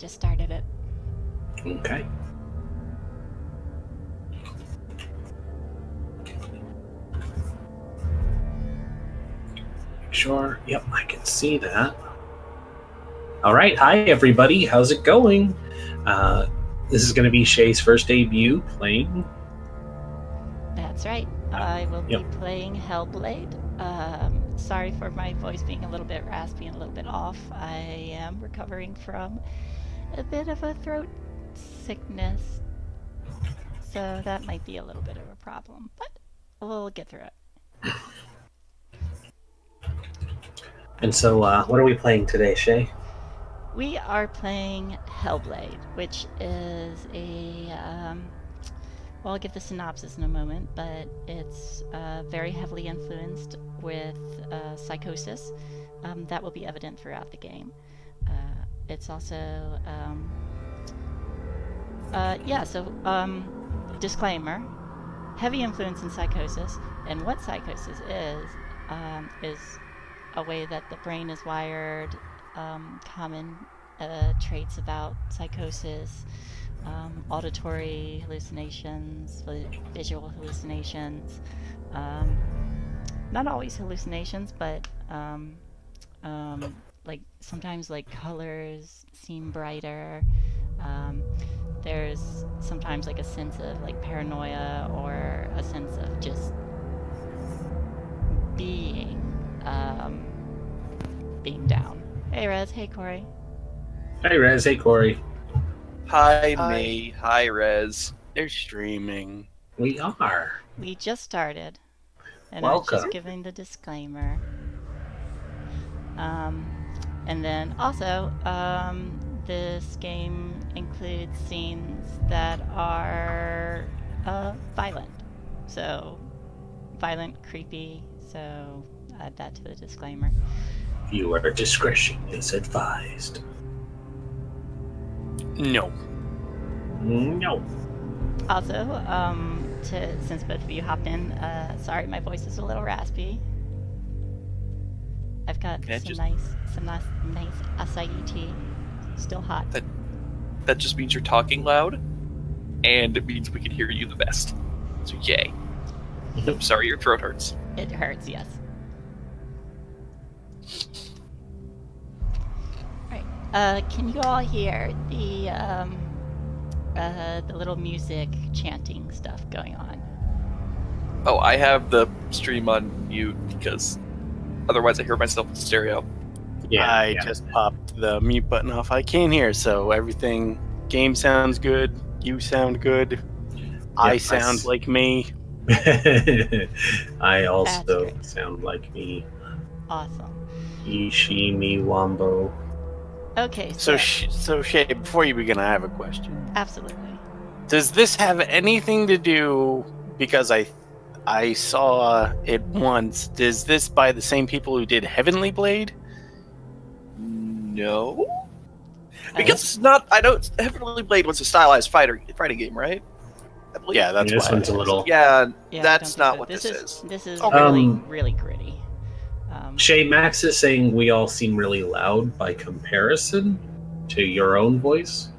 just started it. Okay. Sure. Yep, I can see that. All right. Hi, everybody. How's it going? This is going to be Shay's first debut playing. That's right. I will be playing Hellblade. Sorry for my voice being a little bit raspy and a little bit off. I am recovering from a bit of a throat sickness, so that might be a little bit of a problem, but we'll get through it. And so, what are we playing today, Shay? We are playing Hellblade, which is a, well, I'll give the synopsis in a moment, but it's very heavily influenced with psychosis. That will be evident throughout the game. It's also, disclaimer, heavy influence in psychosis, and what psychosis is a way that the brain is wired, common traits about psychosis, auditory hallucinations, visual hallucinations, not always hallucinations, but like sometimes like colors seem brighter. There's sometimes like a sense of like paranoia or a sense of just being down. Hey Rez, hey Corey. Hey Rez, hey Corey. Hi May, hi Rez. They're streaming. We are. We just started. And Welcome. I'm just giving the disclaimer. And then also, this game includes scenes that are violent. So, violent, creepy, so add that to the disclaimer. Viewer discretion is advised. No. No. Also, since both of you hopped in, sorry my voice is a little raspy. I've got some nice acai tea. Still hot. That just means you're talking loud, and it means we can hear you the best. So yay. I'm sorry your throat hurts. It hurts, yes. Alright. Can you all hear the little music chanting stuff going on? Oh, I have the stream on mute because otherwise I hear myself in stereo. Yeah, I just popped the mute button off. I can't hear, so everything. Game sounds good. You sound good. I sound like me. I also sound like me. Awesome. Ishi mi wambo. Okay, so Shay, before you begin, I have a question. Absolutely. Does this have anything to do, because I saw it once, is this by the same people who did Heavenly Blade? No. Because it's not, I know Heavenly Blade was a stylized fighting game, right? I believe. Yeah, that's this why one's a little... Yeah, that's not what this is. This is really, really gritty. Shay, Max is saying we all seem really loud by comparison to your own voice.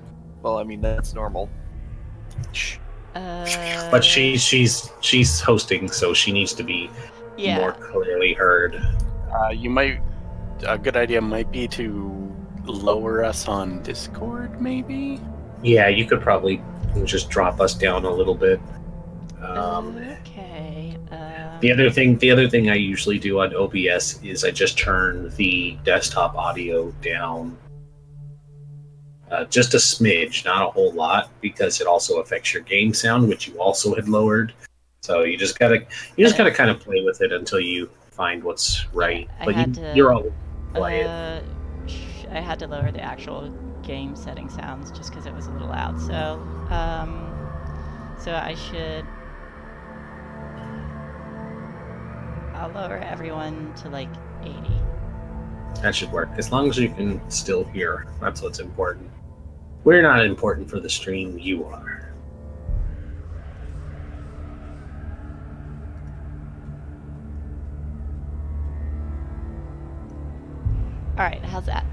Well, I mean, that's normal. But she's hosting, so she needs to be more clearly heard. A good idea might be to lower us on Discord, maybe? Yeah, you could probably just drop us down a little bit. Okay. The other thing I usually do on OBS is I just turn the desktop audio down just a smidge, not a whole lot, because it also affects your game sound, which you also had lowered. So you just gotta kind of play with it until you find what's right. You're all quiet. I had to lower the actual game setting sounds just because it was a little loud. So, I should. I'll lower everyone to like 80. That should work, as long as you can still hear. That's what's important. We're not important for the stream, you are. Alright, how's that?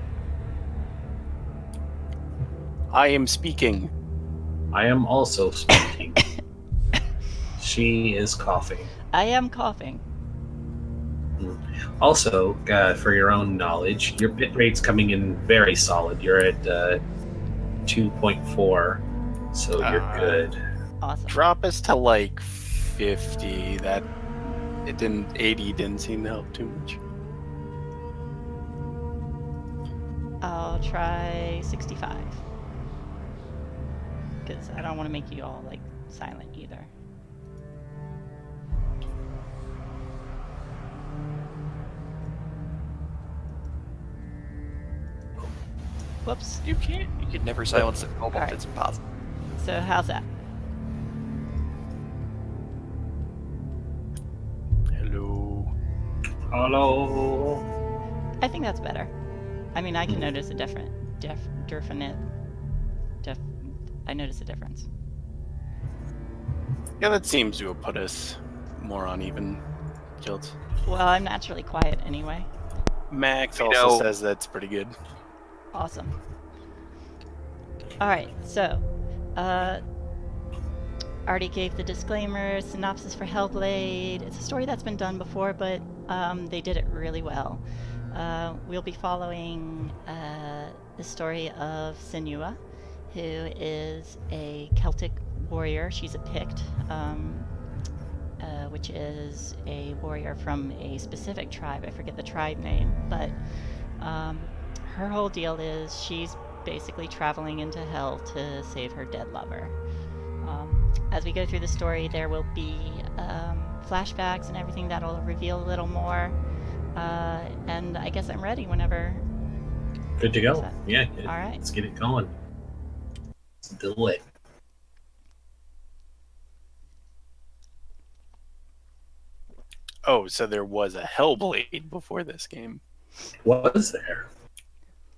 I am speaking. I am also speaking. She is coughing. I am coughing. Also, for your own knowledge, your bit rate's coming in very solid. You're at 2.4, so you're good. Awesome. Drop us to like 50. 80 didn't seem to help too much. I'll try 65. Because I don't want to make you all like silent either. Whoops. You can't. You could never silence a kobold. Right. It's impossible. So how's that? Hello. Hello. I think that's better. I mean, I can notice a I notice a difference. Yeah, that seems to have put us more on even kills. Well, I'm naturally quiet anyway. Max also says that's pretty good. Awesome. Alright, so, already gave the disclaimer, synopsis for Hellblade. It's a story that's been done before, but they did it really well. We'll be following the story of Senua, who is a Celtic warrior. She's a Pict, which is a warrior from a specific tribe. I forget the tribe name, but her whole deal is she's basically traveling into hell to save her dead lover. As we go through the story, there will be flashbacks and everything that'll reveal a little more. And I guess I'm ready whenever. Good to go. Yeah. All right. Let's get it going. Let's do it. Oh, so there was a Hellblade before this game. Was there?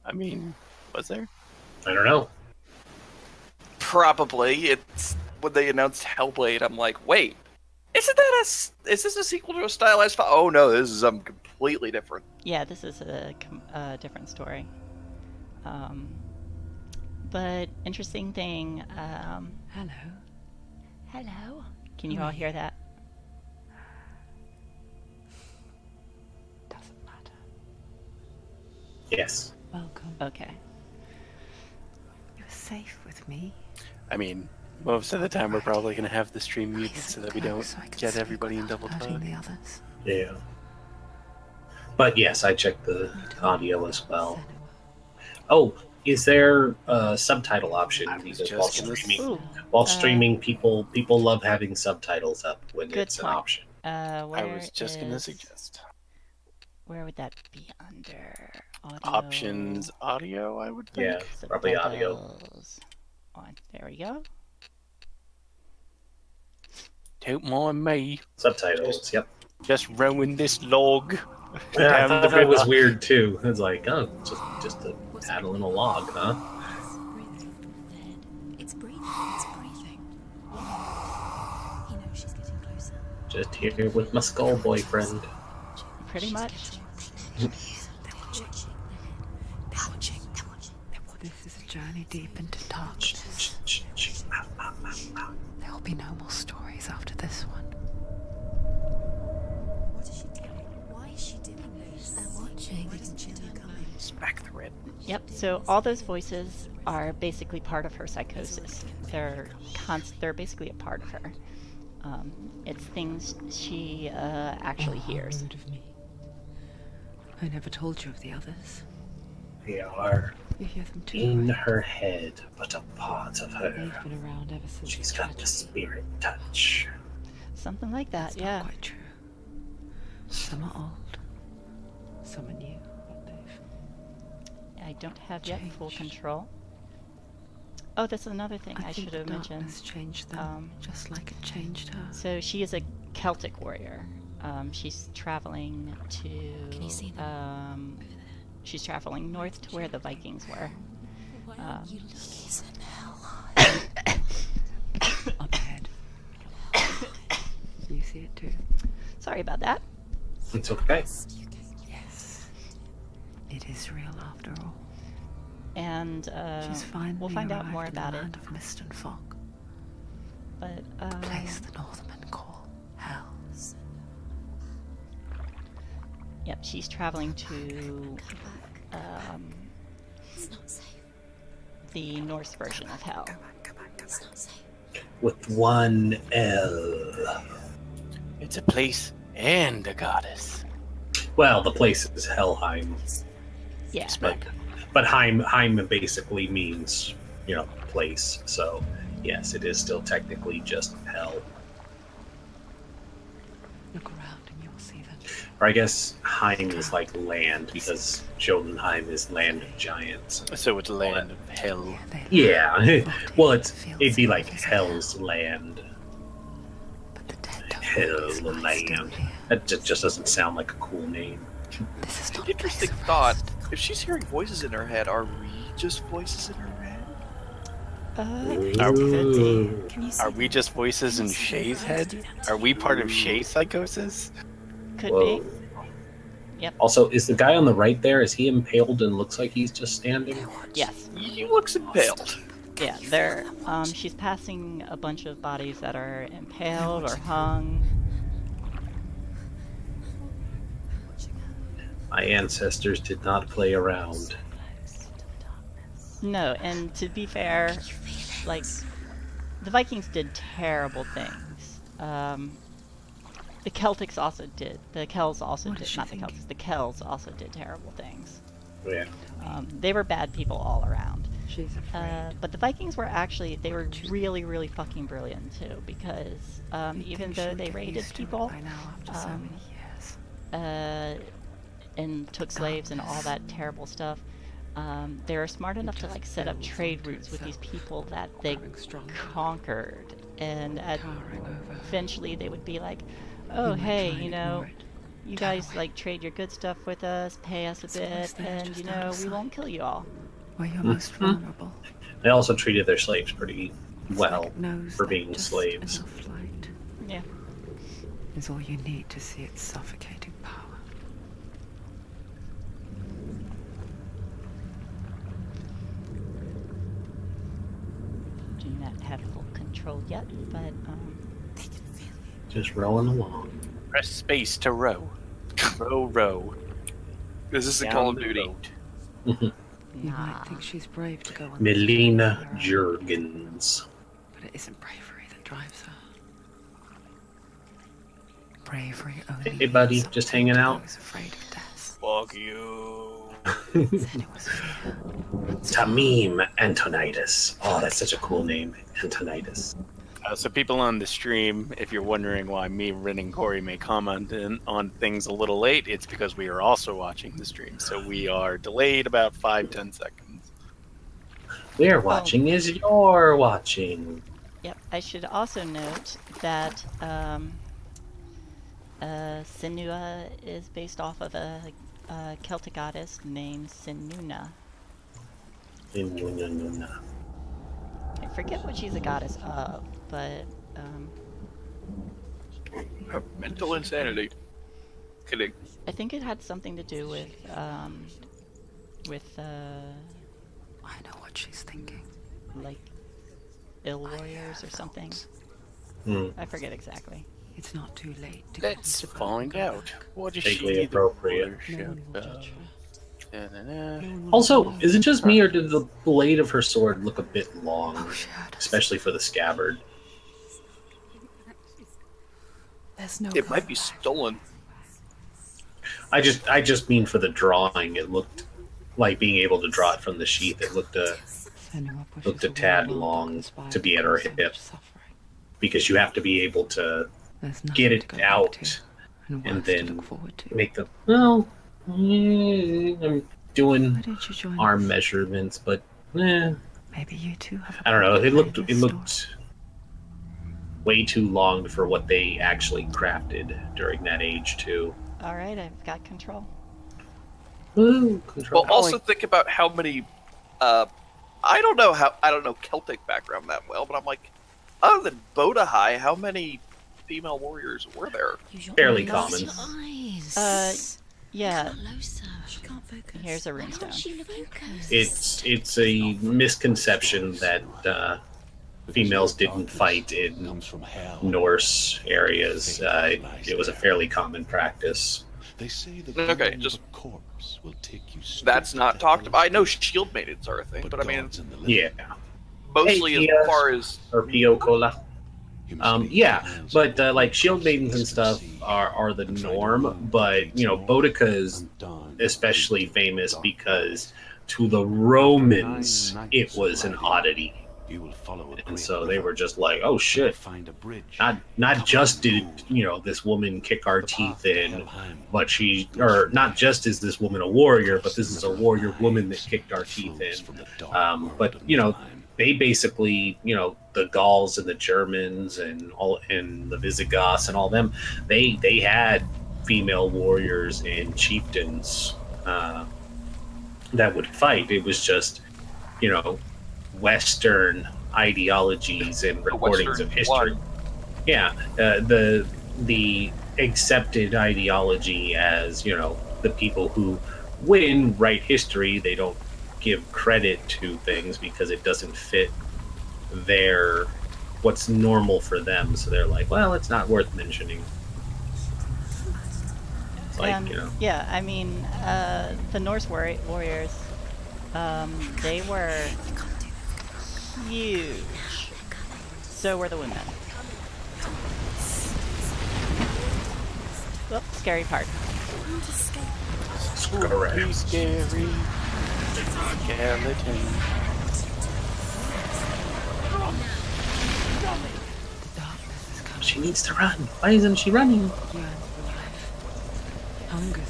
I mean, was there? I don't know. Probably. It's when they announced Hellblade, I'm like, wait, is this a sequel to a stylized file? Oh no, this is something completely different. Yeah, this is a different story. But interesting thing. Hello. Can you all hear that? Doesn't matter. Yes. Welcome. Okay. You're safe with me. I mean, most of the time we're probably going to have the stream muted so that we don't get everybody in double time. The others. Yeah. But yes, I checked the audio as well. Oh, is there a subtitle option? Because while streaming, people love having subtitles up when it's an option. I was just going to suggest. Where would that be under? Audio. Options, audio, I would think. Yeah, probably audio. On. There we go. Don't mind me. Subtitles, yep. Just rowing this log. Yeah, I thought that was weird too. It's like, oh, just a paddle in a log, huh? It's breathing. It's breathing. He knows she's getting closer. Just here with my skull boyfriend. Pretty much. This is a journey deep into darkness. There'll be no more stories after this one. What is she doing? Why is she doing this? They're watching. Smack the red. Yep. So all those voices are basically part of her psychosis. They're basically a part of her. It's things she actually hears. Rude of me. I never told you of the others. They are You hear them too. in Right? her head, but a part of her. They've been around ever since. She's the got the tragedy. spirit touch. Something like that. That's Yeah. not quite true. Some are old. Some are new. But they've I don't have yet full changed. control. Oh, that's another thing I think should have the mentioned. darkness changed them, just like it changed her. So she is a Celtic warrior. She's traveling to. Can you see them? She's traveling north to where the Vikings were. You listen, hell. Up ahead. You see it too. Sorry about that. It's okay. Yes. It is real after all. and we'll find out more about it. Land of mist and fog. But Place the Northmen call Hell. Yep, she's traveling to It's not safe. the Norse version of Hell. It's not safe. With one L. It's a place and a goddess. Well, the place is Helheim. Yeah. But Heim basically means, place. So, yes, it is still technically just hell. Look around and you'll see them. Or I guess Heim is like land, because Jotunheim is land of giants. So it's land of hell. Yeah. Well, it'd be like Hell's Land. But the dead don't Hell always lie still Land. here. That just doesn't sound like a cool name. This is not Interesting a place of thought. rest. If she's hearing voices in her head, are we just voices in her head? Could be. Can you see Are we just voices in Can you see Shay's the head? eyes? Are we part of Shay's psychosis? Could Whoa. be. Yep. Also, is the guy on the right there, is he impaled and looks like he's just standing? Yes. He looks impaled. Yeah. There. She's passing a bunch of bodies that are impaled or hung. My ancestors did not play around. No, and to be fair, like, the Vikings did terrible things. The Celtics also did. The Kells also What did. is she Not the thinking? Celtics. The Kells also did terrible things. Yeah. They were bad people all around. She's afraid. But the Vikings were actually, they were really, really fucking brilliant too, because You'd even think she though would they get raided used to it people, by now after so many years. and took slaves and all that terrible stuff, they were smart enough to like set up trade routes with these people that they Growing stronger, conquered, and towering over. eventually they would be like, We oh might hey, try and ignore it. you Turn guys away. like trade your good stuff with us, pay us a It's always bit, there, and just out of we sight. won't kill you all. Where you're most vulnerable. They also treated their slaves pretty It's well like it knows for that being just slaves. enough light Yeah. is all you need to see its suffocating power. Do not have full control yet, but They can feel you. Just rowing along. Press space to row. Row, row. This is a Down Call of the Duty. road. You nah. might think she's brave to go on this Melina journey alone, Jurgens. but it isn't bravery that drives her. Bravery only. Hey, buddy, means just something hanging to out? those afraid of death. Fuck you. Said it was fear. Tamim Antonitis. Oh, that's such a cool name. Antonitis. So people on the stream, if you're wondering why me, Rin, and Corey may comment on things a little late, it's because we are also watching the stream. So we are delayed about 5-10 seconds. We're watching as you're watching. Yep. I should also note that Sinua is based off of a Celtic goddess named Sinuna. I forget what she's a goddess of, but Mental insanity. Kidding. I think it had something to do with I know what she's thinking. like ill warriors or something. I forget exactly. It's not too late to Let's get find out. What is Vaguely she appropriate. No one will judge her. No one will Also, know. is it just me or did the blade of her sword look a bit long? Oh, she heard us. Especially for the scabbard. There's no It might be going back. stolen. I just mean for the drawing. It looked like being able to draw it from the sheath. It looked Senua pushes looked a away tad all long inspired to be at her by so hip. much suffering. because you have to be able to There's nothing get to it go back out to, and and worth to then look forward to. make the I'm doing Why don't you join arm us? measurements, but Maybe you too have a I don't know. part It to looked play it in this looked way too long for what they actually crafted during that age too. All right, I've got control. Woo, control. Well, also think about how many. I don't know Celtic background that well, but I'm like, other than Bodahai, how many female warriors were there? Use your Fairly eyes. common. Use your eyes. Yeah, Closer. Here's a runestone. It's a misconception that females didn't fight in Norse areas. It was a fairly common practice. Okay, just that's not talked about. I know shield maidens are a thing, but I mean, yeah, mostly as far as Pio Cola. Yeah, but like shield maidens and stuff are the norm. But you know, Boudica is especially famous because to the Romans it was an oddity. And so they were just like, oh shit, not just did, you know, this woman kick our teeth in, but not just is this woman a warrior, but this is a warrior woman that kicked our teeth in. But, you know, they basically, you know, the Gauls and the Germans and the Visigoths and all them, they had female warriors and chieftains that would fight. It was just, you know, Western ideologies and recordings of history. Yeah, the accepted ideology as, you know, the people who write history, they don't give credit to things because it doesn't fit what's normal for them. So they're like, well, it's not worth mentioning. It's like, you know. Yeah, I mean, the Norse warriors, they were huge. So were the women. Well, scary part. Correct. Scary skeleton. She needs to run. Why isn't she running? Hunger.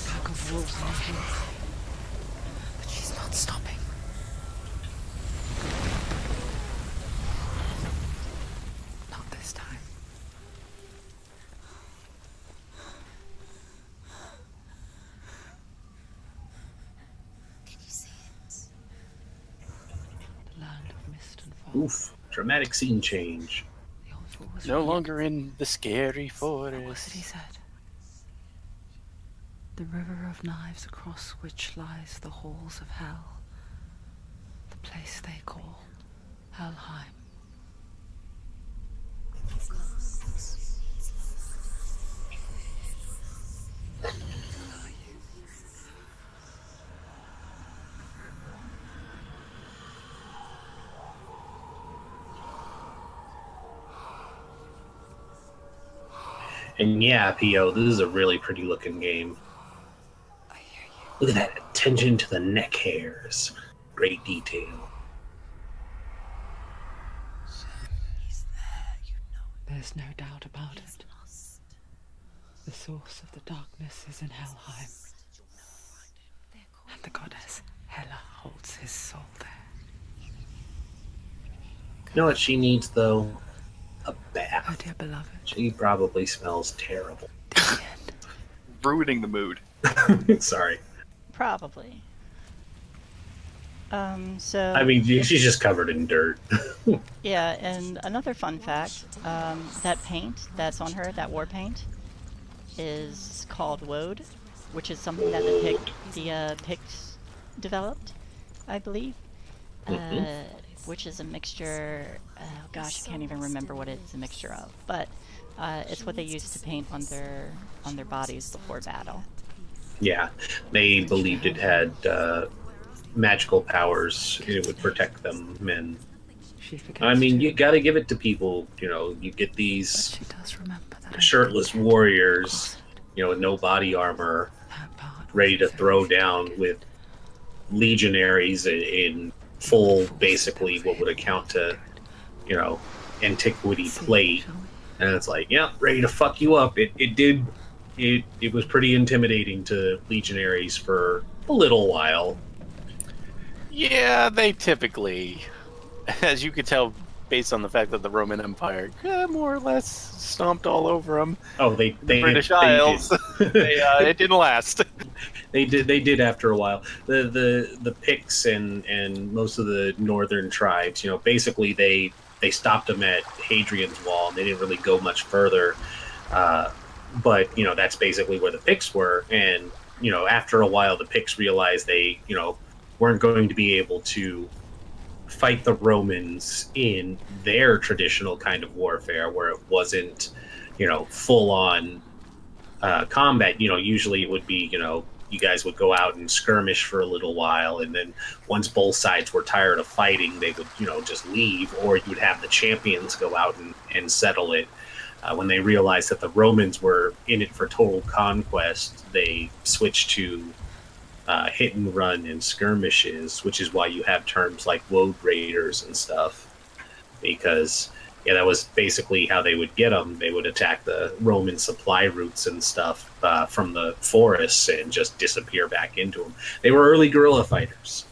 Pack of wolves on her heels. But she's not stopping. Not this time. Can you see it? The land of mist and fog. Oof. Dramatic scene change. No longer in the scary What was it he forest. said? The river of knives across which lies the halls of hell. The place they call Helheim. And yeah, Pio, this is a really pretty looking game. I hear you. Look at that attention to the neck hairs. Great detail. He's there, you know. There's no doubt about it. The source of the darkness is in Helheim. And the goddess Hela holds his soul there. You know what she needs, though? A bath. Oh, dear beloved. She probably smells terrible. The end. ruining the mood. Sorry. Probably. So... I mean, she's just covered in dirt. Yeah, and another fun fact, that paint that's on her, that war paint, is called woad, which is something that the Picts developed, I believe. Which is a mixture, oh gosh, I can't even remember what it's a mixture of, but it's what they used to paint on their bodies before battle. Yeah, they believed it had magical powers. It would protect them, and I mean, you gotta give it to people. You know, you get these shirtless warriors, you know, with no body armor, ready to throw down with legionaries in full, basically what would account to, you know, antiquity plate, and it's like, yeah, ready to fuck you up. It was pretty intimidating to legionaries for a little while. Yeah, they typically, as you could tell based on the fact that the Roman Empire more or less stomped all over them. Oh, the British Isles. It didn't last. They did after a while. The Picts and most of the northern tribes, you know, basically they stopped them at Hadrian's Wall, and they didn't really go much further. but that's basically where the Picts were. And after a while, the Picts realized they weren't going to be able to fight the Romans in their traditional kind of warfare, where it wasn't full on combat. Usually it would be you guys would go out and skirmish for a little while, and then once both sides were tired of fighting, they would just leave, or you would have the champions go out and settle it. When they realized that the Romans were in it for total conquest, they switched to hit and run and skirmishes, which is why you have terms like road raiders and stuff, because that was basically how they would get them. They would attack the Roman supply routes and stuff from the forests and just disappear back into them. They were early guerrilla fighters.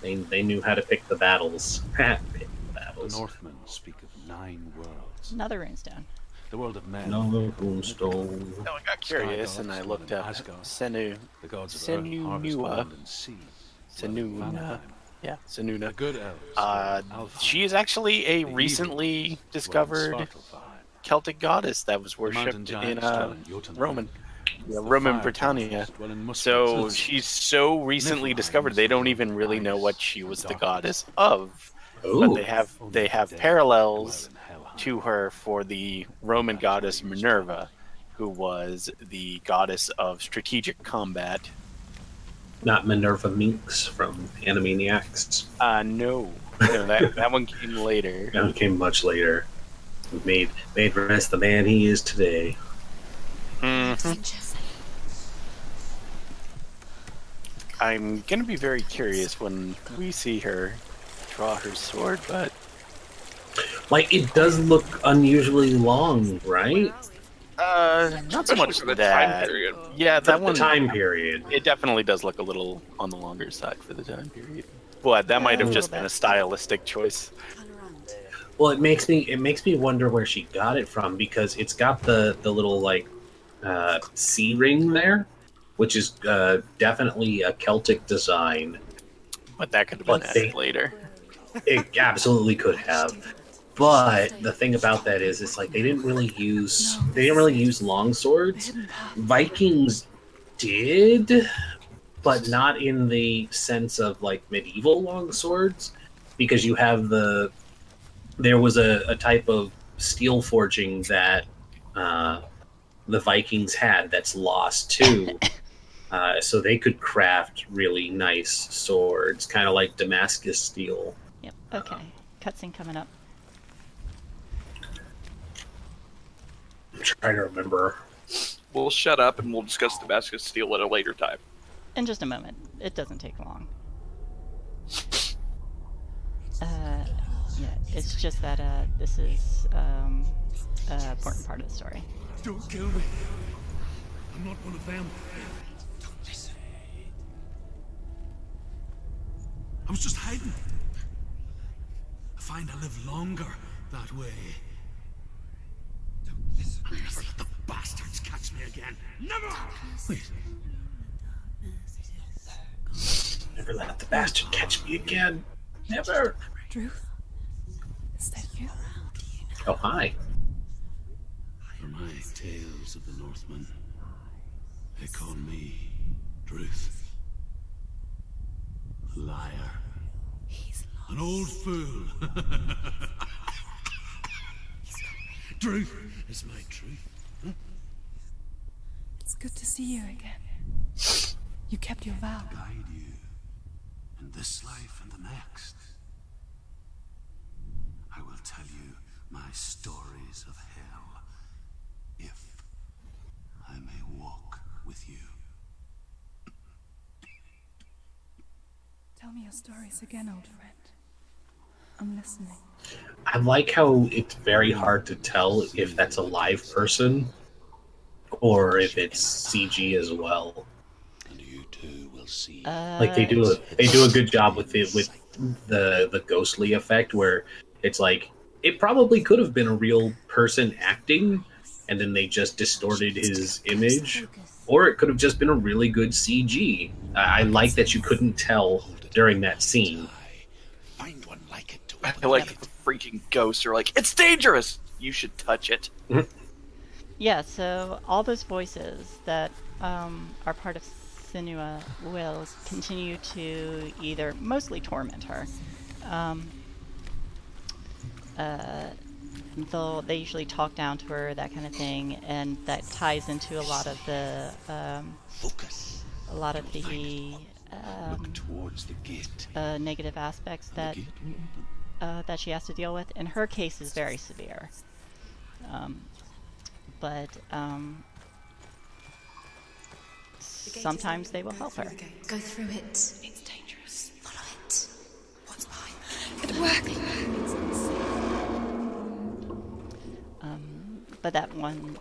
They knew how to pick the battles. The Northmen speak of 9 worlds. Another runestone. The world of men. Another runestone. No, I got curious and I looked up Senu. The gods of Senunua. Senuna. Yeah, Senuna. Good elves. She is actually a recently discovered Celtic goddess that was worshipped in Roman Britannia. So she's so recently discovered they don't even really know what she was the goddess of. Ooh. But they have parallels to her for the Roman goddess Minerva, who was the goddess of strategic combat. Not Minerva Minx from Animaniacs. No, that one came later. That one came much later. Made Rest the man he is today. Mm-hmm. I'm gonna be very curious when we see her draw her sword, but it does look unusually long, right? Not so much for the that. time period. Yeah, For that one. the time period. It definitely does look a little on the longer side for the time period. But that might have just been a stylistic choice. Well, it makes me wonder where she got it from, because it's got the little C ring there, which is definitely a Celtic design. But that could have been added later. It absolutely could have. But the thing about that is, it's they didn't really use long swords. Vikings did, but not in the sense of medieval long swords, because you have there was a type of steel forging that the Vikings had that's lost too. So they could craft really nice swords, kind of like Damascus steel. Yep. Okay. Cutscene coming up. I'm trying to remember. We'll shut up and we'll discuss Damascus Steel at a later time. In just a moment. It doesn't take long. Yeah, it's just that this is an important part of the story. Don't kill me. I'm not one of them. Don't listen. I was just hiding. I find I live longer that way. Don't listen. I'll never let the bastards catch me again. Never! Wait. Never let the bastard catch me again. Never. Drew? Is that you? Oh, hi. For my tales of the Northmen, they call me Druth. Liar. He's An old fool. Truth is my truth. Huh? It's good to see you again. You kept your vow. Guide you in this life and the next. I will tell you my stories of hell, if I may walk with you. Tell me your stories again, old friend. I'm listening. I like how it's very hard to tell if that's a live person or if it's CG as well. And you too will see. They do a good job with it, with the ghostly effect, where it's it probably could have been a real person acting, and then they just distorted his image, or it could have just been a really good CG. I like that you couldn't tell during that scene. Find one like it to I feel like the freaking ghosts are it's dangerous! You should touch it. Yeah, so all those voices that are part of Sinua will continue to either mostly torment her. They usually talk down to her, that kind of thing, and that ties into a lot of the focus. Look towards the gate. Negative aspects that that she has to deal with. In her case, is very severe. But sometimes they will help her. Go through it. It's dangerous. Follow it. What's behind? It worked. But that one,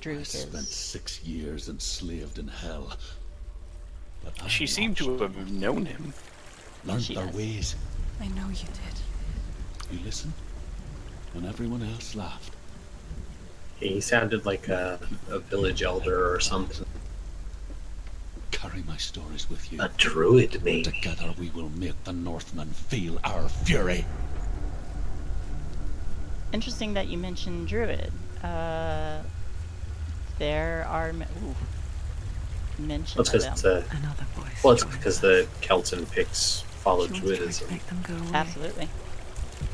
Druze is... I spent 6 years enslaved in hell. But she seemed to have known him. Learned their ways. I know you did. You listened when everyone else laughed. He sounded like a village elder or something. Carry my stories with you. A druid, maybe. Together we will make the Northmen feel our fury. Interesting that you mentioned druid. There are mentions of them. Well, it's because the Celts and Picts follow druidism. Absolutely.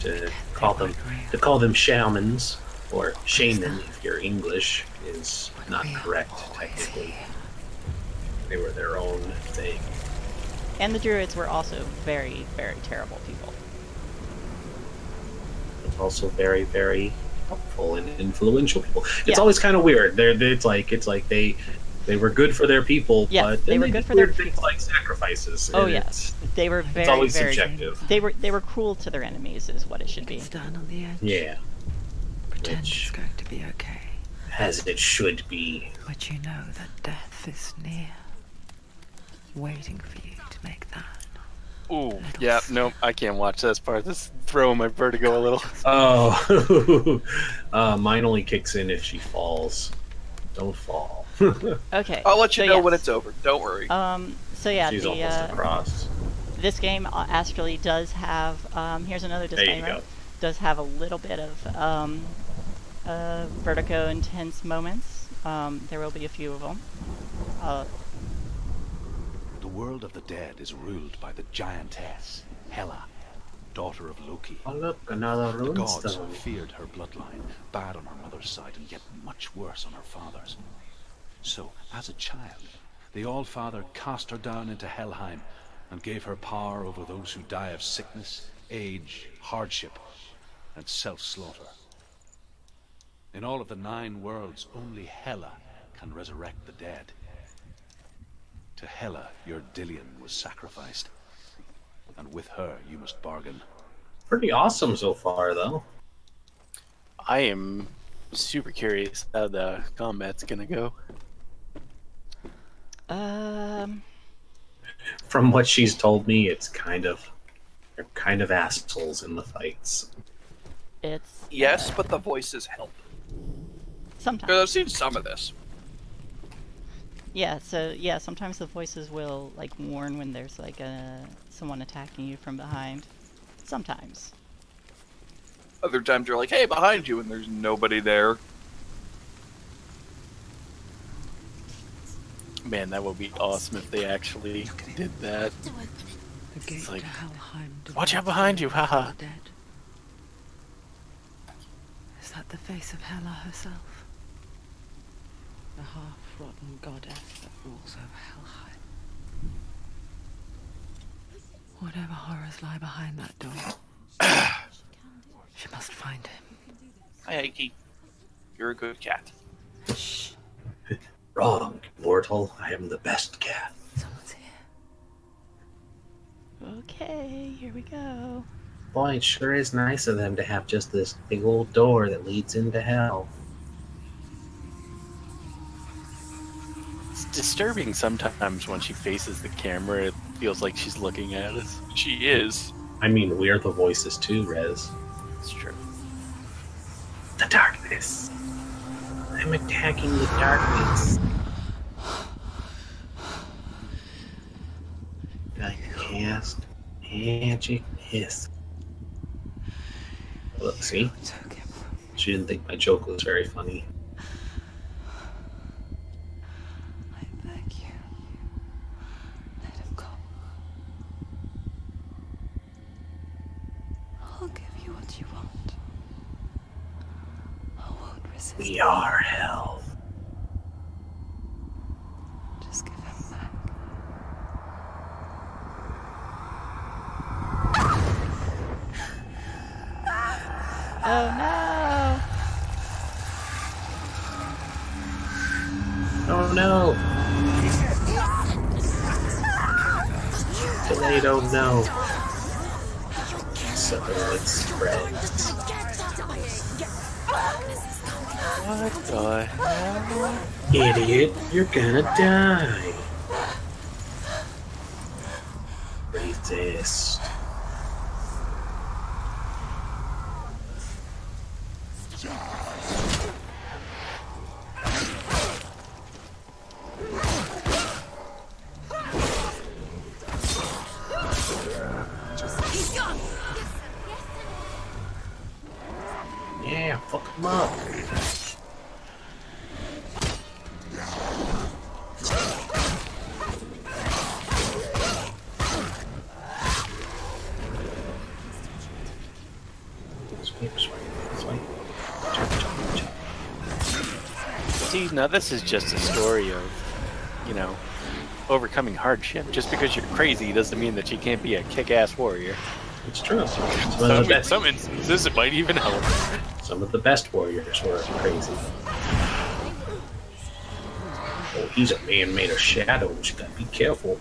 To call them shamans or shaman, if you're English, is not correct technically. They were their own thing. And the druids were also very, very terrible people. But also very, very helpful and influential people. It's always kind of weird. It's like they were good for their people, but they were good for their people, like sacrifices. Oh yes, they were very, it's always very subjective. They were cruel to their enemies, is what it should be. Stand on the edge. Yeah. Pretend it's going to be okay. As it should be. But you know that death is near, waiting for you to make that. Ooh, yeah, no, I can't watch this part. This is throwing my vertigo a little. Oh, mine only kicks in if she falls. Don't fall. Okay. I'll let you know when it's over. Don't worry. So yeah, she's almost across. This game actually does have. Here's another disclaimer. There you go. Does have a little bit of vertigo intense moments. There will be a few of them. The world of the dead is ruled by the giantess, Hela, daughter of Loki. Oh look, another The gods runestone. feared her bloodline, bad on her mother's side and yet much worse on her father's. So, as a child, the All-Father cast her down into Helheim and gave her power over those who die of sickness, age, hardship, and self-slaughter. In all of the 9 worlds, only Hela can resurrect the dead. To Hela, your Dillion was sacrificed, and with her you must bargain. Pretty awesome so far, though. I am super curious how the combat's gonna go. From what she's told me, they're kind of assholes in the fights. Yes, but the voices help. Sometimes. Because I've seen some of this. Yeah, so sometimes the voices will like warn when there's like someone attacking you from behind. Sometimes. Other times you're like, hey, behind you, and there's nobody there. Man, that would be awesome if they actually did that. The gate It's like, to Helheim watch out behind you, haha. dead. Is that the face of Hela herself? The half-rotten goddess that rules over Helheim. Whatever horrors lie behind that door, she must find him. Hi, Ike. You're a good cat. Shh. Wrong, mortal. I am the best cat. Someone's here. Okay, here we go. Boy, it sure is nice of them to have just this big old door that leads into hell. It's disturbing sometimes when she faces the camera. It feels like she's looking at us. She is. I mean, we're the voices too, Rez. It's true. The darkness. I'm attacking the darkness. I cast magic hiss. Look, see? She didn't think my joke was very funny. I'll give you what you want. I won't resist. We are hell. Just give him back. Oh no! Oh no! Delayed, oh no. So it spreads. What the hell? Idiot, you're gonna die. Resist. Yeah, fuck him up. See, now this is just a story of, you know, overcoming hardship. Just because you're crazy doesn't mean that you can't be a kick-ass warrior. It's true. Some instances, it might even help. Some of the best warriors were crazy. Oh, he's a man made of shadows. You gotta be careful.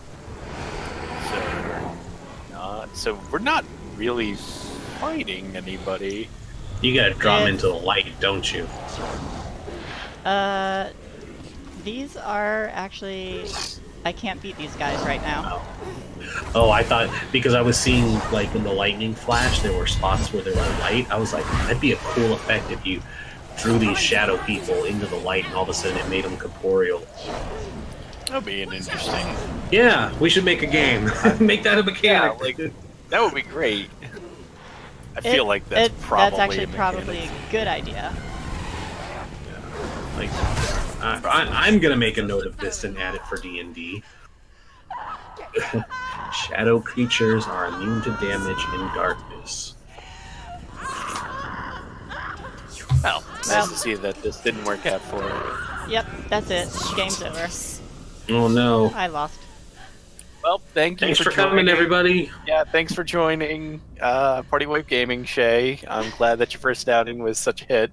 So we're not really fighting anybody. You gotta draw him into the light, don't you? These are actually... I can't beat these guys right now. Oh, I thought, because I was seeing, like, in the lightning flash, there were spots where there were light. I was like, that'd be a cool effect if you drew these shadow people into the light and all of a sudden it made them corporeal. That'd be an interesting... Yeah, we should make a game. Make that a mechanic. Yeah, like, that would be great. I feel like that's actually probably a good idea. Like, I'm gonna make a note of this and add it for D&D. Shadow creatures are immune to damage in darkness. Well, nice to see that this didn't work out for it. Yep, that's it. Game's over. Oh no. I lost. Well, thanks for coming, everybody. Yeah, thanks for joining Party Wave Gaming, Shay. I'm glad that your first outing was such a hit.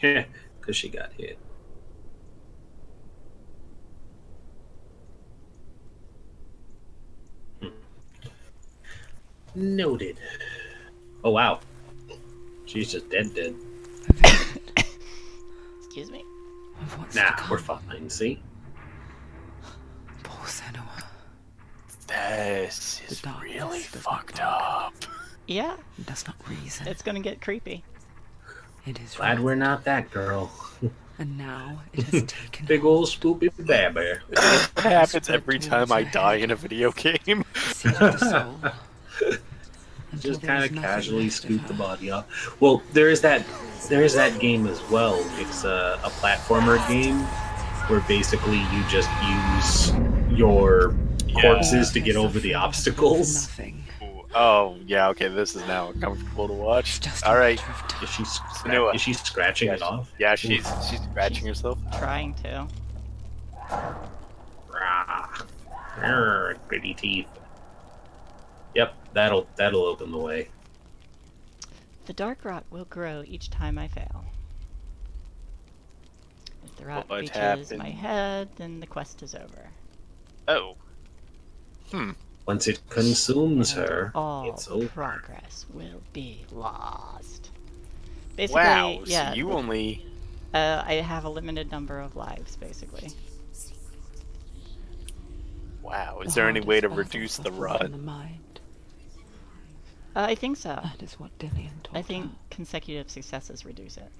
Yeah, because she got hit. Noted. Oh wow. She's just dead. Excuse me. Nah, we're fine, see? Poor Senua. This is really fucked up. Yeah. It does not reason. It's gonna get creepy. It is glad we're not that girl. And now it has taken big old spoopy baby. What happens every time I die in a video game? Just kind of casually scoop the body off. Well, there is that game as well. It's a platformer game where basically you just use your corpses to get over the obstacles. Oh, yeah, okay, this is now comfortable to watch. Alright. Is she scratching it off? Yeah, she's scratching herself. Trying to. Gritty teeth. Yep, that'll open the way. The dark rot will grow each time I fail. If the rot reaches my head, then the quest is over. Oh. Once it consumes her, it's over. Progress will be lost. Basically, wow, yeah. So you only... I have a limited number of lives, basically. Wow, is there any way to reduce the rot? I think so. That is what Dillian taught I think consecutive successes reduce it.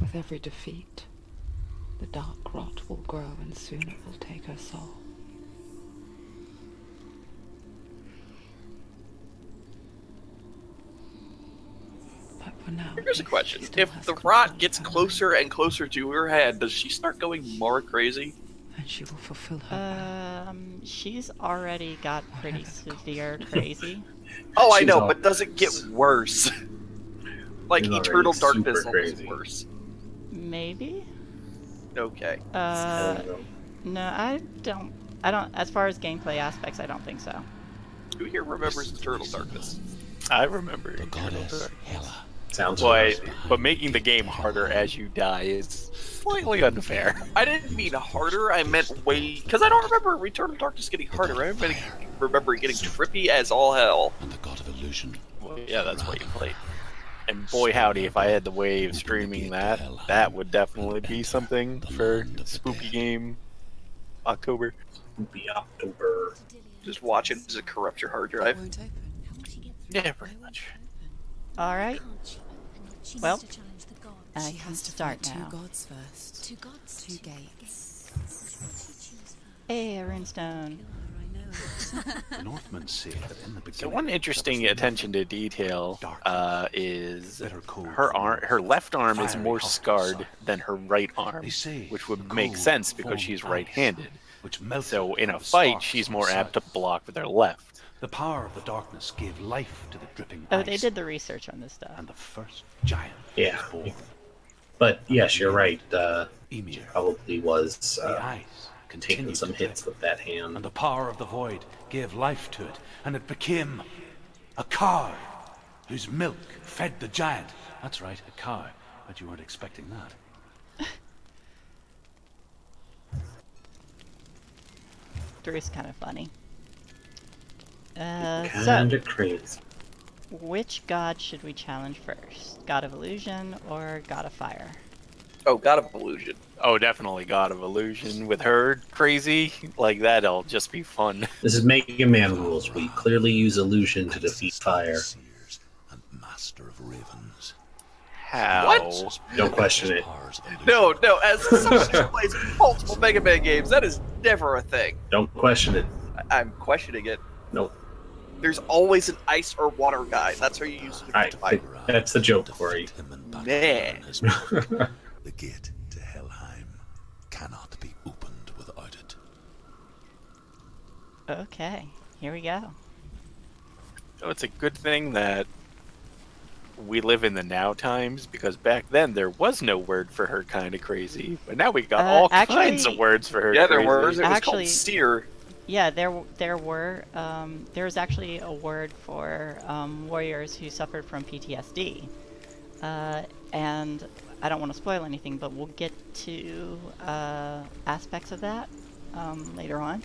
With every defeat, the dark rot will grow and soon it will take her soul. But for now, here's a question. If the rot gets closer and closer to her head, does she start going more crazy? And she will fulfill her she's already got pretty severe crazy. Oh, I know, but does it get worse? Like Eternal Darkness almost worse. Maybe. Okay. No, I don't. As far as gameplay aspects, I don't think so. Who here remembers Eternal Darkness? I remember the goddess Hela. Sounds but making the game harder as you die is slightly unfair. I didn't mean harder. I meant because I don't remember Eternal Darkness getting harder. I remember it getting trippy as all hell. And the god of illusion. Well, yeah, that's what you played. And boy howdy, if I had the way of streaming that would definitely be something for Spooky Game October. Spooky October. Just watch it. Does it corrupt your hard drive? Yeah, pretty much. Alright. Well, I can start now. Two gods first. Two gods. Two gates. Hey, a runestone. The Northmen say that in the beginning. So one interesting attention to detail is her left arm is more scarred than her right arm, which would make sense because she's right-handed. So in a fight, she's more apt to block with her left. The power of the darkness gave life to the dripping ice. Oh, they did the research on this stuff. And the first giant was born. But yes, you're right. She probably was taking some hits with that hand. And the power of the void gave life to it, and it became a cow whose milk fed the giant. That's right, a cow. But you weren't expecting that. Drew's kind of funny. Kind of crazy. Which god should we challenge first? God of Illusion or God of Fire? Oh, God of Illusion. Oh, definitely God of Illusion. With her crazy, like that'll just be fun. This is Mega Man rules. We clearly use illusion to defeat fire. And master of ravens. How? What? Don't question it. No, as someone who plays multiple Mega Man games, that is never a thing. Don't question it. I'm questioning it. Nope. There's always an ice or water guy. That's how you use it. That's the joke, Corey. Man. The gate to Helheim cannot be opened without it. Okay, here we go. So it's a good thing that we live in the now times, because back then there was no word for her kind of crazy, but now we got all kinds of words for her. Yeah, crazy. there were. It was called seer. Yeah, there were. There was actually a word for warriors who suffered from PTSD, and I don't want to spoil anything, but we'll get to aspects of that later on.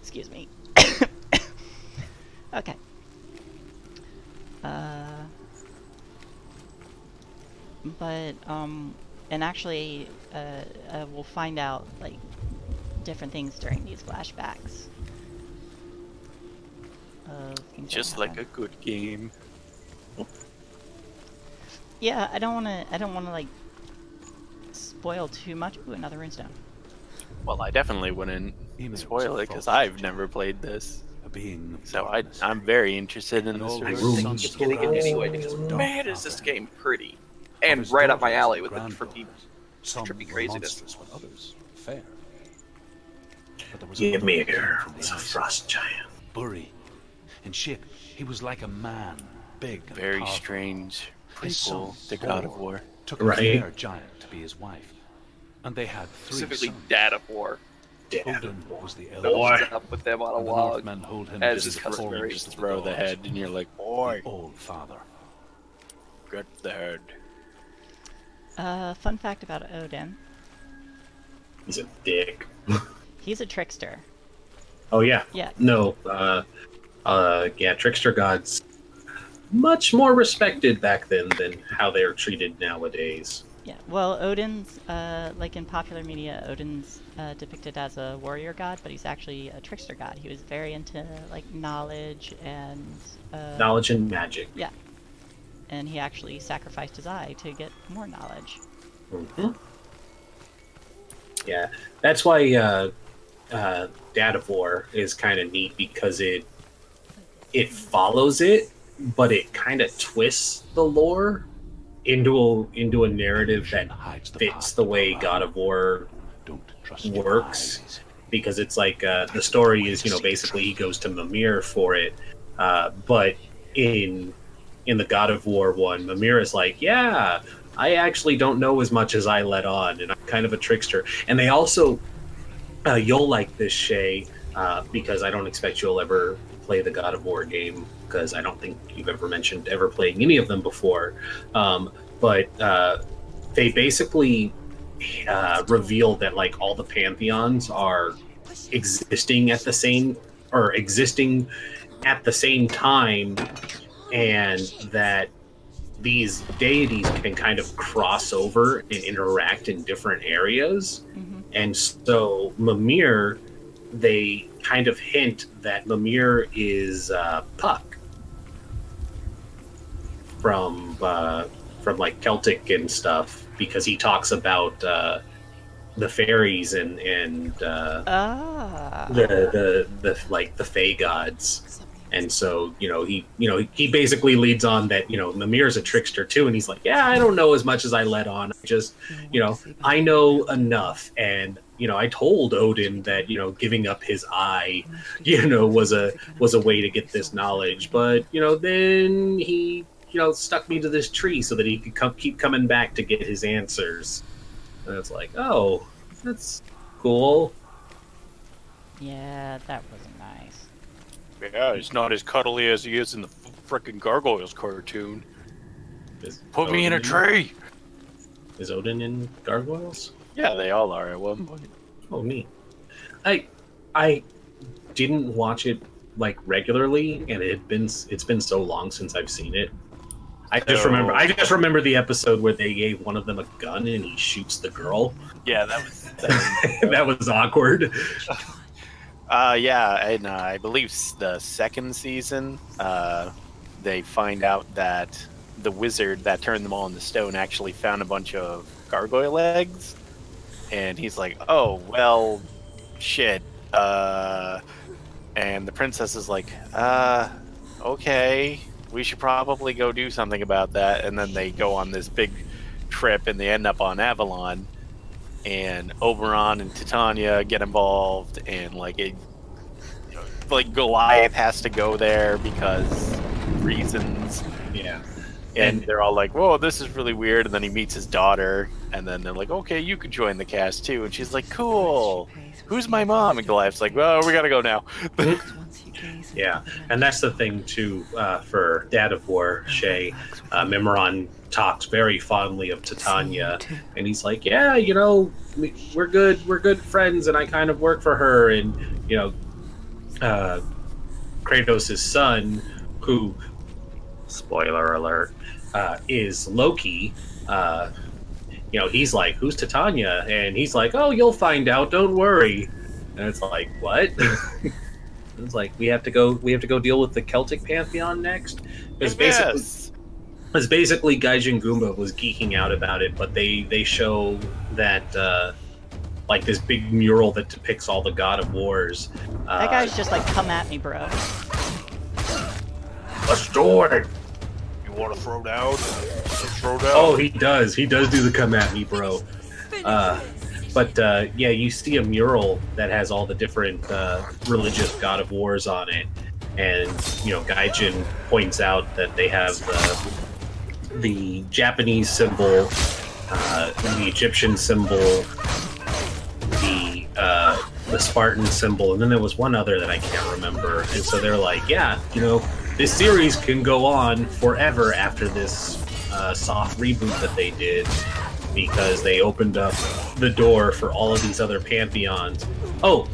Excuse me. Okay. And actually, we'll find out like different things during these flashbacks. Just like a good game. Yeah, I don't want to like spoil too much. Ooh, another runestone. Well, I definitely wouldn't spoil it because I've never played this. So I'm very interested in this. I think it's getting it anyway because man, is this game pretty, and right up my alley with the trippy craziness. Fair. Ymir was a frost giant. Buri. In shape, he was like a man, big and very powerful. strange prequel to God of War. Took a fair giant to be his wife, and they had 3 specifically sons. Dad of War. Odin was the eldest. Up with them on a log. Hold him as his customary. Just throw the head, and you're like, boy, old father. Get the head. Fun fact about Odin. He's a dick. He's a trickster. Oh yeah. Yeah. No. Yeah, trickster gods much more respected back then than how they're treated nowadays. Yeah. Well, Odin's like in popular media, Odin's depicted as a warrior god, but he's actually a trickster god. He was very into like knowledge and knowledge and magic. Yeah. And he actually sacrificed his eye to get more knowledge. Mm-hmm. Yeah, that's why Dad of War is kind of neat because it follows it, but it kind of twists the lore into a narrative that fits the way God of War works, because it's like the story is, basically he goes to Mimir for it, but in the God of War one, Mimir is like, yeah, I actually don't know as much as I let on, and I'm kind of a trickster. And they also, you'll like this, Shay, because I don't expect you'll ever play the God of War game, because I don't think you've ever mentioned ever playing any of them before. But they basically reveal that like all the pantheons are existing at the same time, and that these deities can kind of cross over and interact in different areas. And so Mimir, they kind of hint that Mimir is Puck from like Celtic and stuff, because he talks about the fairies and the like the Fae gods. And so, he basically leads on that, Mimir's a trickster too. And he's like, yeah, I don't know as much as I let on. I just, I know enough. And, I told Odin that, giving up his eye, was a way to get this knowledge. But, then he, stuck me to this tree so that he could keep coming back to get his answers. And it's like, oh, that's cool. Yeah, that wasn't nice. Yeah, he's not as cuddly as he is in the frickin' Gargoyles cartoon. Put me in a tree! Is Odin in Gargoyles? Yeah, they all are at one point. Oh, neat. I didn't watch it like regularly, and it's been so long since I've seen it. I just remember the episode where they gave one of them a gun and he shoots the girl. Yeah, that was that was awkward. Yeah, and I believe the second season, they find out that the wizard that turned them all into stone actually found a bunch of gargoyle eggs, and he's like, oh, well, shit. And the princess is like, okay, we should probably go do something about that. And then they go on this big trip, and they end up on Avalon. And Oberon and Titania get involved, and like Goliath has to go there because reasons. Yeah. And they're all like, whoa, this is really weird. And then he meets his daughter, and then they're like, okay, you can join the cast too. And she's like, cool. Who's my mom? And Goliath's like, well, we gotta go now. Yeah, and that's the thing too, for Dad of War, Shay. Mimiron talks very fondly of Titania, and he's like, yeah, we're good friends, and I kind of work for her. And Kratos' son, who, spoiler alert, is Loki. He's like, who's Titania? And he's like, oh, you'll find out, don't worry. And it's like, what? It's like, we have to go deal with the Celtic pantheon next. Because basically Gaijin Goomba was geeking out about it, but they show that like this big mural that depicts all the God of Wars. That guy's just like, come at me, bro. Let's do it. You want to throw down? Let's throw down. Oh, he does. He does do the come at me, bro. But yeah, you see a mural that has all the different religious God of Wars on it, and Gaijin points out that they have the Japanese symbol, the Egyptian symbol, the Spartan symbol, and then there was one other that I can't remember. And so they're like, yeah, this series can go on forever after this soft reboot that they did, because they opened up the door for all of these other pantheons. Oh,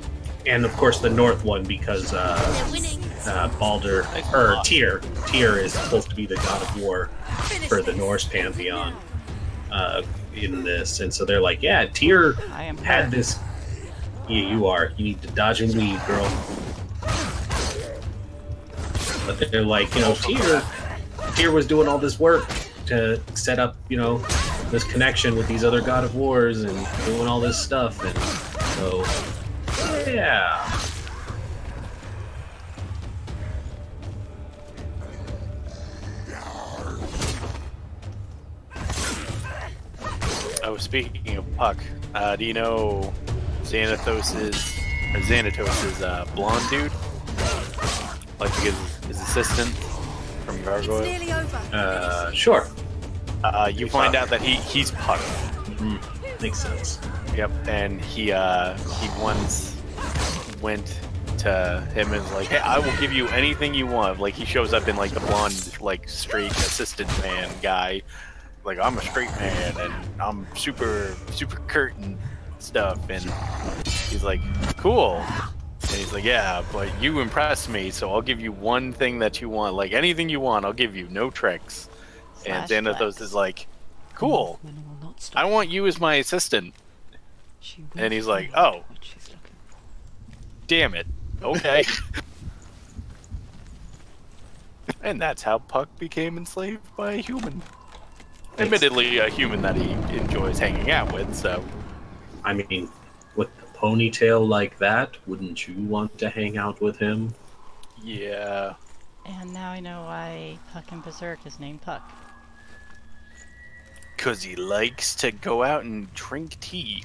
and of course the North one, because Baldur, or Tyr is supposed to be the God of War for the Norse pantheon in this. And so they're like, yeah, Tyr had this. Yeah, you are. You need to dodge and weave, girl. But they're like, Tyr was doing all this work to set up, this connection with these other God of Wars and doing all this stuff. And so, yeah. Oh, speaking of Puck, do you know Xanathos' Xanatos' blonde dude, like his assistant from Gargoyle. It's nearly over. Sure. You find out that he's Puck. Makes sense. Yep, and he once went to him and was like, "Hey, I will give you anything you want." Like he shows up in like the blonde, like straight assistant man guy. Like I'm a straight man and I'm super curt and stuff, and he's like, "Cool." And he's like, "Yeah, but you impress me, so I'll give you one thing that you want. Like anything you want, I'll give you. No tricks." And Xanatos is like, "Cool. I want you as my assistant." And he's like, "Oh, damn it. Okay." And that's how Puck became enslaved by a human. Admittedly, a human that he enjoys hanging out with, so... I mean, with a ponytail like that, wouldn't you want to hang out with him? Yeah. And now I know why Puck in Berserk is named Puck. 'Cause he likes to go out and drink tea.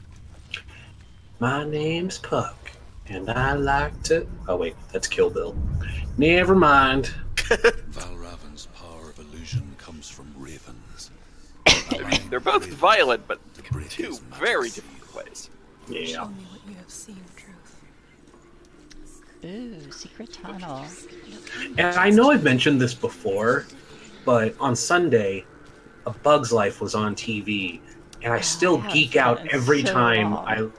My name's Puck, and I like to... Oh wait, that's Kill Bill. Never mind. Valravan's power of illusion comes from ravens. I mean, they're both violent, but two very different ways. Yeah. Show me what you have seen, truth. Ooh, secret tunnel. And I know I've mentioned this before, but on Sunday, A Bug's Life was on TV, and I still geek out every time I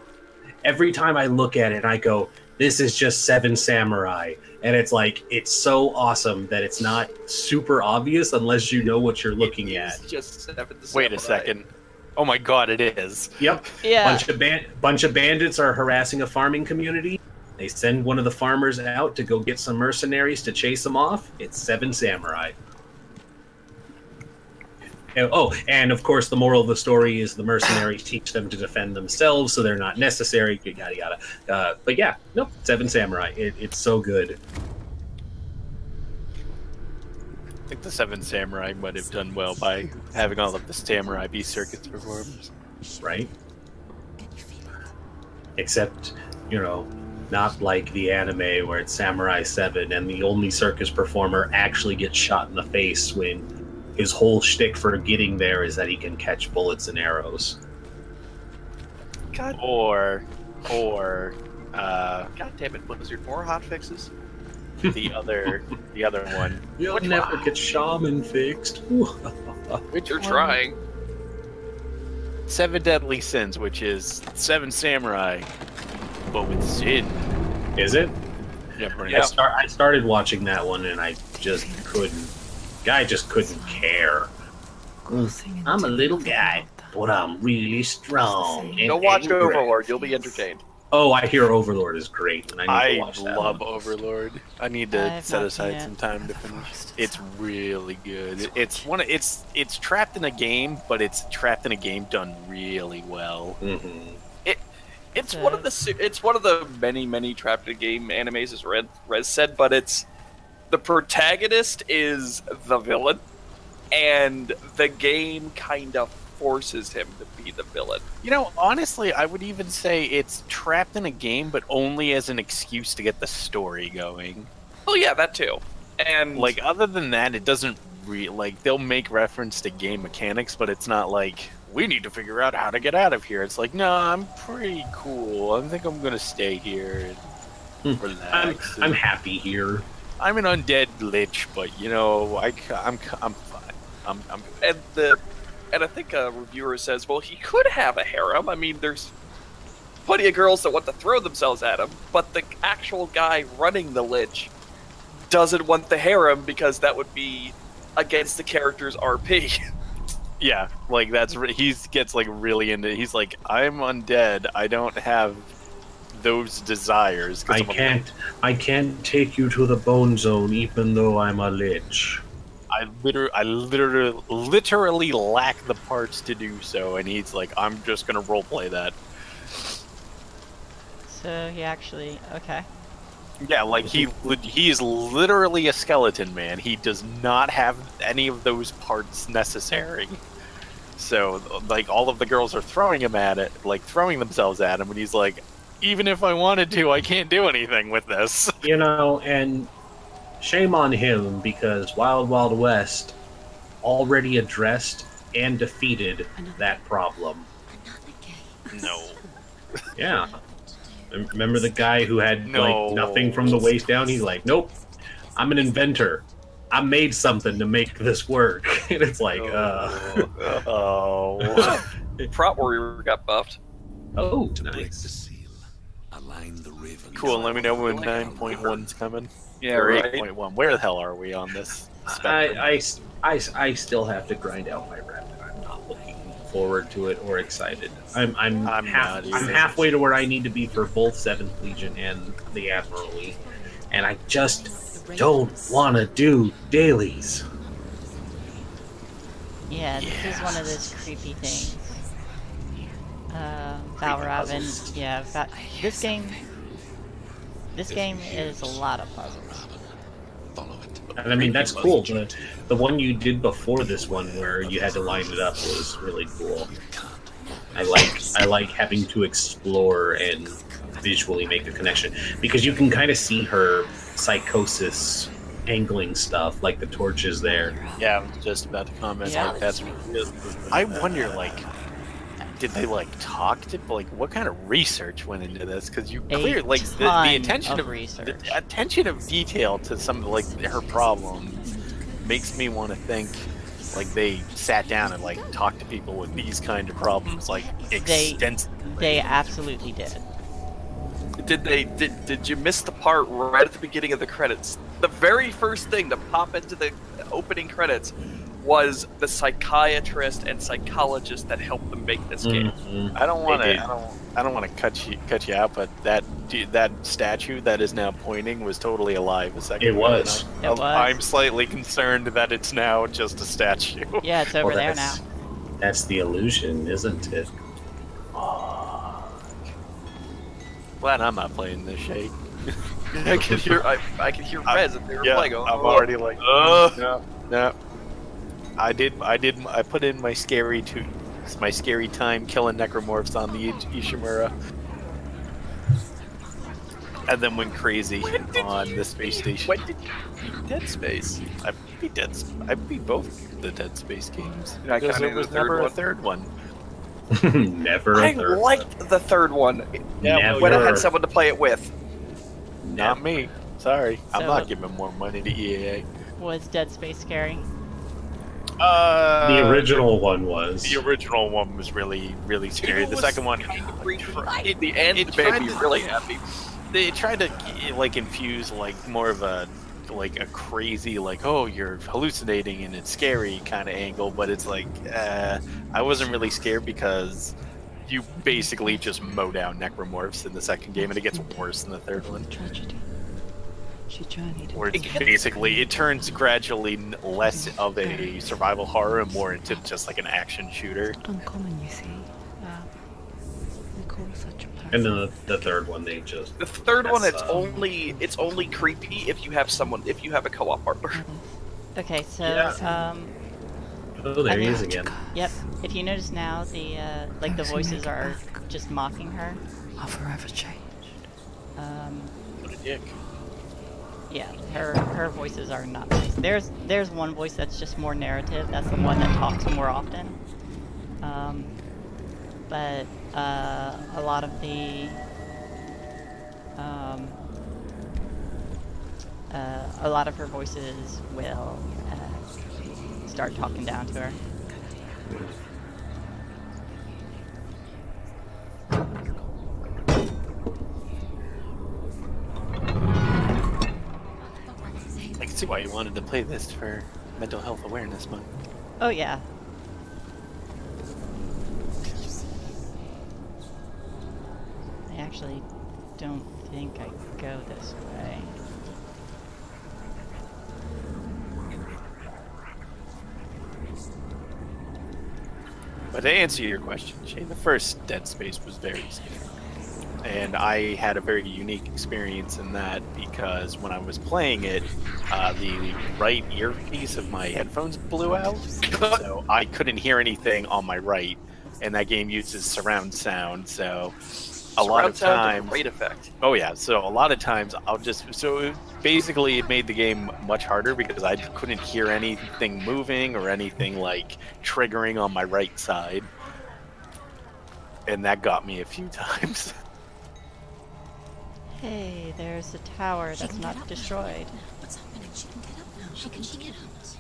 look at it and I go, this is just Seven Samurai. And it's like, it's so awesome that it's not super obvious unless you know what you're looking at. Just Seven Samurai. Wait a second. Oh my god, it is. Yep. Yeah. Bunch of bandits are harassing a farming community. They send one of the farmers out to go get some mercenaries to chase them off. It's Seven Samurai. Oh, and of course, the moral of the story is the mercenaries teach them to defend themselves, so they're not necessary. Yada yada. But yeah, nope. Seven Samurai. It's so good. I think the Seven Samurai might have done well by having all of the samurai be circus performers. Right? Except, you know, not like the anime where it's Samurai 7 and the only circus performer actually gets shot in the face when his whole shtick for getting there is that he can catch bullets and arrows. God. Or God damn it, Blizzard, more hot fixes. the other one. You'll never get shaman fixed. Which you're trying. Seven Deadly Sins, which is Seven Samurai, but with sin. Is it? Yeah, I started watching that one and I just couldn't. Guy just couldn't care. I'm a little guy, but I'm really strong. Go watch Overlord. You'll be entertained. Oh, I hear Overlord is great, and I need to watch that. I love Overlord. I need to set aside some time to finish. It's really good. It's trapped in a game, but it's trapped in a game done really well. Mm-hmm. It's one of the many trapped in a game animes, as Rez said, but it's the protagonist is the villain, and the game kind of forces him to be the villain. You know, honestly, I would even say it's trapped in a game, but only as an excuse to get the story going. Oh yeah, that too. And like, other than that, it doesn't like, they'll make reference to game mechanics, but it's not like, we need to figure out how to get out of here. It's like, no, I'm pretty cool. I think I'm gonna stay here and relax. I'm happy here. I'm an undead lich, but you know, I'm fine. And I think a reviewer says, well, he could have a harem. I mean, there's plenty of girls that want to throw themselves at him, but the actual guy running the lich doesn't want the harem because that would be against the character's RP. Yeah, like he gets like really into it. He's like, I'm undead. I don't have those desires. I can't take you to the bone zone even though I'm a lich. I literally lack the parts to do so, and he's like, I'm just gonna roleplay that. So he actually, okay. Yeah, like he is literally a skeleton man. He does not have any of those parts necessary. So, like, all of the girls are throwing themselves at him, and he's like, even if I wanted to, I can't do anything with this. You know, and shame on him, because Wild Wild West already addressed and defeated that problem. No. Yeah. Remember the guy who had like nothing from the waist down? He's like, nope, I'm an inventor. I made something to make this work. And it's like, Prop Warrior got buffed. Oh, to nice. break the seal, align the ravens. Cool, let me know when 9.1's coming. Yeah, or right. 8.1. Where the hell are we on this spectrum? I still have to grind out my rep. I'm not looking forward to it or excited. I'm halfway to where I need to be for both 7th Legion and the Admiralty, and I just don't want to do dailies. Yeah, this is one of those creepy things. Valraven, yeah, this game is a lot of puzzles. And I mean, that's cool. The one you did before this one, where you had to line it up, was really cool. I like having to explore and visually make a connection, because you can kind of see her psychosis angling stuff, like the torches there. Yeah, I was just about to comment. Yeah. Like, that's. I wonder, like, did they like talk to what kind of research went into this? Because you clear like the attention of research, the attention of detail to some of like her problems makes me want to think like they sat down and like talked to people with these kind of problems like extensively. They absolutely did. Did you miss the part right at the beginning of the credits? The very first thing to pop into the opening credits was the psychiatrist and psychologist that helped them make this game. I don't want to cut you out, but that statue that is now pointing was totally alive a second ago. It was. I'm slightly concerned that it's now just a statue. Yeah, it's over there now. That's the illusion, isn't it? Glad I'm not playing this shit. I can hear Rez if they were playing. I'm already like, no. I put in my scary time killing necromorphs on the Ishimura, and then went crazy on the space station. When did you beat Dead Space? I beat both the Dead Space games. Because there was never a third one. Never a third one. I liked the third one when I had someone to play it with. Not me. Sorry. I'm not giving more money to EA. Was Dead Space scary? The original one was. The original one was really, really scary. The second one, in the end, it made me really happy. They tried to like infuse like more of a crazy oh, you're hallucinating and it's scary kind of angle, but it's like I wasn't really scared because you basically just mow down necromorphs in the second game, and it gets worse in the third one. Tragedy. She journeyed. Where it turns gradually less of a survival horror and more into just like an action shooter. Uncommon, you see. We call such a person. And then the third one, they just. The third one, it's only creepy if you have a co-op partner. Okay, so oh, there he is again. Yep. If you notice now, the voices are just mocking her. I'll forever change. What a dick. Yeah, her voices are not nice. There's one voice that's just more narrative. That's the one that talks more often. But a lot of the a lot of her voices will start talking down to her. I can see why you wanted to play this for Mental Health Awareness Month. Oh yeah. I actually don't think I go this way. But to answer your question, Shane, the first Dead Space was very scary. And I had a very unique experience in that because when I was playing it, the right earpiece of my headphones blew out, so I couldn't hear anything on my right, and that game uses surround sound, so a lot of times, great effect. Oh yeah, so a lot of times I'll just basically it made the game much harder because I couldn't hear anything moving or anything like triggering on my right side, and that got me a few times. Hey, there's a tower that's not destroyed. What's happening? She can get up now. Can she get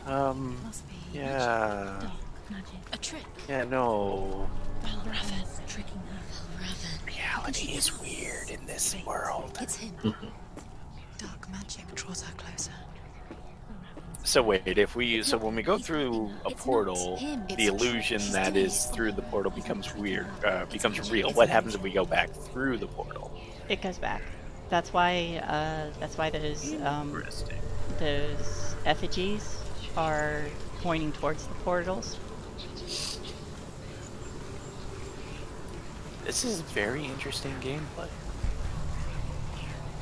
up? Must be Yeah. magic. A trick. Yeah, no. Raven tricking her. Raven. Reality is weird in this world. It's him. Dark magic draws her closer. So wait, when we go through a portal, the illusion that is through the portal becomes weird, becomes real. What happens if we go back through the portal? It goes back. That's why those effigies are pointing towards the portals. This is very interesting gameplay.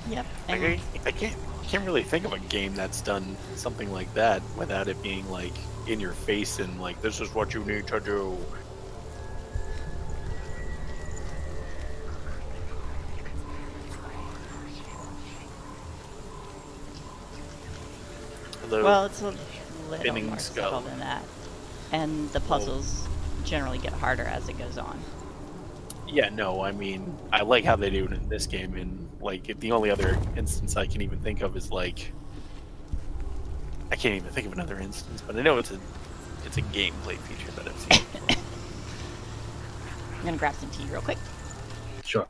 Yep. I can't really think of a game that's done something like that without it being like in your face and like this is what you need to do. Hello. Well, it's a little more skull. subtle than that, and the puzzles generally get harder as it goes on. Yeah, no, I mean, I like how they do it in this game, and like the only other instance I can even think of is like, I can't even think of another instance, but I know it's a gameplay feature that I've seen. I'm gonna grab some tea real quick. Sure.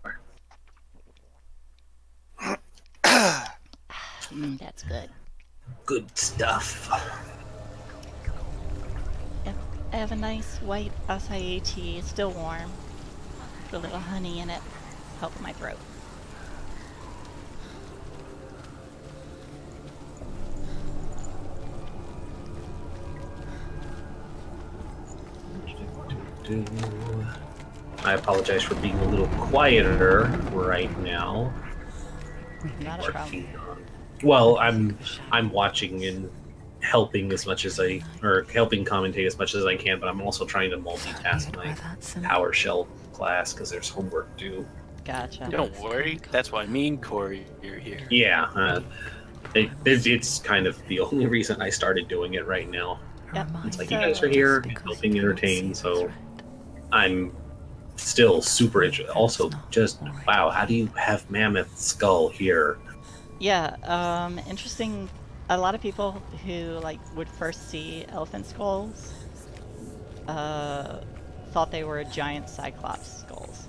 That's good. Good stuff. Yep, I have a nice white acai tea. It's still warm. Put a little honey in it. Help my throat. I apologize for being a little quieter right now. Not a problem. Well, I'm watching and helping as much as helping commentate as much as I can, but I'm also trying to multitask my PowerShell class because there's homework due. Gotcha. Don't worry, that's why me and Corey are here. Yeah, it's kind of the only reason I started doing it right now. Yep. It's like you guys are here helping entertain, so I'm still super interested. Also, just wow, how do you have Mammoth Skull here? Yeah, interesting. A lot of people who would first see elephant skulls thought they were giant cyclops skulls.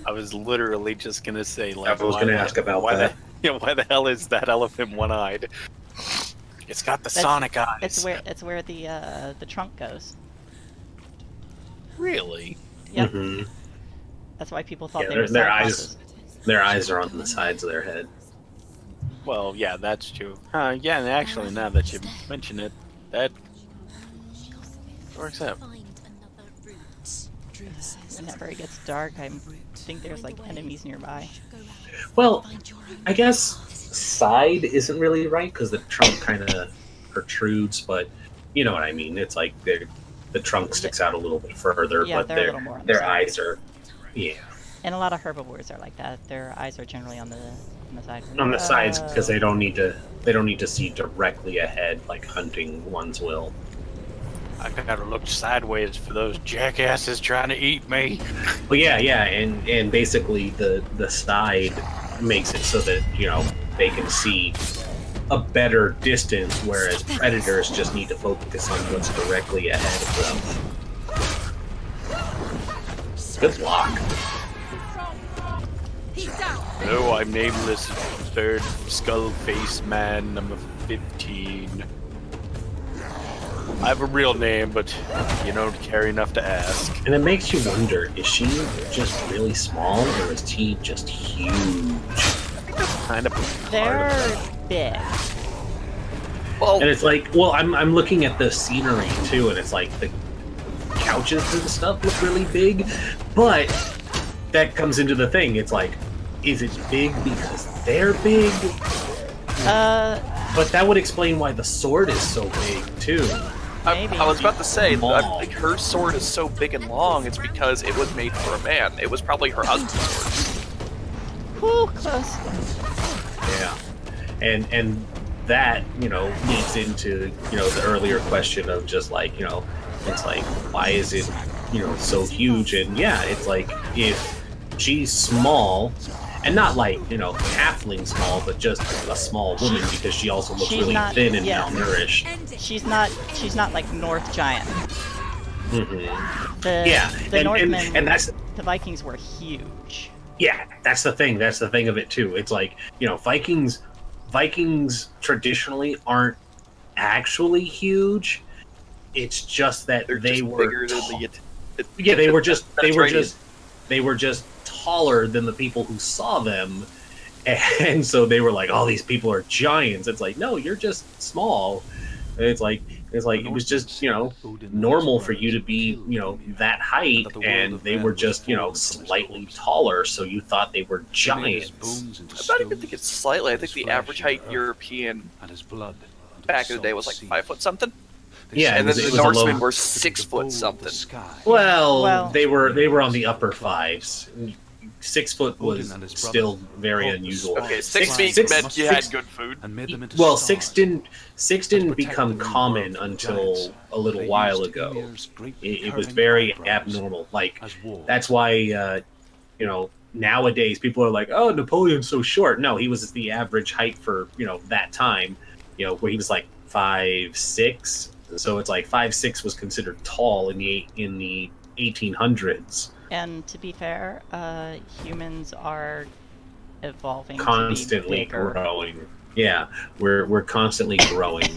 I was literally just gonna say, like, I was gonna ask about that. Why the hell is that elephant one-eyed? It's got the Sonic eyes. It's where the trunk goes. Really? Yep. Mm-hmm. That's why people thought they were their cyclopses. Their eyes are on the sides of their head. Well, yeah, that's true. Yeah, and actually, now that you mention it, that works out. Whenever it gets dark, I think there's enemies nearby. Well, I guess side isn't really right because the trunk kind of protrudes, but you know what I mean. It's like the trunk sticks out a little bit further, yeah, but they're a little more on their the side. eyes are, yeah. And a lot of herbivores are like that. Their eyes are generally on the side. On the sides because they don't need to see directly ahead like hunting ones will. I gotta look sideways for those jackasses trying to eat me. Well, yeah, and basically the side makes it so that they can see a better distance, whereas predators just need to focus on what's directly ahead of them. Good block. Hello, I'm nameless third skull face man number 15. I have a real name, but you don't care enough to ask. And it makes you wonder, is she just really small, or is he just huge? Kind of. They're big. Well, and it's like, well, I'm looking at the scenery too, and it's like the couches and stuff look really big, but that comes into the thing. It's like, is it big because they're big? But that would explain why the sword is so big too. Maybe. I was about to say, I think her sword is so big and long, it's because it was made for a man. It was probably her husband's sword. Whew, close. Yeah. And that, leads into, the earlier question of just like, it's like, why is it, so huge? And yeah, it's like, if she's small, and not like, halfling small, but just a small woman, because she also looks really thin and malnourished. She's not like North Giant. Mm-hmm. The Northmen, and that's the Vikings were huge. Yeah, that's the thing. That's the thing of it too. It's like, Vikings traditionally aren't actually huge. It's just that they were they were just taller than the people who saw them, and so they were like, "Oh, these people are giants." It's like, no, you're just small. And it's like it was just normal for you to be that height, and they were just slightly taller, so you thought they were giants. I don't even think it's slightly. I think the average height European back in the day was like 5 foot something. Yeah, and then the Norsemen were 6 foot something. Well, they were on the upper fives. 6 foot was still very unusual. Okay, 6 feet meant you had good food. Well, six didn't become common until a little while ago. It was very abnormal. Like, that's why nowadays people are like, "Oh, Napoleon's so short." No, he was the average height for that time. Where he was like 5'6". So it's like 5'6" was considered tall in the 1800s. And to be fair, humans are evolving, constantly to be bigger. Growing. Yeah, we're constantly growing.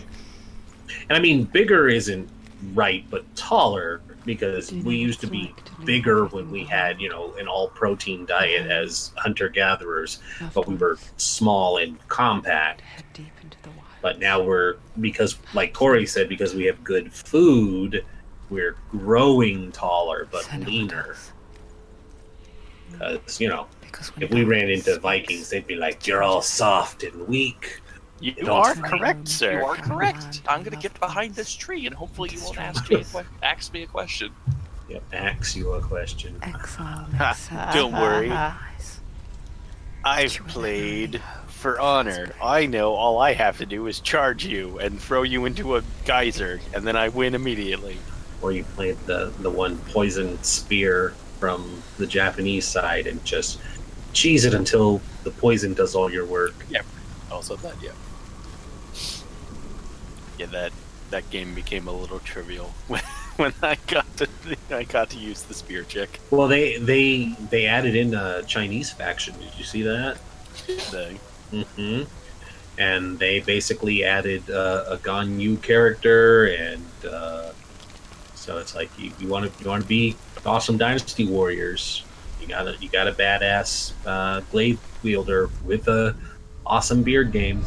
And I mean, bigger isn't right, but taller, because we used to be bigger when we had an all-protein diet as hunter-gatherers, but we were small and compact. But now because, like Corey said, because we have good food, we're growing taller but leaner. Because, if we ran into Vikings, they'd be like, "You're all soft and weak." You are correct, sir. You are correct. I'm going to get behind this tree, and hopefully you won't ask me a question. Yep, ask you a question. Don't worry. I've played for honor. I know all I have to do is charge you and throw you into a geyser, and then I win immediately. Or you played the one poison spear from the Japanese side and just cheese it until the poison does all your work. Yeah, also that, yeah. Yeah, that game became a little trivial when I got to use the spear chick. Well, they added in a Chinese faction. Did you see that? Mm-hmm. And they basically added a Ganyu character, and so it's like you want to be awesome Dynasty Warriors. You got a badass blade wielder with a awesome beard game.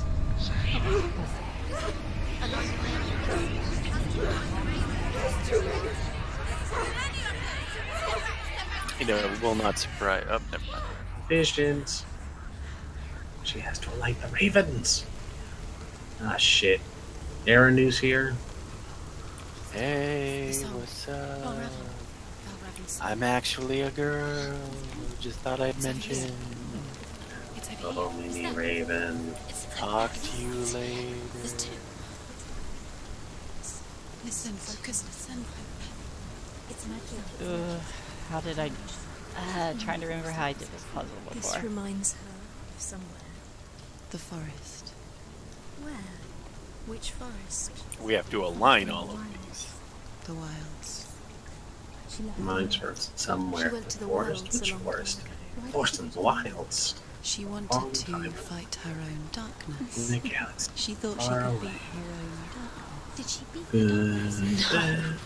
Will not surprise. Oh, never mind. Visions. She has to alight the ravens. Ah, shit. Aranu's here. Hey, what's up? I'm actually a girl. Just thought I'd mention. Oh, mini raven. Talk to you later. Listen, focus, listen. It's How did I... trying to remember how I did this puzzle before. This reminds her of somewhere. The forest. Where? Which forest? We have to align all of these. The wilds. Mine's for somewhere. She went to the forest. wilds Which a long forest? time ago. Forest and wilds. She wanted to fight her own darkness. In the galaxy. She thought she could beat her own darkness. Did she beat the darkness?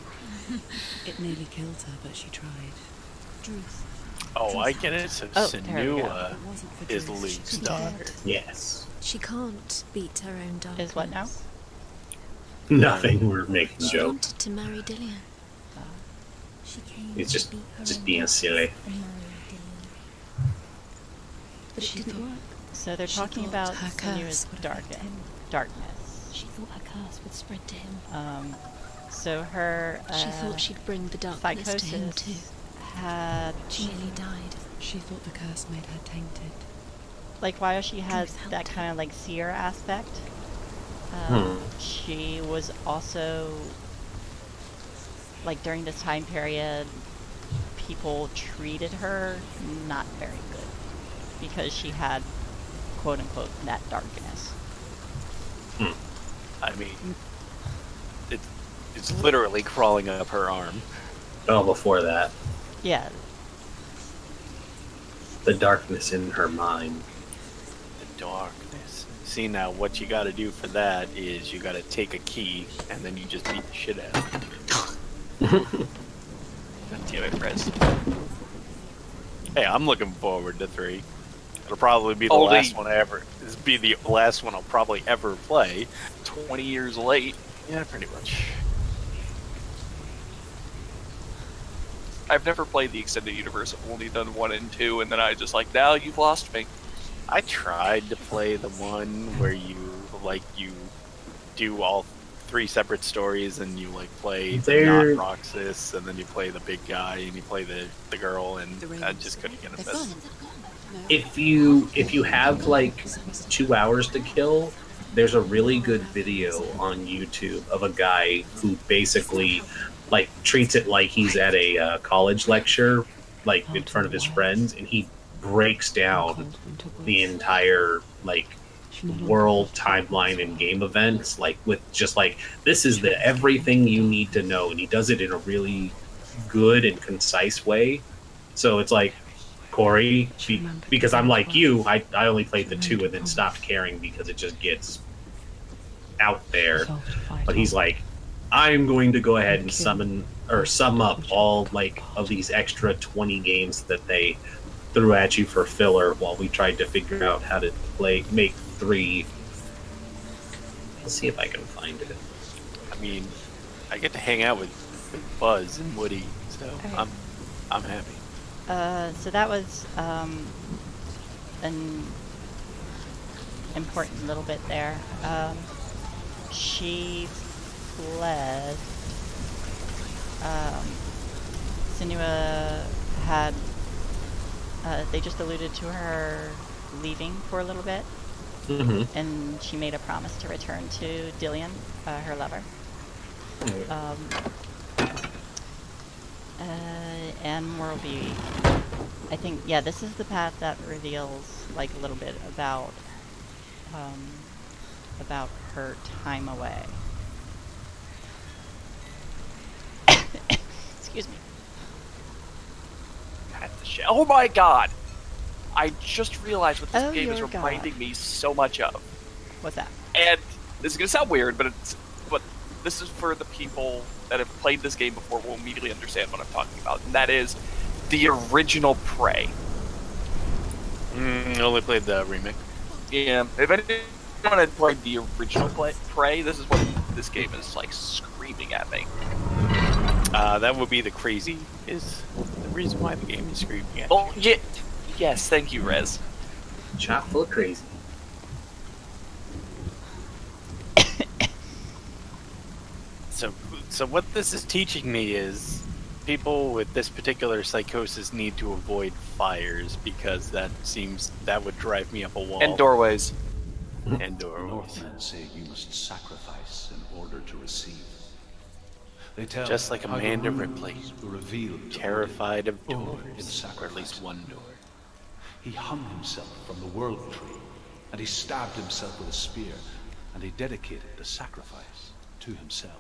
It nearly killed her, but she tried. Druth. Oh, I get it. So Senua is Luke's daughter. Yes. She can't beat her own darkness. Is what now? Nothing. We're making She jokes. wanted to marry Dillian. She came It's to beat her just own being darkness silly. and marry Dillian. But it didn't work. So they're talking thought about her Senua's curse would affect him. darkness. She thought her curse would spread to him. So her she thought she'd bring the darkness to him too. She nearly died. She thought the curse made her tainted. Like, while she has that kind of like seer aspect, she was also, like, during this time period, people treated her not very good because she had, quote unquote, that darkness. I mean, it's literally crawling up her arm. Oh, before that. Yeah. The darkness in her mind. The darkness. See, now what you gotta do for that is you gotta take a key and then you just beat the shit out of it. God damn it, Chris. Hey, I'm looking forward to 3. It'll probably be the last one I ever. This will be the last one I'll probably ever play. 20 years late. Yeah, pretty much. I've never played the extended universe. I've only done 1 and 2, and then I just like, now you've lost me. I tried to play the one where you do all 3 separate stories, and you like play not Roxas, and then you play the big guy, and you play the girl, and I just couldn't get into this. If you have like 2 hours to kill, there's a really good video on YouTube of a guy who basically like treats it like he's at a college lecture, like in front of his friends, and he breaks down the entire like world timeline and game events, like with just like, this is the everything you need to know, and he does it in a really good and concise way. So it's like, Corey, because I'm like you, I only played the 2 and then stopped caring because it just gets out there. But he's like, I'm going to go ahead and sum up all like of these extra 20 games that they threw at you for filler while we tried to figure out how to make 3. Let's see if I can find it. I mean, I get to hang out with Buzz and Woody, so I'm happy. So that was an important little bit there. She fled. Senua had. They just alluded to her leaving for a little bit, and she made a promise to return to Dillion, her lover. And Worldview. I think, yeah, this is the path that reveals like a little bit about her time away. Excuse me. Oh my god! I just realized what this game is reminding me so much of. What's that? And this is gonna sound weird, but this is for the people that have played this game before will immediately understand what I'm talking about, and that is the original Prey. I only played the remake. Yeah, if anyone had played the original Prey, this is what this game is like screaming at me. That would be the crazy is the reason why the game is screaming at me. Oh, yeah. Yes, thank you, Rez. Chock full of crazy. So what this is teaching me is people with this particular psychosis need to avoid fires because that would drive me up a wall. And doorways. And doorways. Northmen say you must sacrifice in order to receive. They tell just like Amanda Ripley, terrified of doors, or at least one door. He hung himself from the world tree, and he stabbed himself with a spear, and he dedicated the sacrifice to himself.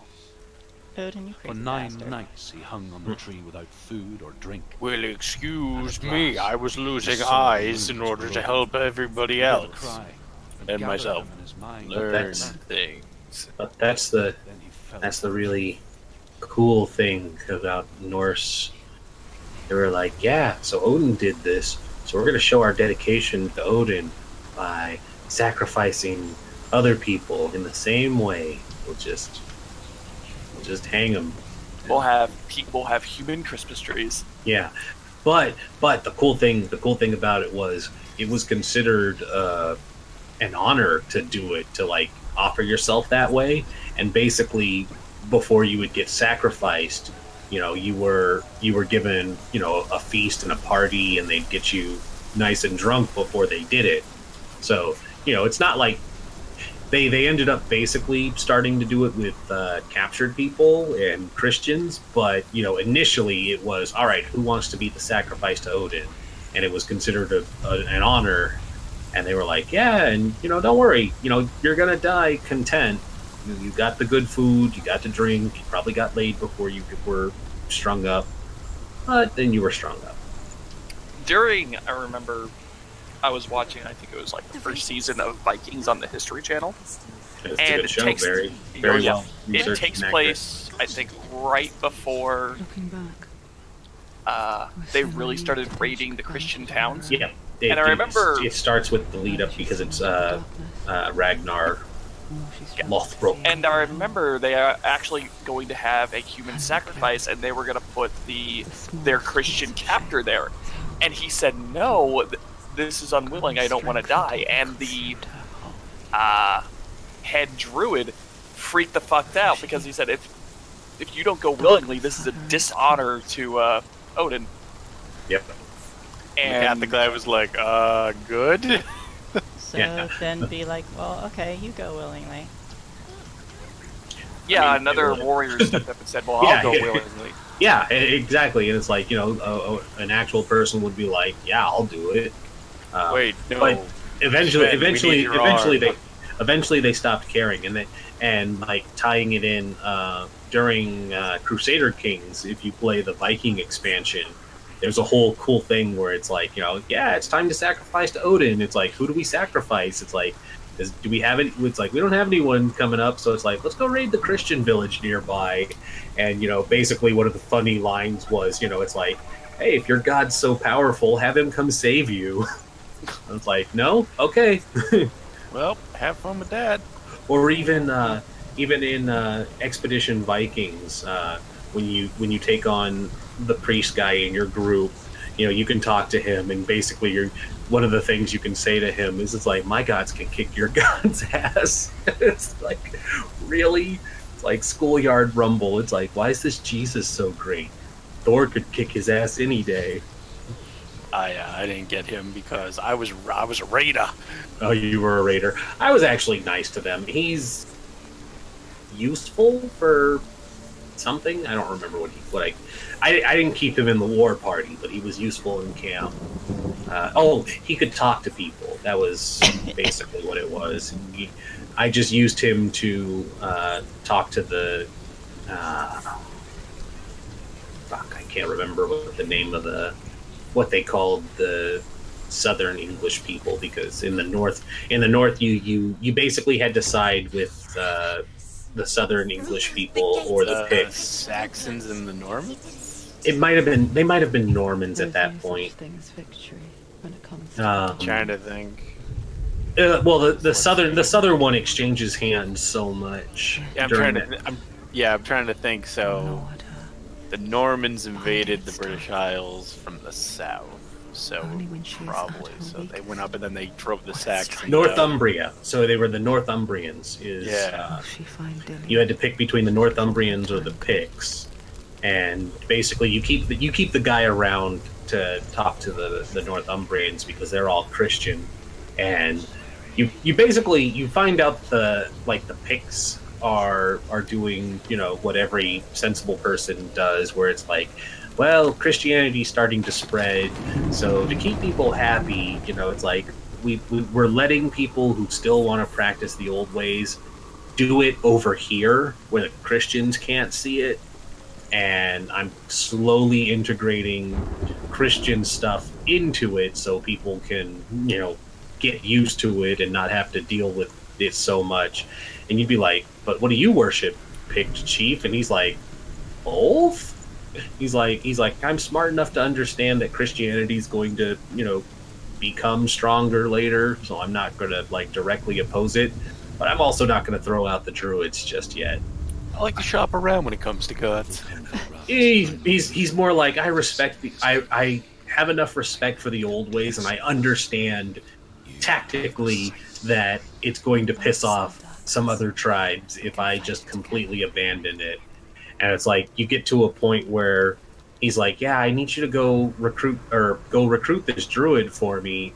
Odin, you For 9 nights he hung on the tree without food or drink. Well, excuse me, I was losing eyes in order to help everybody else. And myself. Learn things. But that's the really cool thing about Norse. They were like, yeah, so Odin did this, so we're going to show our dedication to Odin by sacrificing other people in the same way. We'll just hang them. We'll have human Christmas trees. Yeah, but the cool thing about it was considered an honor to do it, to like offer yourself that way, and basically before you would get sacrificed, you know, you were given, you know, a feast and a party, and they'd get you nice and drunk before they did it. So, you know, it's not like they ended up basically starting to do it with captured people and Christians, but, you know, initially it was, all right, who wants to be the sacrifice to Odin? And it was considered an honor, and they were like, yeah, and, you know, don't worry, you know, you're gonna die content. You got the good food, you got the drink, you probably got laid before you were strung up, but then you were strung up. I remember I was watching, I think it was like the first season of Vikings on the History Channel. It's a good show, very well. It takes place, I think, right before they really started raiding the Christian towns. Yeah. And I remember... It starts with the lead up because it's Ragnar Lothbrok. And I remember they are actually going to have a human sacrifice, and they were going to put their Christian captor there. And he said, no, this is unwilling, I don't want to die. And the head druid freaked the fuck out because he said, if you don't go willingly, this is a dishonor to Odin. Yep. And the guy was like, good? So then be like, well, okay, you go willingly. Yeah, I mean, another warrior stepped up and said, well, I'll go willingly. Yeah, exactly. And it's like, you know, an actual person would be like, yeah, I'll do it. Wait, no. But eventually they stopped caring, and like tying it in during Crusader Kings. If you play the Viking expansion, there's a whole cool thing where it's like, you know, yeah, it's time to sacrifice to Odin. It's like, who do we sacrifice? It's like, do we have it? It's like, we don't have anyone coming up, so it's like, let's go raid the Christian village nearby. And, you know, basically one of the funny lines was, you know, it's like, hey, if your god's so powerful, have him come save you. I was like, no? Okay. Well, have fun with that. Or even in Expedition Vikings, when you take on the priest guy in your group, you know, you can talk to him, and basically one of the things you can say to him is, it's like, my gods can kick your god's ass. It's like, really? It's like Schoolyard Rumble. It's like, why is this Jesus so great? Thor could kick his ass any day. I didn't get him because I was a raider. Oh, you were a raider. I was actually nice to them. He's useful for something. I don't remember I didn't keep him in the war party, but he was useful in camp. He could talk to people. That was basically what it was. I just used him to talk to the I can't remember what the name of what they called the Southern English people, because in the north you basically had to side with the Southern English people or the Picts. Saxons and the Normans? They might have been Normans at that point. I'm trying to think. Well, the southern one exchanges hands so much. Yeah, I'm trying to think. So, the Normans invaded the British Isles from the south. So probably. So they went up and then they drove the Saxons. Northumbria. So they were the Northumbrians. You had to pick between the Northumbrians or the Picts, and basically you keep the guy around to talk to the Northumbrians because they're all Christian, and you basically find out the Picts are doing, you know, what every sensible person does, where it's like, well, Christianity's starting to spread, so to keep people happy, you know, it's like we're letting people who still want to practice the old ways do it over here where the Christians can't see it, and I'm slowly integrating Christian stuff into it so people can, you know, get used to it and not have to deal with it so much. And you'd be like, but what do you worship, Pict Chief? And he's like, both? He's like, I'm smart enough to understand that Christianity is going to, you know, become stronger later, so I'm not going to like directly oppose it, but I'm also not going to throw out the Druids just yet. I like to shop around when it comes to gods. He's more like, I have enough respect for the old ways, and I understand tactically that it's going to piss off some other tribes if I just completely abandon it. And it's like, you get to a point where he's like, yeah, I need you to go recruit this druid for me.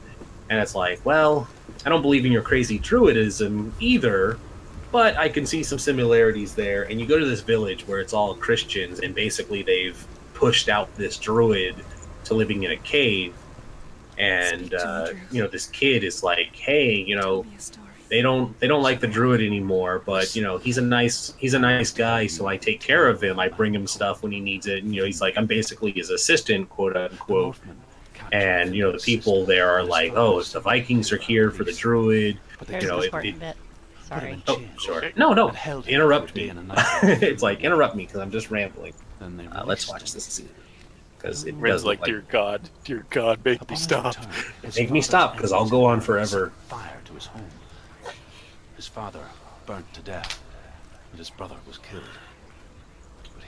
And it's like, well, I don't believe in your crazy druidism either, but I can see some similarities there. And you go to this village where it's all Christians, and basically they've pushed out this druid to living in a cave. And you know, this kid is like, hey, you know, they don't like the druid anymore, but you know, he's a nice guy, so I take care of him. I bring him stuff when he needs it. And, you know, he's like, I'm basically his assistant, quote unquote. And you know, the people there are like, oh, if the Vikings are here for the druid, you know, sorry. Oh, sure. No, interrupt me. It's like, interrupt me because I'm just rambling. Let's watch this scene. Because it does like, dear God, make me stop. Make me stop, because I'll go on forever. Fire to his home. His father burnt to death, and his brother was killed.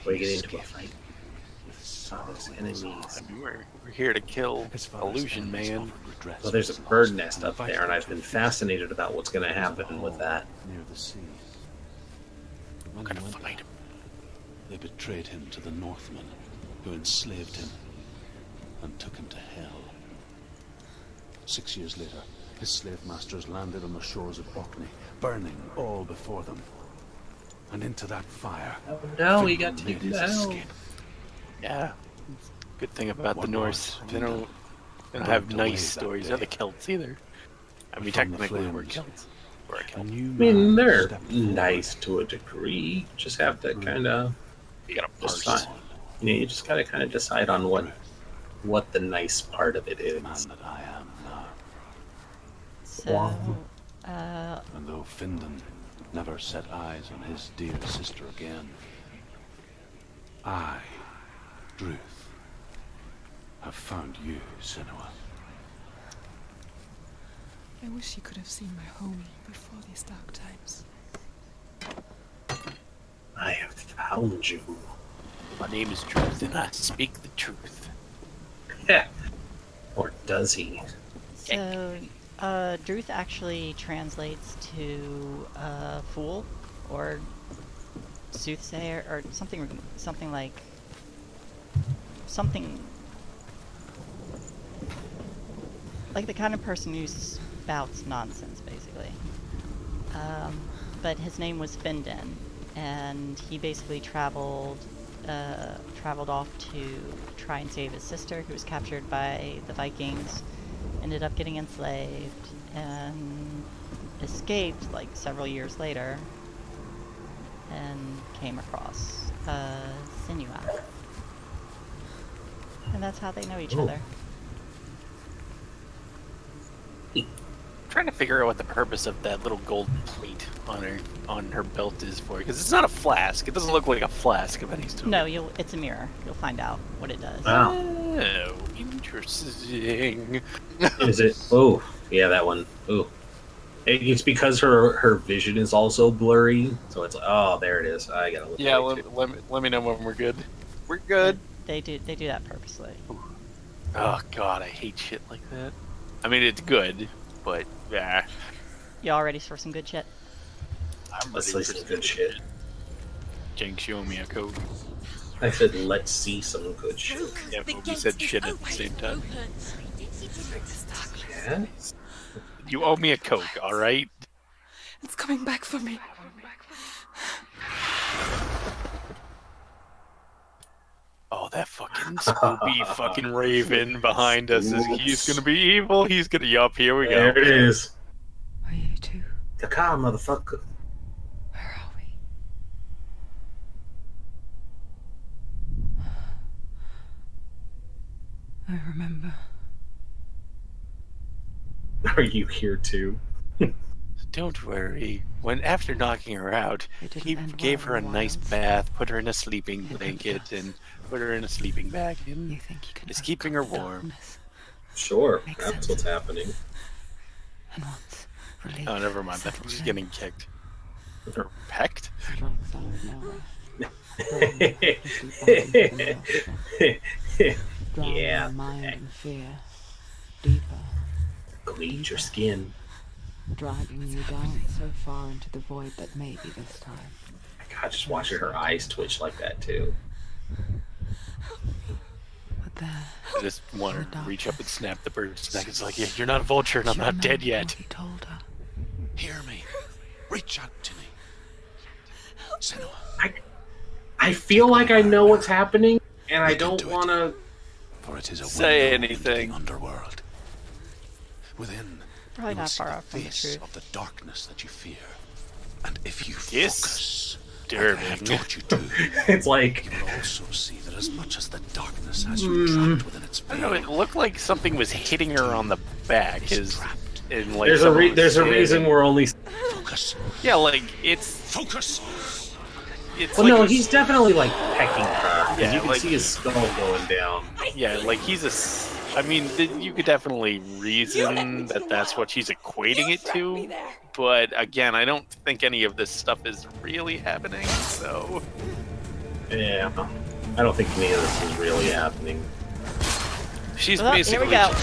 We get into a fight with Sod's enemies. I mean, we're here to kill Illusion Man. Well, there's a bird nest up there, and I've been fascinated about what's going to happen with that. Near the sea. I'm gonna fight him. They betrayed him to the Northmen, who enslaved him and took him to hell. 6 years later, his slave masters landed on the shores of Orkney, burning all before them. And into that fire, oh no, he got taken down. Yeah, good thing about the Norse, they don't have nice stories. They're the Celts either. I mean, technically we're Celts. I mean, they're nice to a degree. Just have to kind of, you gotta parse. You know, you just gotta kind of decide on what the nice part of it is. That I am now. So, and though Findan never set eyes on his dear sister again, I, Druth, have found you, Senua. I wish you could have seen my home before these dark times. I have found you. My name is Druth, and I speak the truth. Yeah. Or does he? So, Druth actually translates to fool or soothsayer or something like the kind of person who spouts nonsense, basically. But his name was Findan, and he basically traveled off to try and save his sister, who was captured by the Vikings, ended up getting enslaved, and escaped like several years later, and came across Senua. And that's how they know each other. Trying to figure out what the purpose of that little gold plate on her belt is for, because it's not a flask. It doesn't look like a flask of any sort. No, it's a mirror. You'll find out what it does. Oh, interesting. Is it? Oh, yeah, that one. Oh, it's because her vision is also blurry, so it's like, oh, there it is. I gotta look. Yeah, let me know when we're good. We're good. They do that purposely. Oh God, I hate shit like that. I mean, it's good, but yeah. You all ready for some good shit? Let's see some good shit. Jenks, show me a code. I said, let's see some good shit. Yeah, but we said shit at the same time. Yeah? You owe me a Coke, alright? It's coming back for me. Oh, that fucking Scooby fucking Raven behind us. He's gonna be evil. He's gonna... Yup, here we go. There it is. Are you too? Kaka, motherfucker. Where are we? I remember. Are you here too? Don't worry. After knocking her out, he gave her a nice bath, put her in a sleeping blanket, and put her in a sleeping bag, and is keeping her warm. Sure, that's what's happening. And once, oh, never mind. That was getting kicked. Or pecked? Yeah. Mind and fear deeper. Go eat your skin. dragging you down so far into the void that may be this time. God, just watching her eyes twitch like that too. But there, I just want to reach up and snap the bird's neck. It's like, yeah, you're not a vulture and I'm not dead yet. He told her. Hear me. Reach out to me. Senua. I feel like I know what's happening, and I don't want to say anything. Underworld. Within, probably not far off from the truth. Of the darkness that you fear, and if you focus, like I have taught you to, it's like you will also see that as much as the darkness has you trapped within its veil. I don't know, it looked like something was hitting her on the back. Like there's a reason we're only focus. Yeah, like it's focus. It's well, like no, he's definitely like pecking her. Yeah, you can like, see his skull going down. Yeah, like he's I mean, you could definitely reason that that's what she's equating it to, but again, I don't think any of this stuff is really happening. So yeah, I don't think any of this is really happening. She's here basically we go.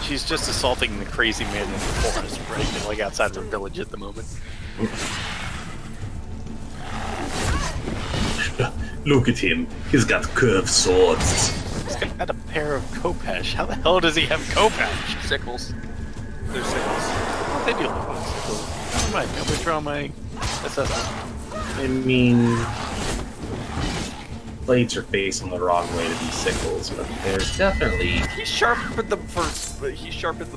She's just assaulting the crazy man in the forest, right? Like outside of her village at the moment. Look at him. He's got curved swords. He's got a pair of Kopesh. How the hell does he have Kopesh? Sickles. They're sickles. Oh, they do look like sickles. Never mind. I'll withdraw my assessment. I mean, blades are facing the wrong way to be sickles, but there's definitely... He sharpened them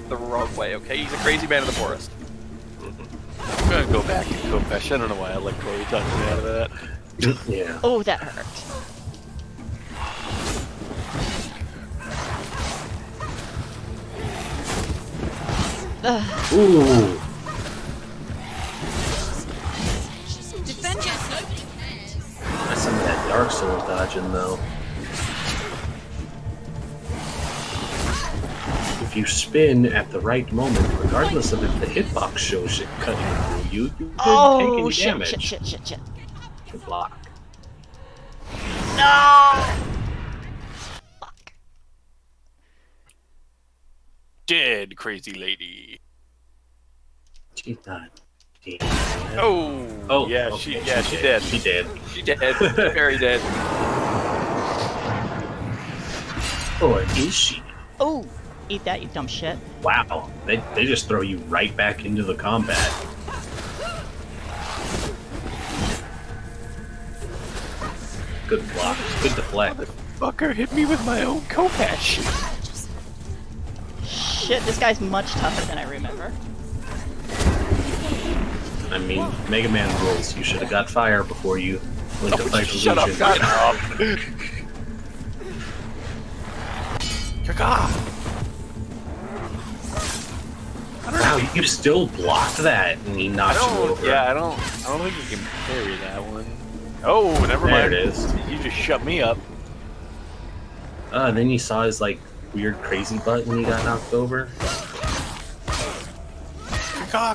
the wrong way, okay? He's a crazy man in the forest. I'm gonna go back to Kopesh. I don't know why I let Corey talk me out of that. Yeah. Oh, that hurt. Ooh. Defend yourself. That's some of that Dark Soul dodging, though. If you spin at the right moment, regardless of if the hitbox shows it cutting through you, you could take any damage. Shit. Good block. No! Fuck. Dead, crazy lady. She's not dead. Oh, yeah, okay, she did. dead. She did. She dead. Very dead. Or is she? Oh, eat that, you dumb shit. Wow, they just throw you right back into the combat. Good block. Good deflect. Fucker hit me with my own Kopesh. Shit, this guy's much tougher than I remember. I mean, Mega Man rules. You should have got fire before you went to fight Shut up, Illusion. Wow, you still blocked that and he knocked you over. Yeah, I don't think you can parry that one. Oh, never mind. There it is. You just shut me up. Then you saw his like weird crazy butt when he got knocked over.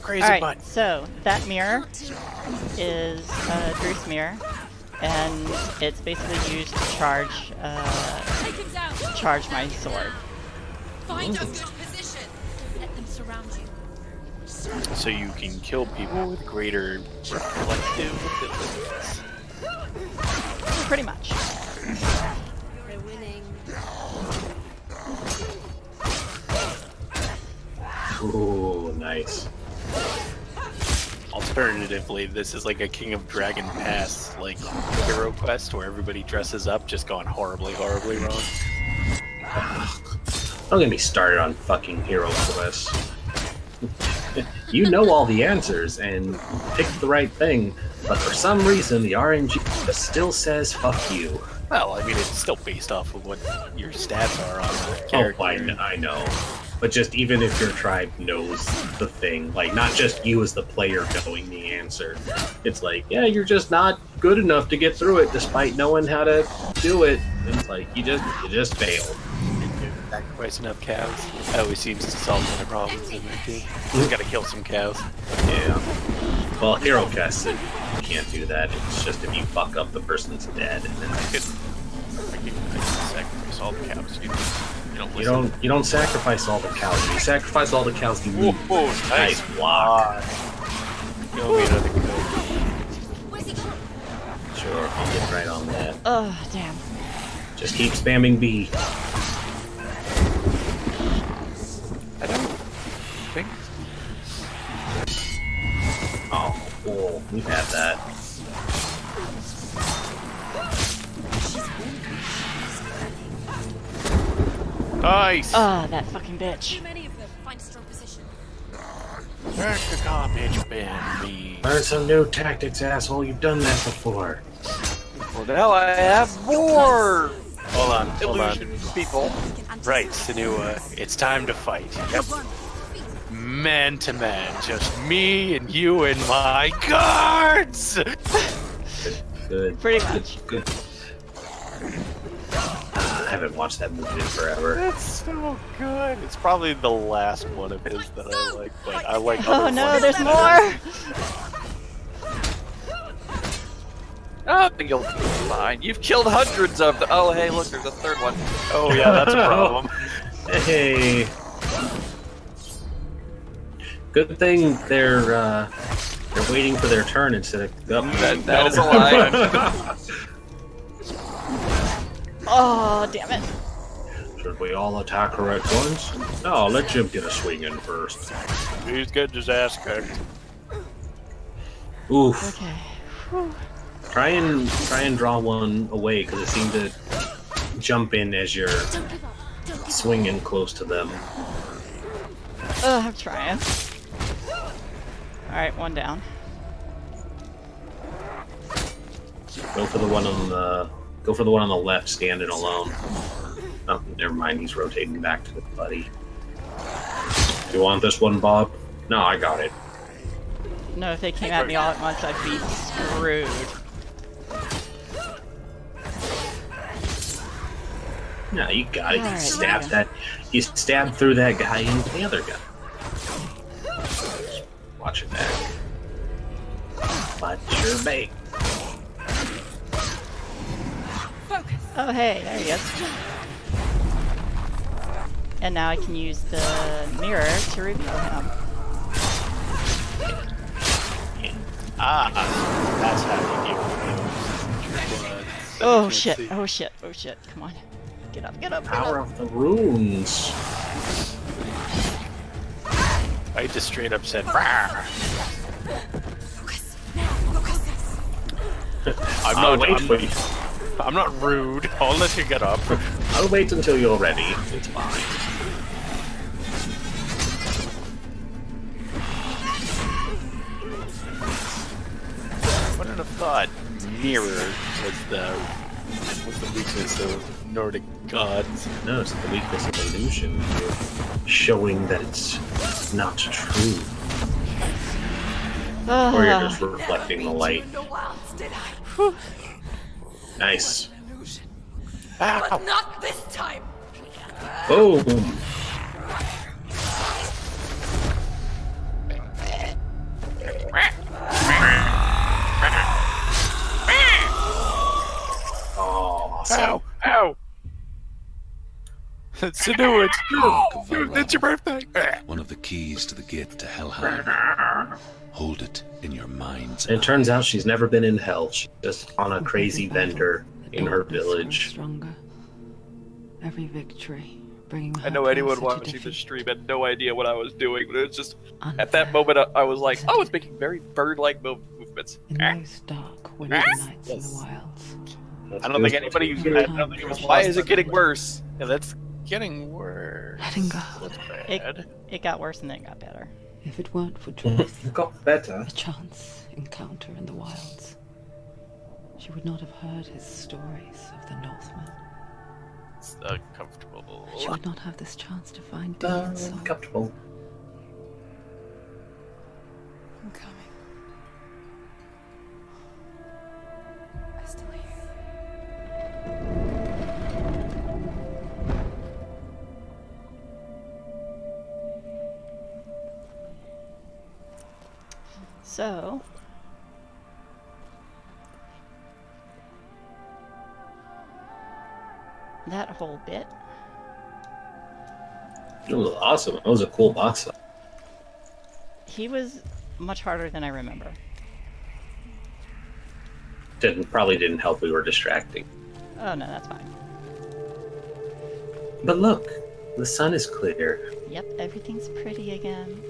Crazy butt. So that mirror is Drew's mirror, and it's basically used to charge my sword. Find a good position. Let them surround you. So you can kill people with greater reflective abilities. Pretty much. You're winning. Ooh, nice. Alternatively, this is like a King of Dragon Pass, like, hero quest where everybody dresses up, just gone horribly, horribly wrong. Don't get me started on fucking hero quests. You know all the answers and picked the right thing, but for some reason the RNG still says fuck you. Well, I mean, it's still based off of what your stats are on the character. Oh, I know. But just even if your tribe knows the thing, like not just you as the player knowing the answer, it's like, yeah, you're just not good enough to get through it despite knowing how to do it. And it's like you just failed. Sacrifice enough cows. That always seems to solve my problems in my team. Just gotta kill some cows. Yeah. Well, hero quests, you can't do that. It's just if you fuck up, the person's dead. And then I could sacrifice all the cows. You don't sacrifice all the cows. You sacrifice all the cows. You move. Oh, nice block. Kill me another kill. Sure, I'll get right on that. Oh, damn. Just keep spamming B. I don't think. Oh, cool. We've had that. Nice! Oh, that fucking bitch. Back the garbage bin, me. Learn some new tactics, asshole. You've done that before. Well, now I have more! Hold on, illusion people. Right, Senua, it's time to fight. Yep. Man to man, just me and you and my guards! Good. Pretty much. Good. I haven't watched that movie in forever. It's so good. It's probably the last one of his that I like, but I like Oh other no, ones. there's more! Oh, I think you'll be fine. You've killed hundreds of them. Oh, hey, look, there's a third one. Oh yeah, that's a problem. Hey. Good thing they're waiting for their turn instead of... Oh, That is a lie. Oh, damn it. Should we all attack her at once? No, I'll let Jim get a swing in first. He's getting his ass kicked. Oof. Okay. Whew. Try and draw one away because it seemed to jump in as you're swinging close to them. I'm trying. Alright, one down. Go for the one on the left, standing alone. Oh, never mind. He's rotating back to the buddy. You want this one, Bob? No, I got it. No, if they came at me all at once, I'd be screwed. No, you got it. You Alright, stabbed that. You stabbed through that guy into the other guy. Watch it back. Watch your bait. Oh, hey, there he is. And now I can use the mirror to reveal him. Ah, that's how you do it. Oh shit, oh shit, oh shit. Come on. Get up, get up, get Power up. of the runes. I just straight up said, "Rawr." I'm not rude. I'll let you get up. I'll wait until you're ready. It's fine. I wouldn't have thought mirror was the weakness of Nordic gods. No, it's the weakness of illusion. You're showing that it's not true. Or you're just reflecting the light. Nice. But not this time. Boom. Oh, Ow! Ow! To do it! It's your birthday! One of the keys to the gate to Helheim. Hold it in your mind's eye. And it turns out she's never been in hell. She's just on a crazy vendor in her village. Stronger. Every victory bringing her I know anyone closer to watching the defeat. stream had no idea what I was doing, but it was just at that moment I was like, "Oh, it's making very bird-like movements." In those dark winter nights in the wilds. I don't think anybody. I don't think it was. Why is it getting worse? Yeah, that's getting worse. Letting go. That's bad. It got worse and then it got better. If it weren't for truth, It got better. a chance encounter in the wilds, she would not have heard his stories of the Northmen. It's uncomfortable. She would not have this chance to find Dane's song. Comfortable. I'm coming. I still hear you. So, that whole bit. It was awesome. It was a cool box fight. He was much harder than I remember. Probably didn't help. We were distracting. Oh no, that's fine. But look, the sun is clear. Yep, everything's pretty again.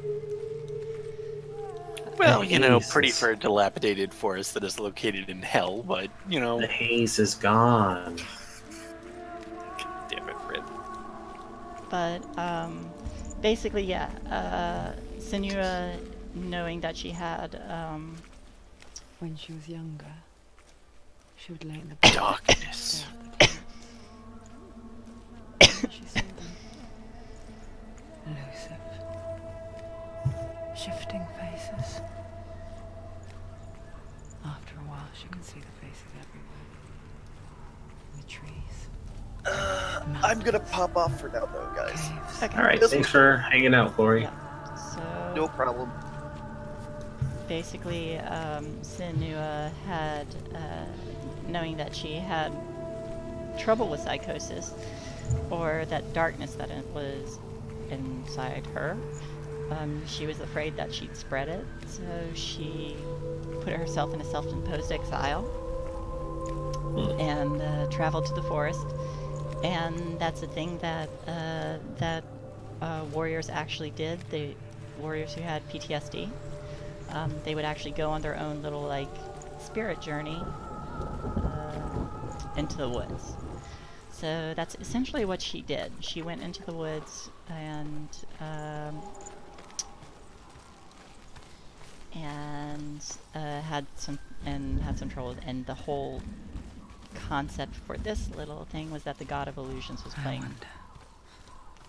Well, you know, pretty for a dilapidated forest that is located in hell, but, you know... The haze is gone. Damn it, Fred. But, basically, yeah, Senua, knowing that she had, When she was younger, she would lay in the darkness. She saw them. Elusive. Shifting faces. After a while, she could see the faces everywhere. In the trees. I'm gonna pop off for now, though, guys. okay. All right, thanks for hanging out, Corey. Yeah. So, No problem. basically, Senua had, knowing that she had trouble with psychosis, or that darkness that it was inside her, she was afraid that she'd spread it, so she put herself in a self-imposed exile and traveled to the forest. And that's a thing that warriors actually did. The warriors who had PTSD, they would actually go on their own little like spirit journey into the woods. So that's essentially what she did. She went into the woods and had some trouble. And the whole concept for this little thing was that the god of illusions was playing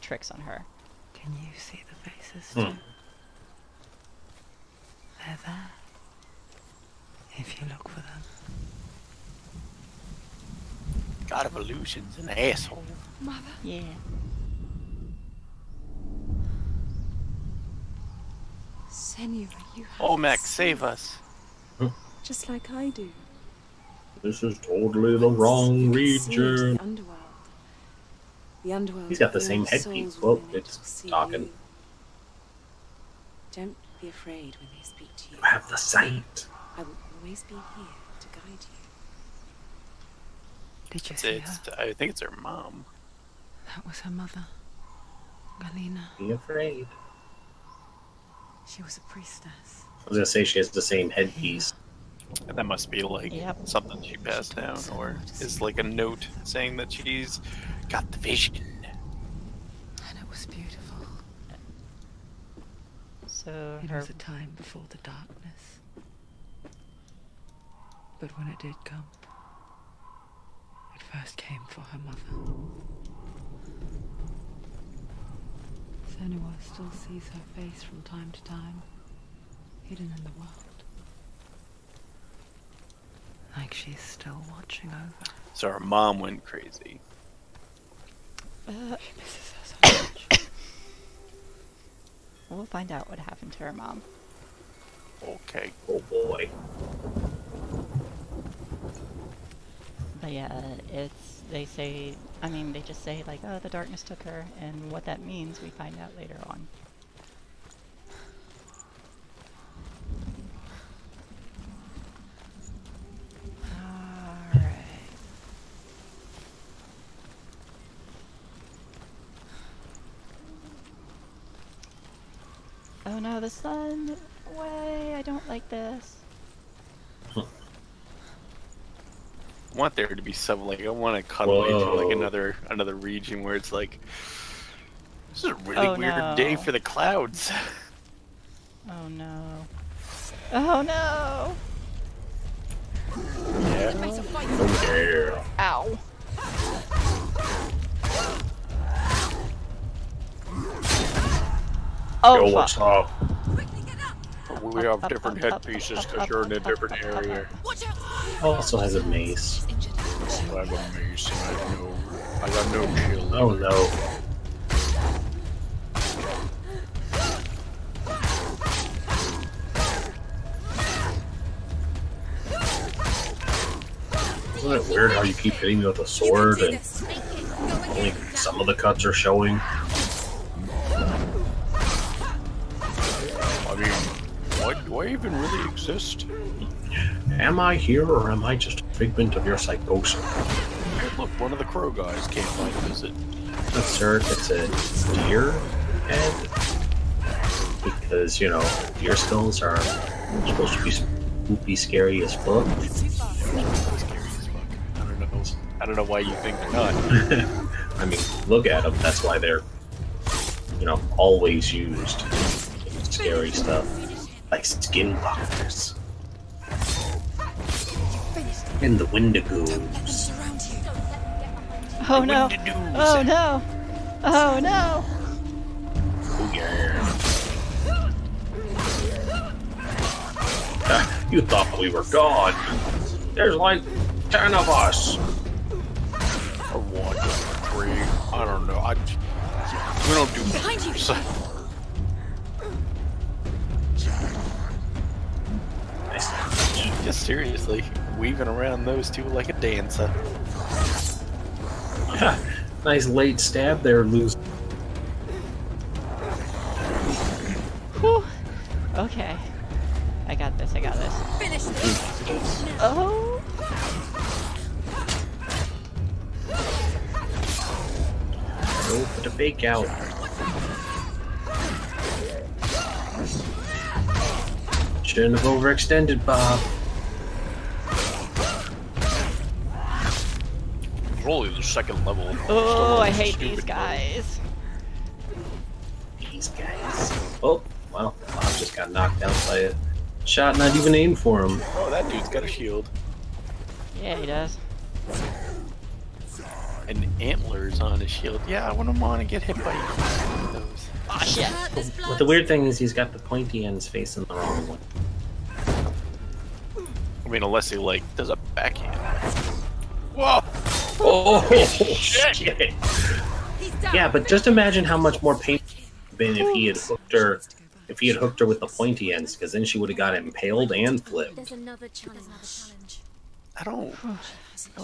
tricks on her. Can you see the faces too? They're there. If you look for them. God of illusions, an asshole. Mother. Yeah. Senua, you have Oh, Max, save us. just like I do. This is totally the wrong region. The underworld. The underworld. He's got the same headpiece. Well, it's talking. Don't be afraid when they speak to you. You have the sight. I will always be here to guide you. Did you see her? I think it's her mom. That was her mother, Galina. Be afraid. She was a priestess. I was gonna say she has the same headpiece. And that must be like something she passed down, or is like a note saying that she's got the vision. And it was beautiful. So it was a time before the darkness. But when it did come, it first came for her mother. Senua still sees her face from time to time, hidden in the world. Like she's still watching over. So her mom went crazy. She misses her so much. We'll find out what happened to her mom. Okay. Oh boy. But yeah, they just say like, oh, the darkness took her, and what that means we find out later on. Oh no, the sun! Way, I don't like this. I want there to be some like I want to cut away to like another region where it's like this is a really weird day for the clouds. Oh no! Oh no! Yeah. Okay. Ow! Oh, yo, what's up? We have different headpieces because you're in a different area. Also has a mace. I have a mace and I got no shield. Oh no. Isn't it weird how you keep hitting me with a sword and only some of the cuts are showing? Do I even really exist? Am I here, or am I just a figment of your psychosis? Hey, look, one of the crow guys came by to visit. Sir, it's a deer head. Because, you know, deer skulls are supposed to be spooky, scary as fuck. I don't know why you think they're not. I mean, look at them. That's why they're, you know, always used in scary stuff. Like skinwalkers. And the Wendigos. Oh no! Oh no! Oh no! Oh yeah. You thought we were gone. There's like 10 of us. Or 1, 3. I don't know. We don't do behind you. Just seriously, weaving around those two like a dancer. Nice late stab there, Luz. Whew. Okay. I got this, I got this. Finish this. Oh! Go for the fake out. Shouldn't have overextended, Bob. It's only the 2nd level. Oh, I hate these guys. These guys. Oh, well, Bob just got knocked out by a shot not even aimed for him. Oh, that dude's got a shield. Yeah, he does. And antlers on his shield. Yeah, I wouldn't want to get hit by those. Oh shit! But the weird thing is he's got the pointy ends facing the wrong way. I mean, unless he, like, does a backhand. Whoa! Oh, shit! Yeah, but just imagine how much more painful it would have been if he had hooked her with the pointy ends, because then she would have got impaled and flipped. There's another challenge. I don't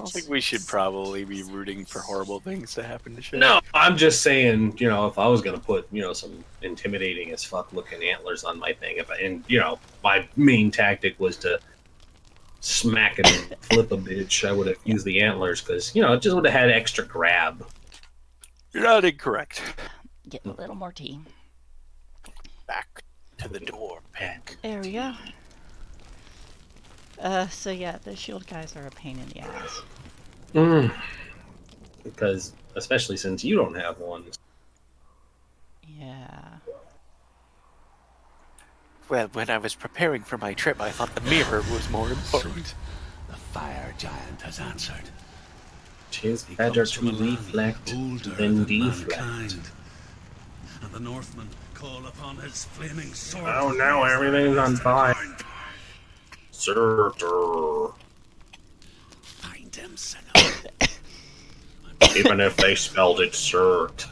think we should probably be rooting for horrible things to happen to shit. No, I'm just saying, you know, if I was gonna put, you know, some intimidating as fuck looking antlers on my thing, and you know, my main tactic was to smack it and flip a bitch, I would have used the antlers, because, you know, it just would have had extra grab. You're not incorrect. Get a little more tea. Back to the door, Peck. There we go. So yeah, the shield guys are a pain in the ass. Because, especially since you don't have one. Yeah. Well, when I was preparing for my trip, I thought the mirror was more important. The fire giant has answered. Tis better to reflect than deflect. And the Northmen call upon his flaming sword. Oh no, everything's on fire. Surtur. Find him, son. Even if they spelled it Surt.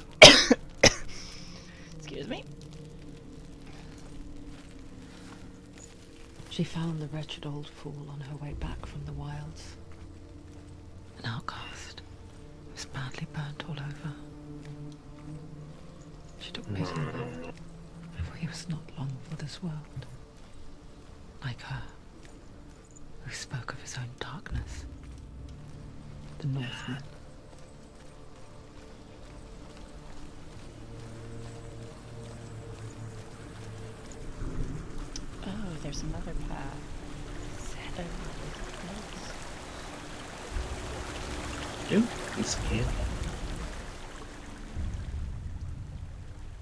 Excuse me. She found the wretched old fool on her way back from the wilds. An outcast. Was badly burnt all over. She took pity on him, for he was not long for this world. Like her, who spoke of his own darkness. The Northman. Oh, there's another path. Dude, I'm scared.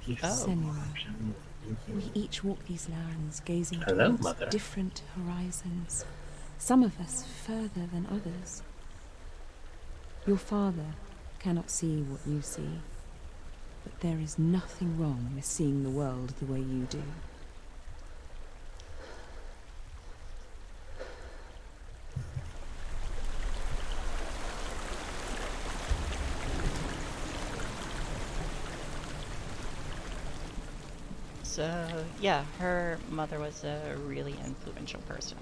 Senua, we each walk these lands, gazing Hello, towards Mother. different horizons. Some of us further than others. Your father cannot see what you see, but there is nothing wrong with seeing the world the way you do. So, yeah, her mother was a really influential person.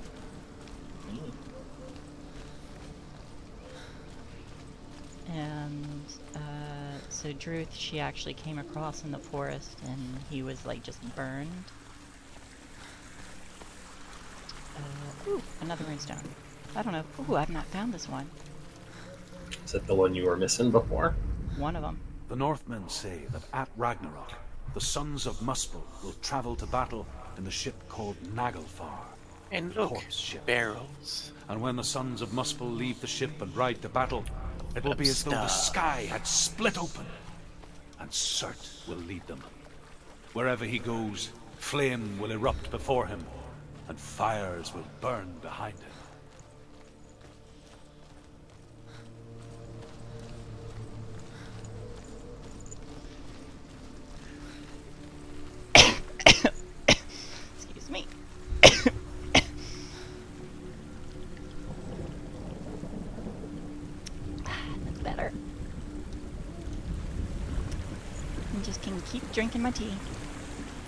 And so Druth, she actually came across in the forest, and he was like just burned. Another runestone. I don't know. Ooh, I've not found this one. Is it the one you were missing before? One of them. The Northmen say that at Ragnarok, the sons of Muspel will travel to battle in the ship called Naglfar. And look, barrels. And when the sons of Muspel leave the ship and ride to battle, it will be as though the sky had split open, and Surt will lead them. Wherever he goes, flame will erupt before him, and fires will burn behind him. Excuse me. That's better. I just can keep drinking my tea.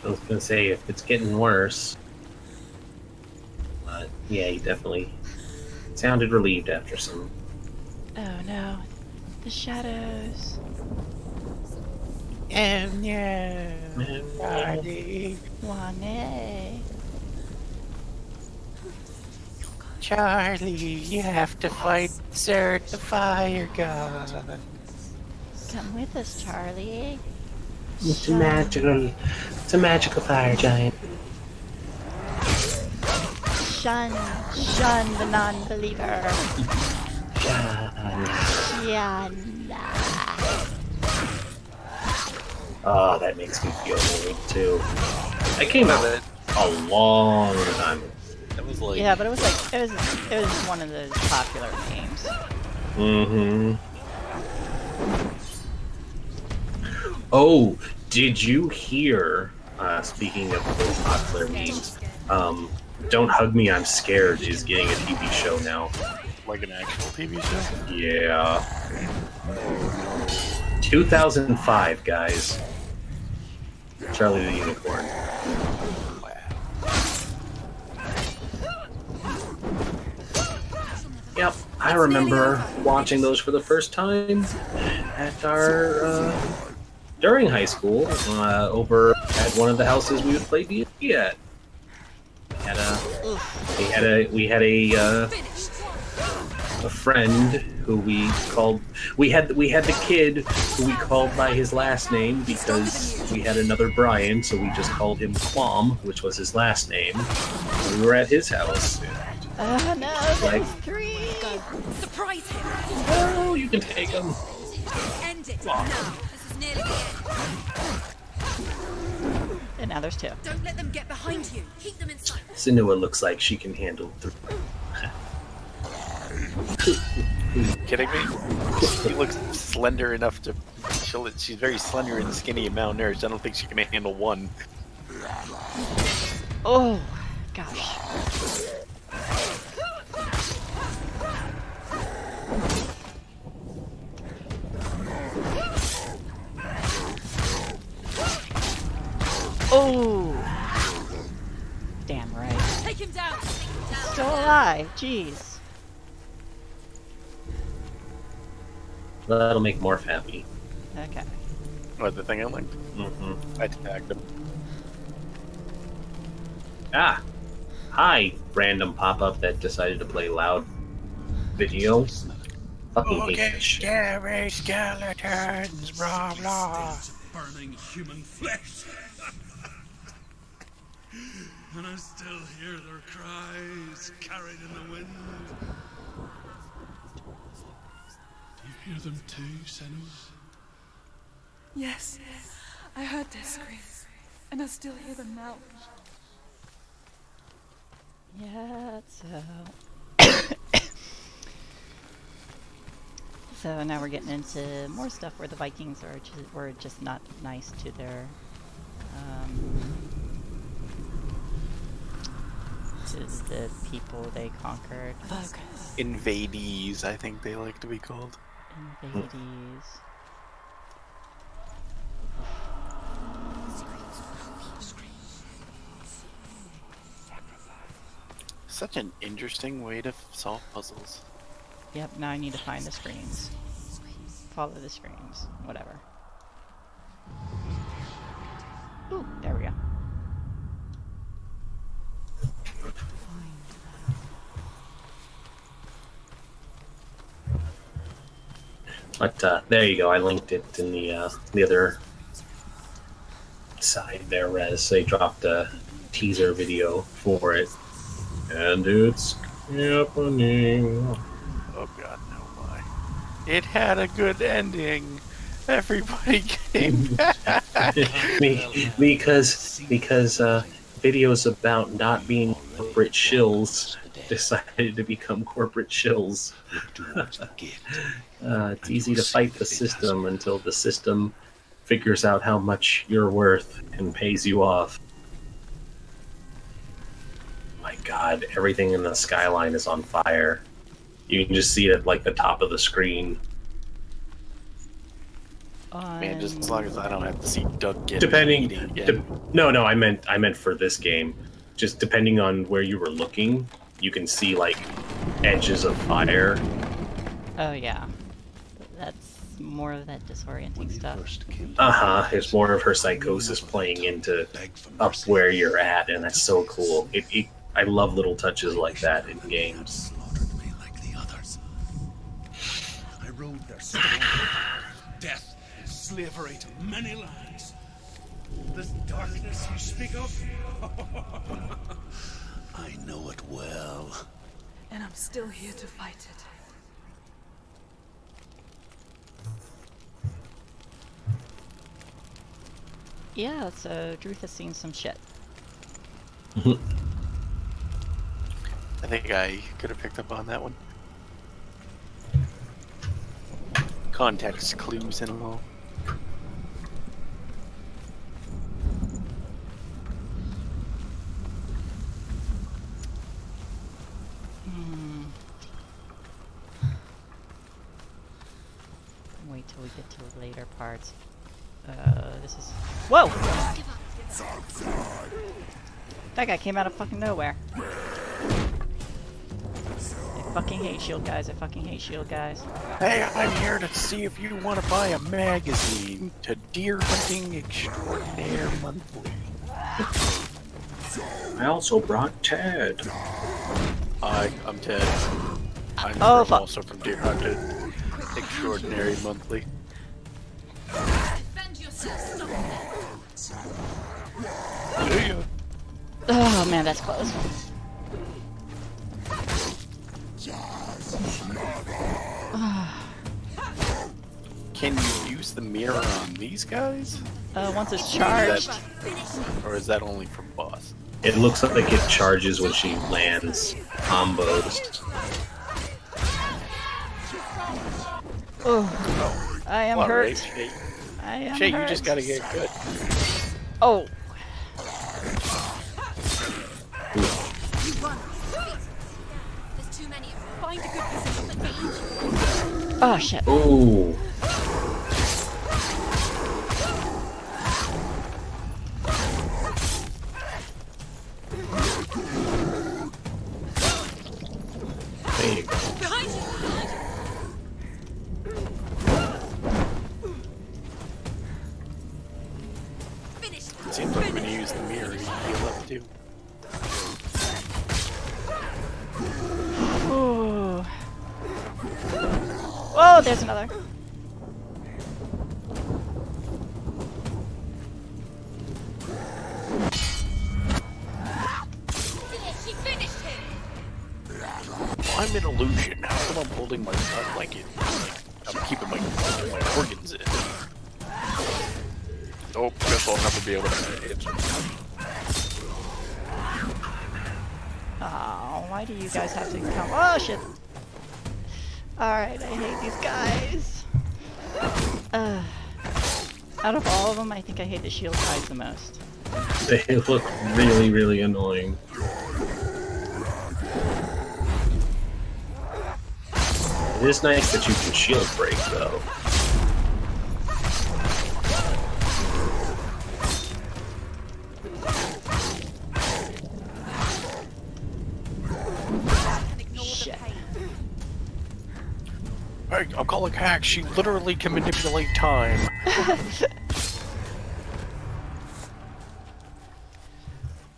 I was gonna say, if it's getting worse. But yeah, you definitely sounded relieved after some. Oh no. The shadows. Oh no. Charlie. Wane. Charlie, you have to fight Surt the fire god. Come with us, Charlie. It's a magical fire giant. Shun the non-believer. Shun. Oh, that makes me feel old too. I came out a long time ago. It was like, yeah, but it was one of those popular games. Mm-hmm. Oh, did you hear? Speaking of those popular games, "Don't Hug Me, I'm Scared" is getting a TV show now. Like an actual TV show? Yeah. 2005, guys. Charlie the Unicorn. Yep, I remember watching those for the first time at our during high school over at one of the houses we would play D&D at. We had a friend who we called. We had the kid who we called by his last name because we had another Brian, so we just called him Quam, which was his last name. We were at his house. Oh no, there's 3! Go. Surprise him! Oh, you can take him. End it now. This is nearly the end. And now there's 2. Don't let them get behind you. Keep them inside. Senua looks like she can handle 3. Kidding me? She looks slender enough to. She's very slender and skinny and malnourished. I don't think she can handle 1. Oh, gosh. Oh! Damn right. Take him down. Still alive. Jeez. That'll make Morph happy. Okay. What, the thing I linked? Mm-hmm. I tagged him. Ah! Hi, random pop-up that decided to play loud video. Fucking hate this shit. Scary skeletons, blah blah. Burning human flesh. And I still hear their cries carried in the wind. Do you hear them too, Senua? Yes, I heard their screams, and I still hear them now. Yeah, so... So now we're getting into more stuff where the Vikings were just not nice to their... to the people they conquered. Focus. Invadees, I think they like to be called. Invadees. Such an interesting way to solve puzzles. Yep, now I need to find the screens. Follow the screens. Whatever. Ooh, there we go. But there you go. I linked it in the other side there, Rez. They dropped a teaser video for it, and it's happening. Oh God, no! Why? It had a good ending. Everybody came back. because videos about not being corporate shills decided to become corporate shills. It's easy to fight the system until the system figures out how much you're worth and pays you off. My God, everything in the skyline is on fire. You can just see it at like the top of the screen. Man, just as long as I don't have to see Doug get No, I meant for this game. Just depending on where you were looking, you can see like edges of fire. Oh yeah, that's more of that disorienting stuff. It's more of her psychosis playing into up where you're at, and that's so cool. I love little touches like that in games. I rode their storm, death, slavery to many lands. This darkness you speak of, I know it well. And I'm still here to fight it. Yeah, so Druth has seen some shit. I think I could have picked up on that one. Context clues and all. Wait till we get to the later parts. This is... Whoa! That guy came out of fucking nowhere. I fucking hate shield guys. I fucking hate shield guys. Hey, I'm here to see if you want to buy a magazine to Deer Hunting Extraordinaire Monthly. I also brought Ted. I'm Ted. I'm also from Deer Hunting Extraordinary Monthly. Oh man, that's close. Can you use the mirror on these guys? Once it's charged. Or is that only from boss? It looks like it charges when she lands combos. Oh, I am hurt. Right, I am Shay, hurt. you just gotta get good. Oh. There's too many. Find a good position. Oh shit. Ooh. There you go. Behind you. It seems like when you use the mirror, you heal up too. Ooh. Whoa, there's another. She finished him. I'm an illusion. How come I'm holding my gun like I'm keeping my organs in? Oh, guess I'll never be able to answer. Oh, why do you guys have to come? Oh shit! Alright, I hate these guys. Out of all of them, I think I hate the shield guys the most. They look really, really annoying. It is nice that you can shield break, though. Shit. Hey, I'm calling hack. She literally can manipulate time.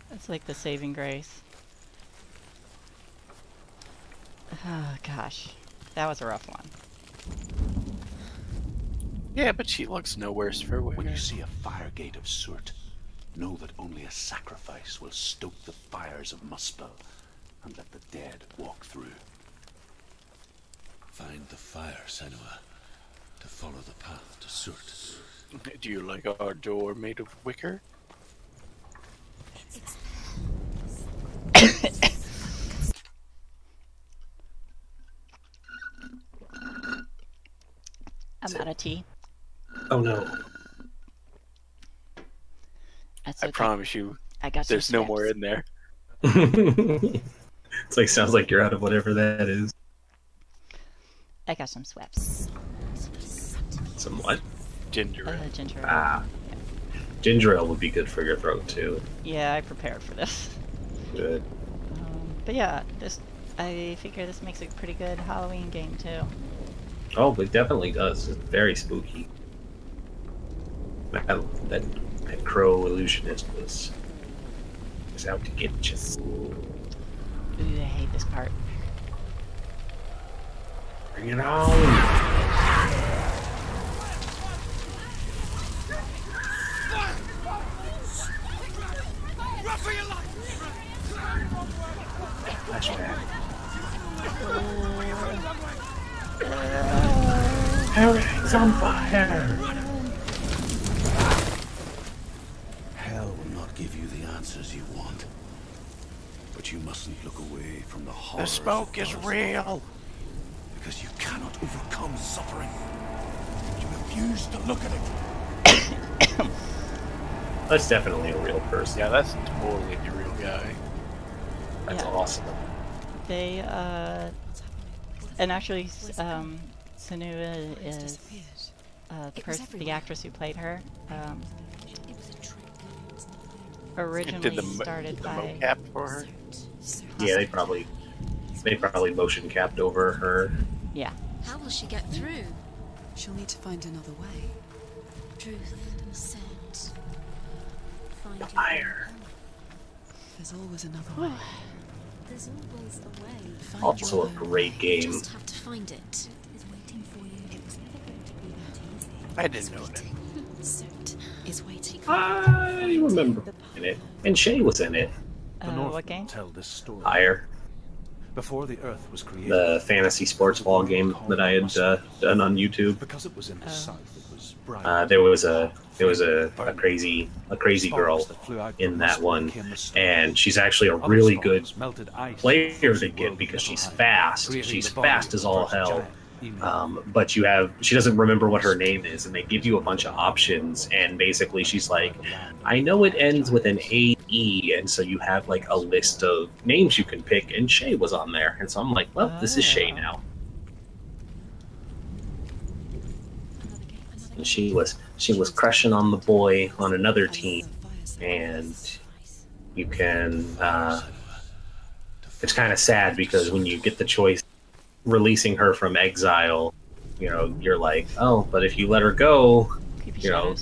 That's like the saving grace. Oh gosh, that was a rough one. Yeah, but she looks no worse for wear. When you see a fire gate of Surt, know that only a sacrifice will stoke the fires of Muspel and let the dead walk through. Find the fire, Senua, to follow the path to Surt. Do you like our door made of wicker? I'm out of tea. Oh no. That's I okay. promise you, I got there's no more in there. It's like, sounds like you're out of whatever that is. I got some sweps. Some what? Ginger ale. Ginger ale. Ah. Ginger ale would be good for your throat too. Yeah, I prepared for this. Good. But yeah, I figure this makes a pretty good Halloween game too. Oh, it definitely does. It's very spooky. That crow illusionist was out to get you. Ooh, I hate this part. Bring it on! Flashback. Everything's on fire! Hell will not give you the answers you want. But you mustn't look away from the horror. The smoke is real! Because you cannot overcome suffering. You refuse to look at it. That's definitely a real person. Yeah, that's totally the real guy. That's awesome. They, and actually, Senua is, the actress who played her, originally started by... mocap for her? Yeah, they probably motion capped over her. Yeah. How will she get through? She'll need to find another way. Truth, scent. The fire. There's always another way. There's always a way. Also a great game. You just have to find it. Is waiting for you. It was never going to be that easy. I didn't know that. Surt is waiting. I remember in it, and Shay was in it. What game? Tell this story. Fire. Before the Earth was created, The fantasy sports ball game that I had done on YouTube. because it was in the south, it was bright. There was a crazy girl in that one, and she's actually a really good player to get because she's fast. She's fast as all hell. But she doesn't remember what her name is, and they give you a bunch of options, and basically she's like, I know it ends with an A-E, and so you have like a list of names you can pick, and Shay was on there, and so I'm like, well, this is Shay now. And she was crushing on the boy on another team, and you can it's kind of sad because when you get the choice releasing her from exile, you know, you're like, oh, but if you let her go, you know,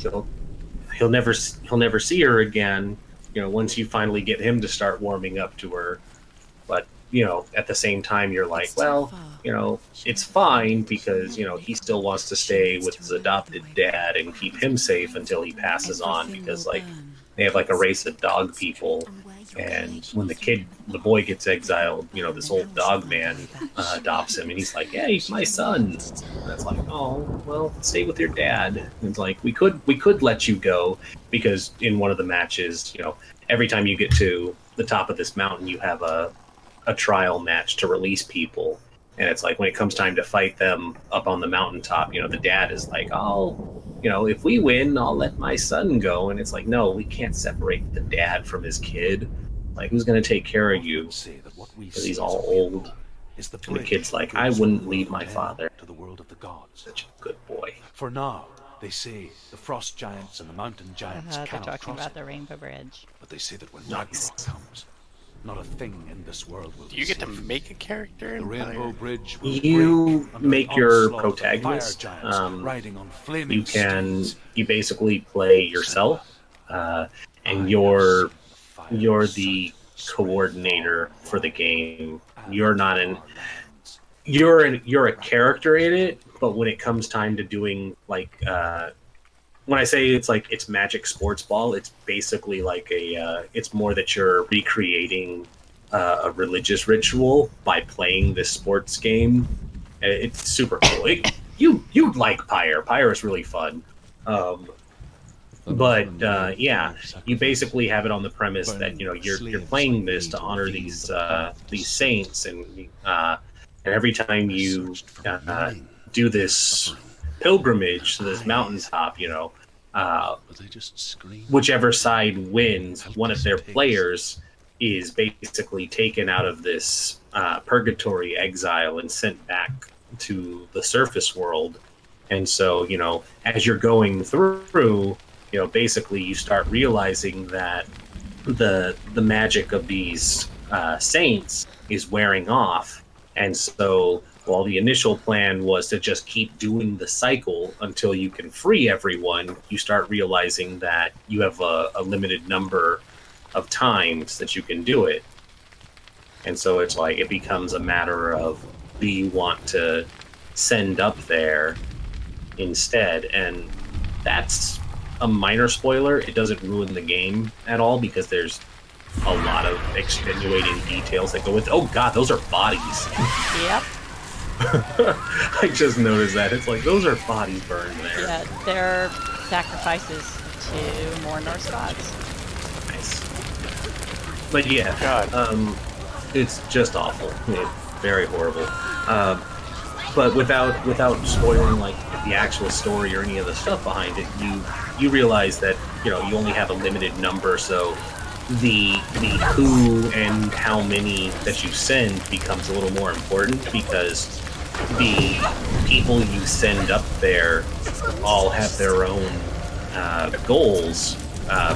he'll never see her again, you know, once you finally get him to start warming up to her. But you know, at the same time, you're like, well, you know, it's fine because, you know, he still wants to stay with his adopted dad and keep him safe until he passes on, because like they have like a race of dog people, and when the boy gets exiled, you know, this old dog man adopts him, and he's like, yeah, he's my son. And it's like, oh, well, stay with your dad. And it's like, we could let you go, because in one of the matches, you know, every time you get to the top of this mountain, you have a trial match to release people. And it's like, when it comes time to fight them up on the mountaintop, you know, the dad is like, oh, you know, if we win, I'll let my son go. And it's like, no, we can't separate the dad from his kid. Like, who's going to take care of you? Because he's all old. And the kid's like, I wouldn't leave my father. To the world of the gods. Such a good boy. For now, they say the frost giants and the mountain giants cannot they're talking cross about it. the Rainbow Bridge. But they say that when Ragnarok comes, not a thing in this world will. Do you get to make a character? The Rainbow Bridge will You break make under your the onslaught of protagonist. fire giants riding on flaming steeds. You basically play yourself, and you're the coordinator for the game. You're not you're a character in it, but when it comes time to doing like when I say it's Magic Sports Ball, it's basically like it's more that you're recreating a religious ritual by playing this sports game. It's super cool. You'd like Pyre. Pyre is really fun. But yeah, you basically have it on the premise that you're playing this to honor these saints, and every time you do this pilgrimage to this mountaintop, whichever side wins, one of their players is basically taken out of this purgatory exile and sent back to the surface world. And so, as you're going through, basically you start realizing that the magic of these saints is wearing off. And so while the initial plan was to just keep doing the cycle until you can free everyone, you start realizing that you have a limited number of times that you can do it. And so it's like it becomes a matter of, do you want to send up there instead? And that's a minor spoiler. It doesn't ruin the game at all because there's a lot of extenuating details that go with. Oh god, those are bodies. Yep. I just noticed that. It's like those are bodies burned there. Yeah, they're sacrifices to more Norse gods. Nice. But yeah, god. It's just awful. Very horrible. But without spoiling like the actual story or any of the stuff behind it, you realize that you only have a limited number, so the who and how many that you send becomes a little more important, because the people you send up there all have their own goals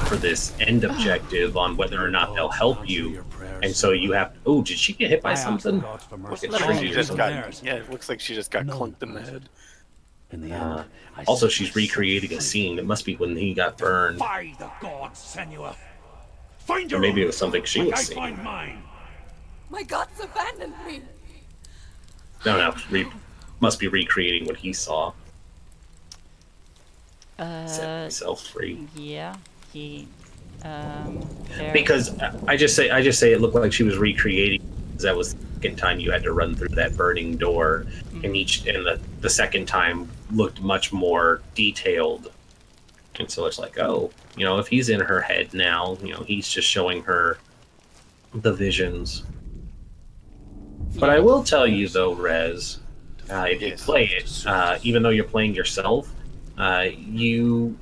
for this end objective on whether or not they'll help you. And so you have. Oh, did she get hit by something? It looks like she just got clunked in the head. Also, she's recreating a scene. It must be when he got burned. By the gods, Senua. Or maybe it was something she was seeing. My gods abandoned me. No. Must be recreating what he saw. Set himself free. Yeah, he. Because I just say it looked like she was recreating, because that was the second time you had to run through that burning door, and the second time looked much more detailed. And so it's like, oh, if he's in her head now, he's just showing her the visions. But I will tell you though, Rez, if you play it, even though you're playing yourself, you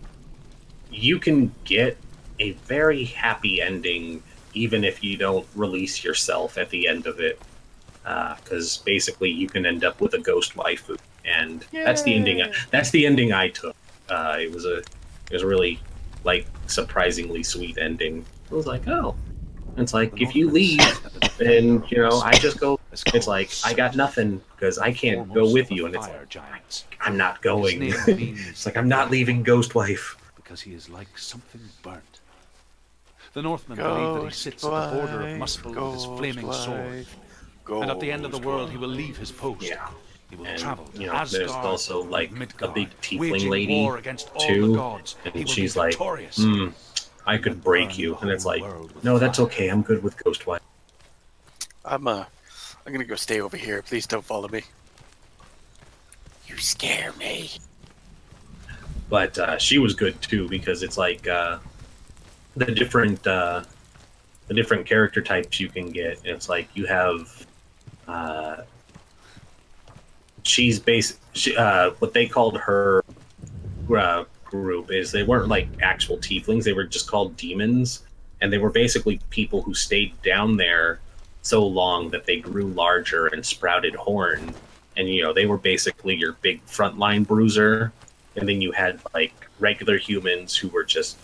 can get a very happy ending even if you don't release yourself at the end of it, because basically you can end up with a ghost waifu, and that's the ending. That's the ending I took. It was a really surprisingly sweet ending. It was like, oh, it's like if you leave, then I just go. It's like I got nothing because I can't go with you, and it's like, I'm not going. It's like I'm not leaving Ghost Wife because he is like something burnt. The Northmen believe that he sits at the border of Muspel with his flaming sword, and at the end of the world he will leave his post. Yeah. He will travel to there's Asgard, also like Midgard, a big tiefling waging lady war against all too, the gods. and she's like, I could break you, and it's like, no, that's okay. I'm good with Ghost Wife. I'm gonna go stay over here. Please don't follow me. You scare me. But she was good too, because it's like the different character types you can get. It's like you have what they called her group is they weren't like actual tieflings, they were just called demons, and they were basically people who stayed down there so long that they grew larger and sprouted horn, and they were basically your big frontline bruiser. And then you had like regular humans who were just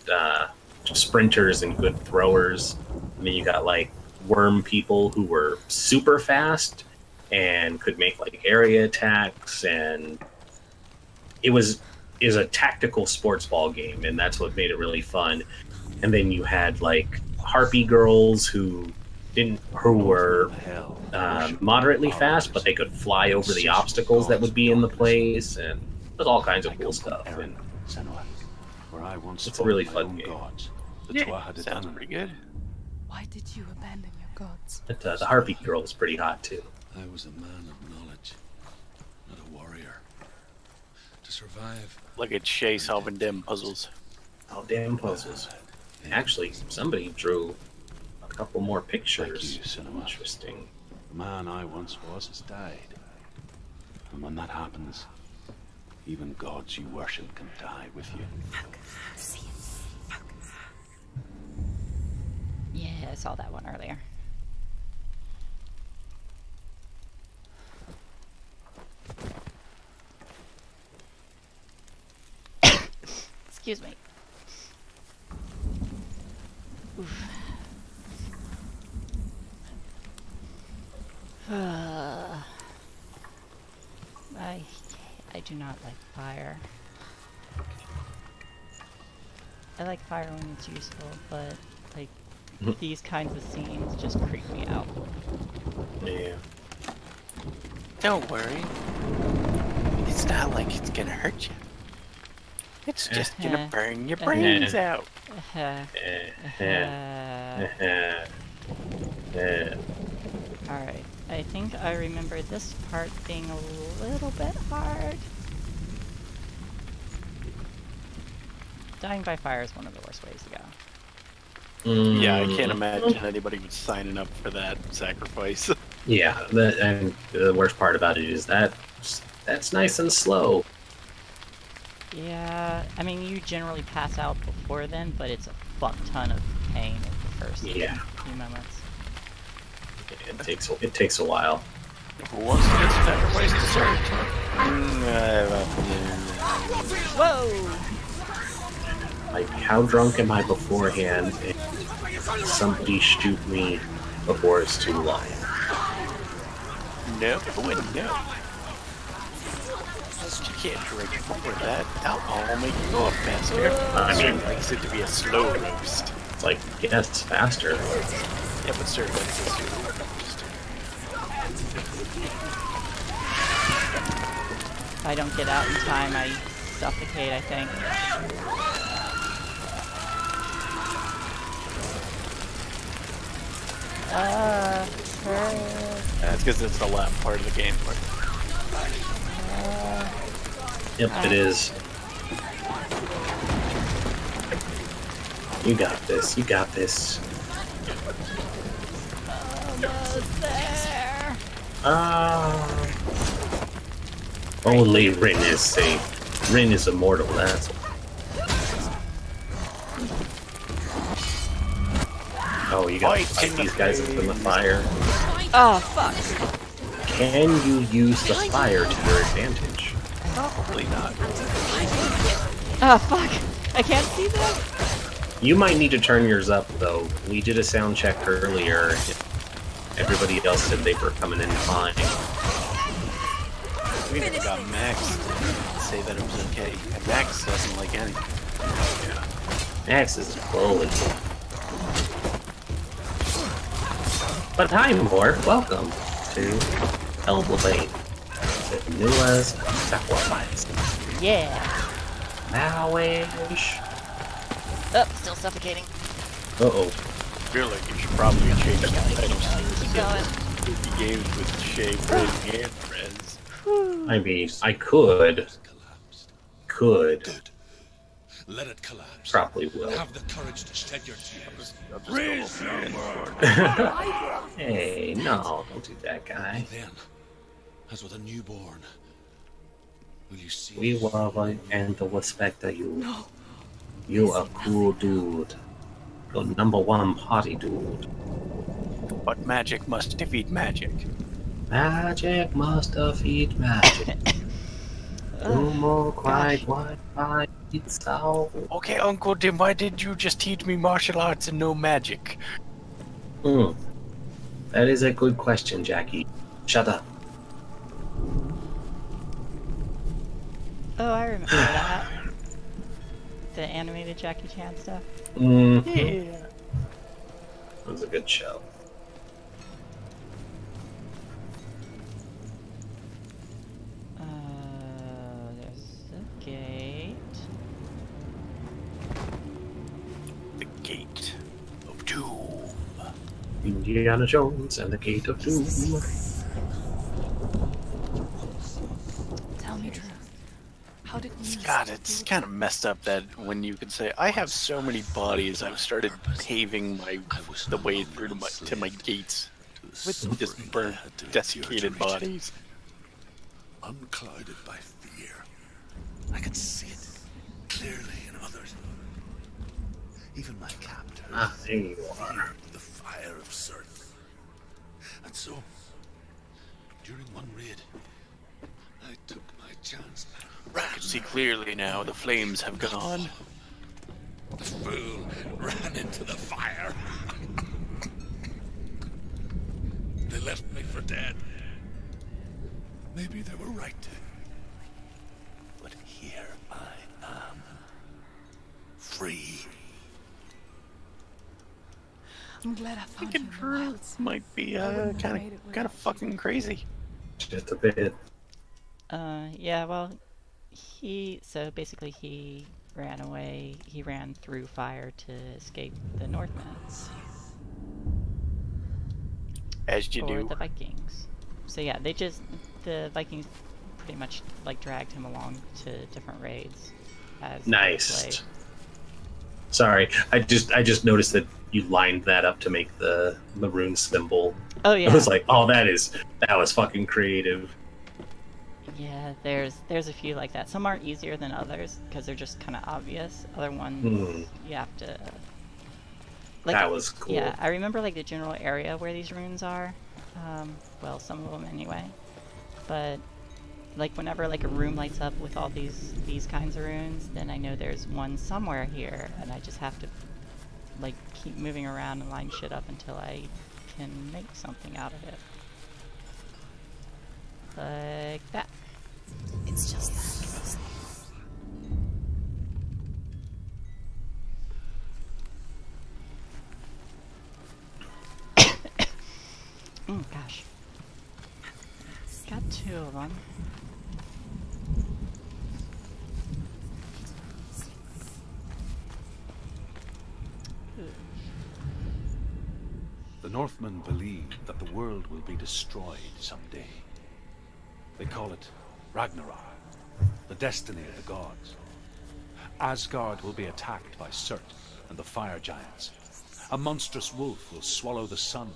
sprinters and good throwers, and then you got like worm people who were super fast and could make like area attacks, and it was a tactical sports ball game, and that's what made it really fun. And then you had like harpy girls who were moderately fast, but they could fly over the obstacles that would be in the place, and there's all kinds of cool stuff. And it's a really fun game. Yeah, sounds pretty good. Why did you abandon your gods? But, the Harpy Girl is pretty hot too. I was a man of knowledge, not a warrior. To survive. Look at Shay solving damn puzzles. Oh, damn puzzles. Actually, somebody drew a couple more pictures. Interesting. The man I once was has died. And when that happens, even gods you worship can die with you. Yeah, I saw that one earlier. Excuse me. Oof. I do not like fire. I like fire when it's useful, but like these kinds of scenes just creep me out. Yeah. Don't worry. It's not like it's gonna hurt you. It's just gonna burn your brains out. Alright, I think I remember this part being a little bit hard. Dying by fire is one of the worst ways to go. Yeah, I can't imagine anybody was signing up for that sacrifice. Yeah, and the worst part about it is that's nice and slow. Yeah, I mean, you generally pass out before then, but it's a fuck ton of pain in the first few moments. It takes a while. Who wants to get sacrificed to serve? Whoa! Like, how drunk am I beforehand and somebody shoot me before it's too long? No, no. You can't drink before that. Alcohol will make you go up faster. I mean, likes it to be a slow roast. It's like, yes, faster. Yeah, but sir, that's a slow roast. If I don't get out in time, I suffocate, I think. That's because it's the last part of the game. Yep, it is. You got this. You got this. Almost there. Only Rin is safe. Rin is immortal. That's. Oh, you gotta fight these guys in the fire. Oh fuck! Can you use the fire to your advantage? Probably not. Oh fuck! I can't see them. You might need to turn yours up though. We did a sound check earlier. Everybody else said they were coming in fine. We never got Max to say that it was okay. And Max doesn't like anything. Yeah. Max is bully. But hi, Mort. Welcome to Hellblade. The newest sacrifice. Yeah. Nowish. Oh, still suffocating. Uh-oh. I feel like you should probably change the title. Keep going. The games with Shay, Ray, and friends. I mean, I could. Good. Let it collapse. Probably will. Have the courage to shed your tears. Raise Hey, no, don't do that, guy. And then, as with a newborn, will you see? We love and respect you. No. You a cool dude. You're #1 party dude. But magic must defeat magic. Magic must defeat magic. No more quiet itself. Okay, Uncle Dim, why did you just teach me martial arts and no magic? That is a good question, Jackie. Shut up. Oh, I remember that. The animated Jackie Chan stuff. Mm-hmm. Yeah. That was a good show. Indiana Jones and the Gate of Doom. Tell me true. How did you... God, it's kind of messed up that when you could say, I have so many bodies, I've started paving the way through to my gates with just burnt, desiccated bodies. Unclouded by fear. I can see it clearly in others. Even my captors feared the fire of Surt. And so, during one raid, I took my chance. I can see clearly now, the flames have gone. The fool ran into the fire. They left me for dead. Maybe they were right to. But here I am. Free. I'm glad I found you. Drew might be kind of fucking crazy. Just a bit. Yeah, well, he ran away. He ran through fire to escape the Northmen. As you do. Or the Vikings. So yeah, the Vikings pretty much like dragged him along to different raids. As nice. Sorry, I just noticed that you lined that up to make the rune symbol. Oh yeah. I was like, oh, that was fucking creative. Yeah, there's a few like that. Some are easier than others because they're just kind of obvious. Other ones you have to. Like, that was cool. Yeah, I remember like the general area where these runes are. Well, some of them anyway. But like whenever like a room lights up with all these kinds of runes, then I know there's one somewhere here, and I just have to like keep moving around and line shit up until I can make something out of it. Like that. It's just that. Oh gosh. Got two of them. The Northmen believe that the world will be destroyed someday. They call it Ragnarok, the destiny of the gods. Asgard will be attacked by Surt and the fire giants. A monstrous wolf will swallow the sun,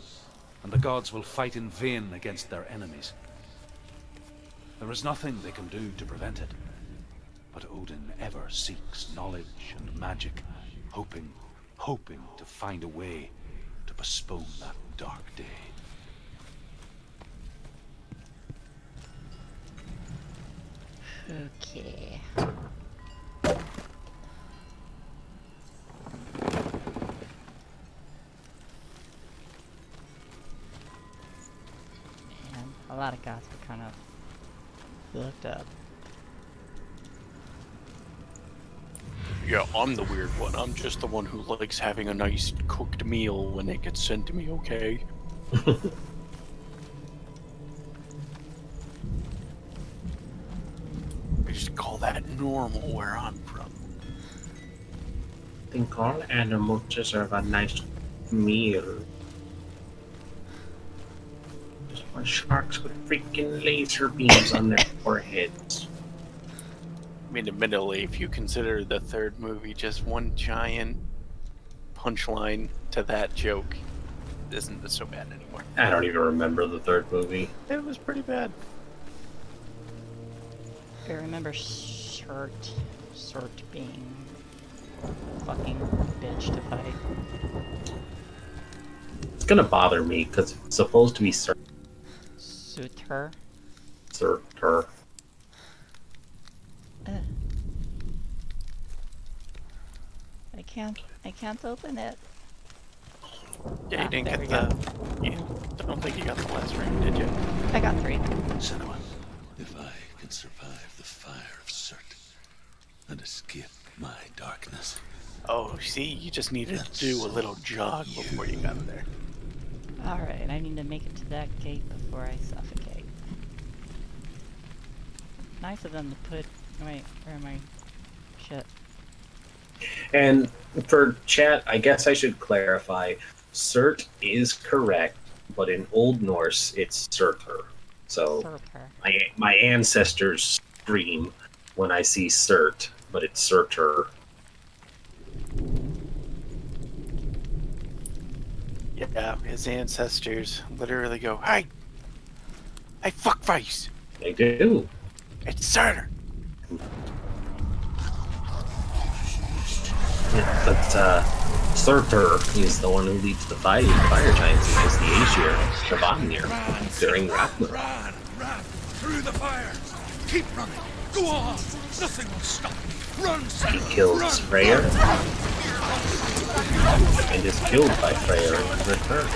and the gods will fight in vain against their enemies. There is nothing they can do to prevent it, but Odin ever seeks knowledge and magic, hoping to find a way to postpone that dark day. Okay. And a lot of gods were kind of fucked up. Yeah, I'm the weird one. I'm just the one who likes having a nice cooked meal when it gets sent to me, okay? I just call that normal where I'm from. I think all animals deserve a nice meal. Just want sharks with freaking laser beams on their foreheads. I mean, admittedly, if you consider the third movie just one giant punchline to that joke, it isn't so bad anymore. I don't even remember the third movie. It was pretty bad. I remember Surt being a fucking bitch to fight. It's gonna bother me because it's supposed to be Surtur. I can't open it. Yeah, you didn't get the... I don't think you got the last ring, did you? I got 3. Senua, if I can survive the fire of Surt and escape my darkness... Oh, see, you just needed to do a little jog before you got there. Alright, I need to make it to that gate before I suffocate. Nice of them to put... Wait, where am I? Shit. And for chat, I guess I should clarify. Surt is correct, but in Old Norse, it's Surtur. So my ancestors scream when I see Surt, but it's Surtur. Yeah, his ancestors literally go, "Hey, fuckface!" They do. It's Surtur. Yeah, but Surtur is the one who leads the fire giants against the Aesir, the Vanir, during Ragnarok. Run! Through the fire! Keep running! Go on! Nothing will stop you! Run, son! He kills Freyr, and is killed by Freyr in return.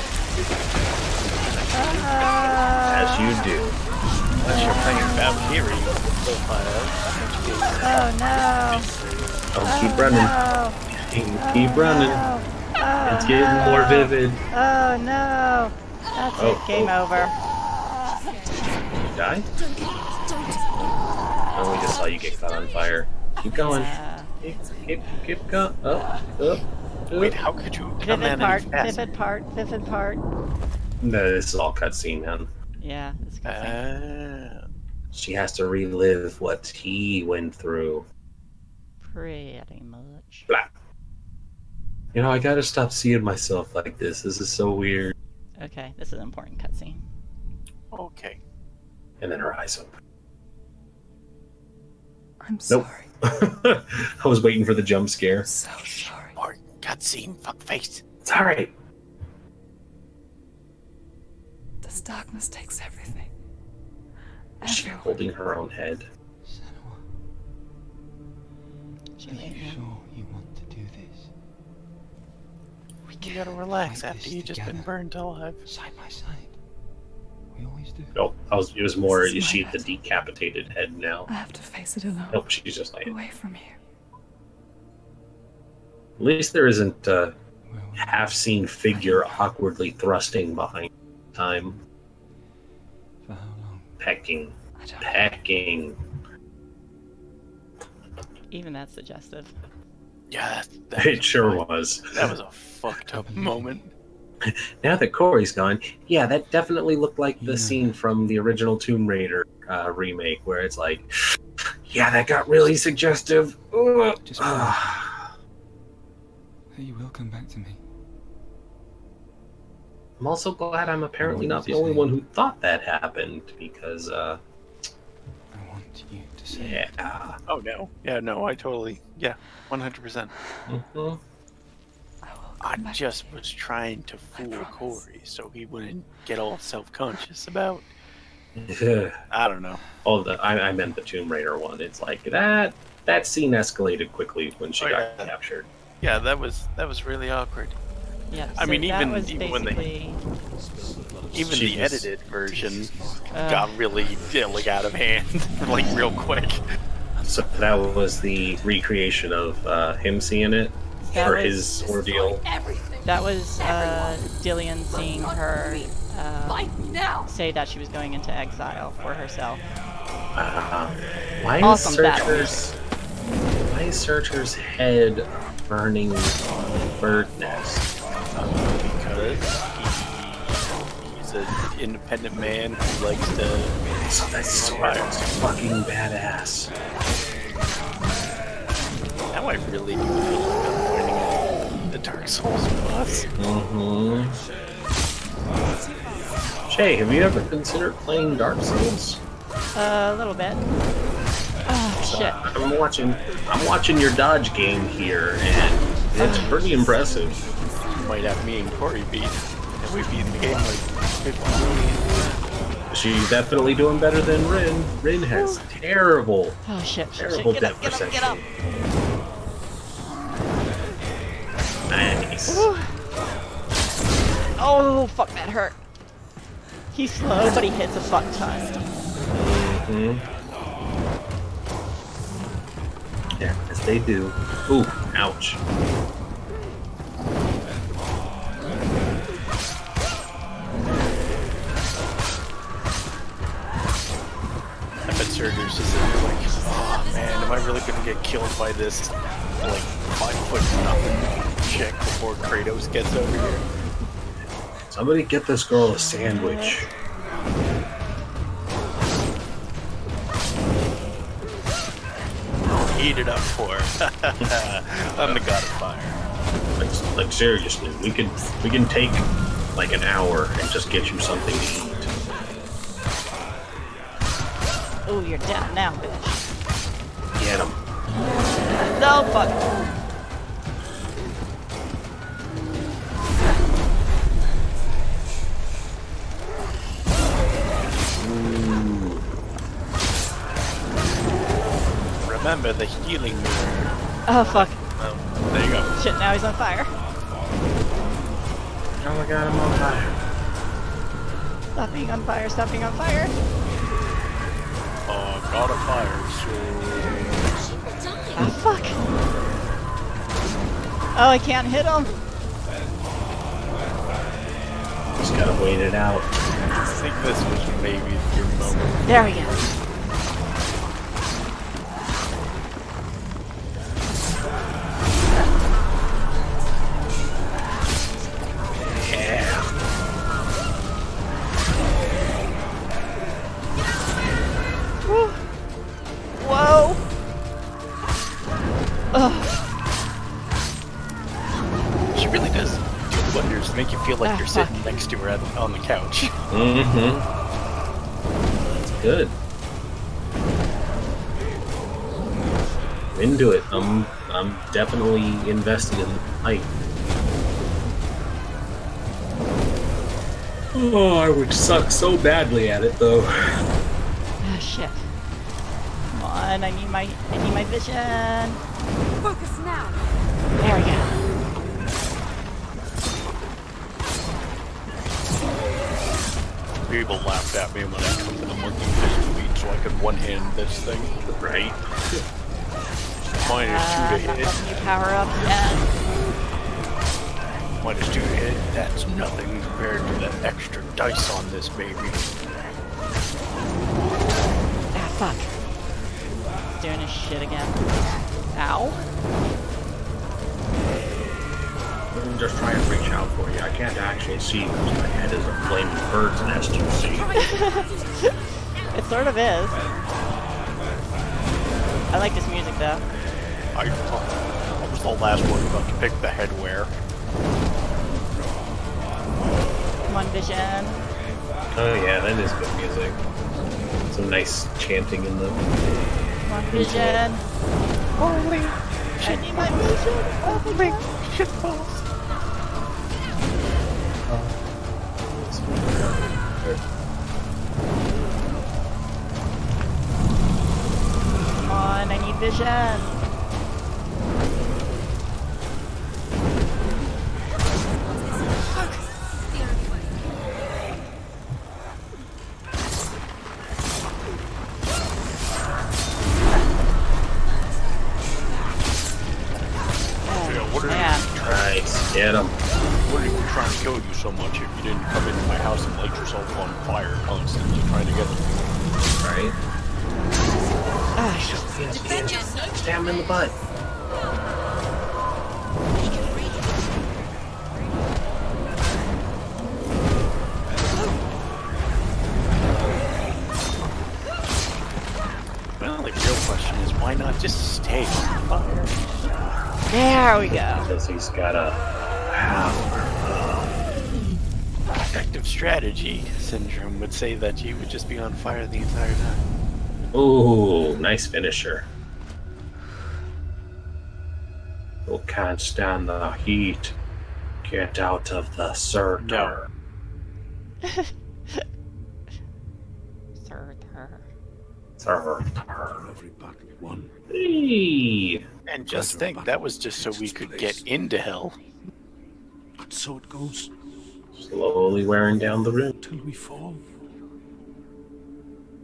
As you do. Unless you're playing Valkyrie, you'll find Oh no! Oh, keep running. Keep running. It's getting more vivid. Oh no! That's it. Game over. You die? Oh, we just saw you get caught on fire. Keep going. Keep going. Up. Wait, how could you come in Vivid part. No, this is all cutscene, man. Yeah, it's cutscene. She has to relive what he went through. Pretty much. Blah. You know, I gotta stop seeing myself like this. This is so weird. Okay, this is an important cutscene. Okay. And then her eyes open. I'm sorry. Nope. I was waiting for the jump scare. So sorry. Or cutscene, fuckface. It's alright. This darkness takes everything. She's holding her own head. Are you sure you want to do this? You gotta relax after you just been burned alive. Side by side. We always do. Nope. It was more, is she the decapitated head now? I have to face it alone. Nope, she's just like... Away from you. At least there isn't a half-seen figure awkwardly thrusting behind time. For how long? Pecking. Even that's suggestive. Yeah, It sure was. That was a fucked up moment. Now that Corey's gone, yeah, that definitely looked like the scene from the original Tomb Raider remake, where it's like, yeah, that got really suggestive. Just that you will come back to me. I'm also glad I'm apparently not the only one who thought that happened, because, I want you to say yeah. Oh, no. Yeah, no, I totally... Yeah, 100%. Mm-hmm. I just was trying to fool Corey so he wouldn't get all self-conscious about... I don't know. Oh, I meant the Tomb Raider one. It's like, that scene escalated quickly when she got captured. Yeah, that was really awkward. Yeah, so I mean, even when even the edited version got really out of hand, like real quick. So that was the recreation of him seeing it, or his ordeal. That was Dillian seeing her say that she was going into exile for herself. Why is Surtur's head burning bird nest? Because he's an independent man who likes to... So that sword is fucking badass. Now I really do feel like I'm pointing at the Dark Souls boss. Mm-hmm. Shay, have you ever considered playing Dark Souls? A little bit. Oh shit! I'm watching your dodge game here, and it's pretty impressive. Might have me and Corey beat, and we beat the game like 50 million. She's definitely doing better than Rin. Rin has terrible depth perception. Get up. Nice. Oh fuck, that hurt. He's slow, but he hits a fuck ton. Mm-hmm. Yeah, as they do. Ooh, ouch. I bet Surtur's just like, oh man, am I really gonna get killed by this like 5'0" chick before Kratos gets over here? Somebody get this girl a sandwich. Heat it up for her. I'm the god of fire. Like seriously, we can take like an hour and just get you something to eat. Oh, you're down now, bitch. Get him. No, fuck. Remember the healing mirror. Oh, fuck. Oh, there you go. Shit, now he's on fire. Oh my god, I'm on fire. Stop being on fire, stop being on fire. Oh, god of fire. Oh, fuck. Oh, I can't hit him. Just gotta wait it out. I think this was maybe your moment. There we go. Whoa! She really does do wonders to make you feel like you're sitting next to her on the couch. Mm-hmm. It's good. I'm into it. I'm definitely invested in the hype. Oh, I would suck so badly at it though. Ah, shit. Come on, I need my vision. Focus now. There we go. People laughed at me when I took the monkey fish to eat so I could one-hand this thing. Right? -2 to hit. You power up yet. -2 to hit. That's nothing compared to the extra dice on this baby. Ah, fuck. Doing his shit again. Ow. I'm just trying to reach out for you. I can't actually see you because my head is a flaming bird's nest, you see. It sort of is. I like this music though. I was the last one about to pick the headwear. Come on, vision. Oh yeah, that is good music. Some nice chanting in the... Come on, vision. Holy I need my vision. Holy shitballs. Come on, I need vision. Get him. What are you trying to kill you so much if you didn't come into my house and light yourself on fire constantly trying to get them? Right? Ah, shit. Stab him in the butt. Well, the real question is why not just stay on fire? There we go. Because he's got a power. Effective strategy syndrome would say that you would just be on fire the entire time. Ooh, nice finisher. You can't stand the heat. Get out of the circle. Sir. Every battle won. Hey. And just think, that was just so we could get into hell. But so it goes. Slowly wearing down the room. Till we fall.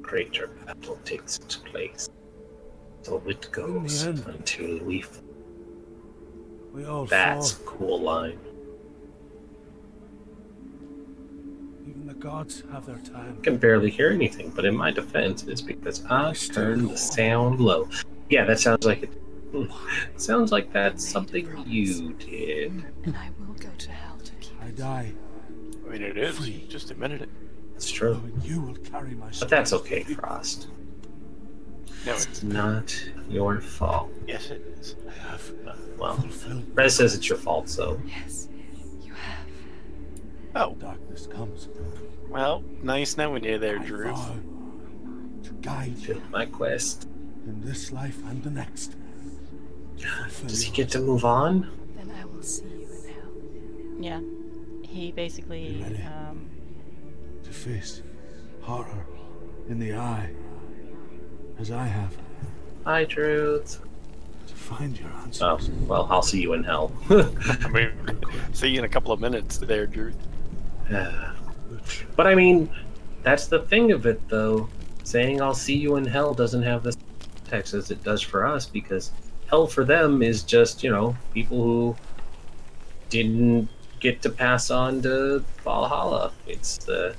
Greater battle takes its place. So it goes until we fall. We all That's fall. a cool line. Even the gods have their time. I can barely hear anything, but in my defense, it's because I turned the sound low. Yeah, that sounds like it. Sounds like that's something you did. And I will go to hell to keep I die. I mean, it is. Free. Just admitted it. It's true. You will carry my but that's okay, Frost. No, it's not your fault. Yes, it is. I have. Well, Rez says it's your fault, so. Yes, you have. Oh. Darkness comes. Well, nice knowing you there, Drew. To guide you. My quest. In this life and the next. Does he get to move on? Then I will see you in hell. Yeah. He basically, to face horror in the eye, as I have. Hi, Truth. To find your answers. Oh, well, I'll see you in hell. I mean, see you in a couple of minutes there, Drew. But I mean, that's the thing of it, though. Saying I'll see you in hell doesn't have the text as it does for us, because hell for them is just, you know, people who didn't get to pass on to Valhalla. It's the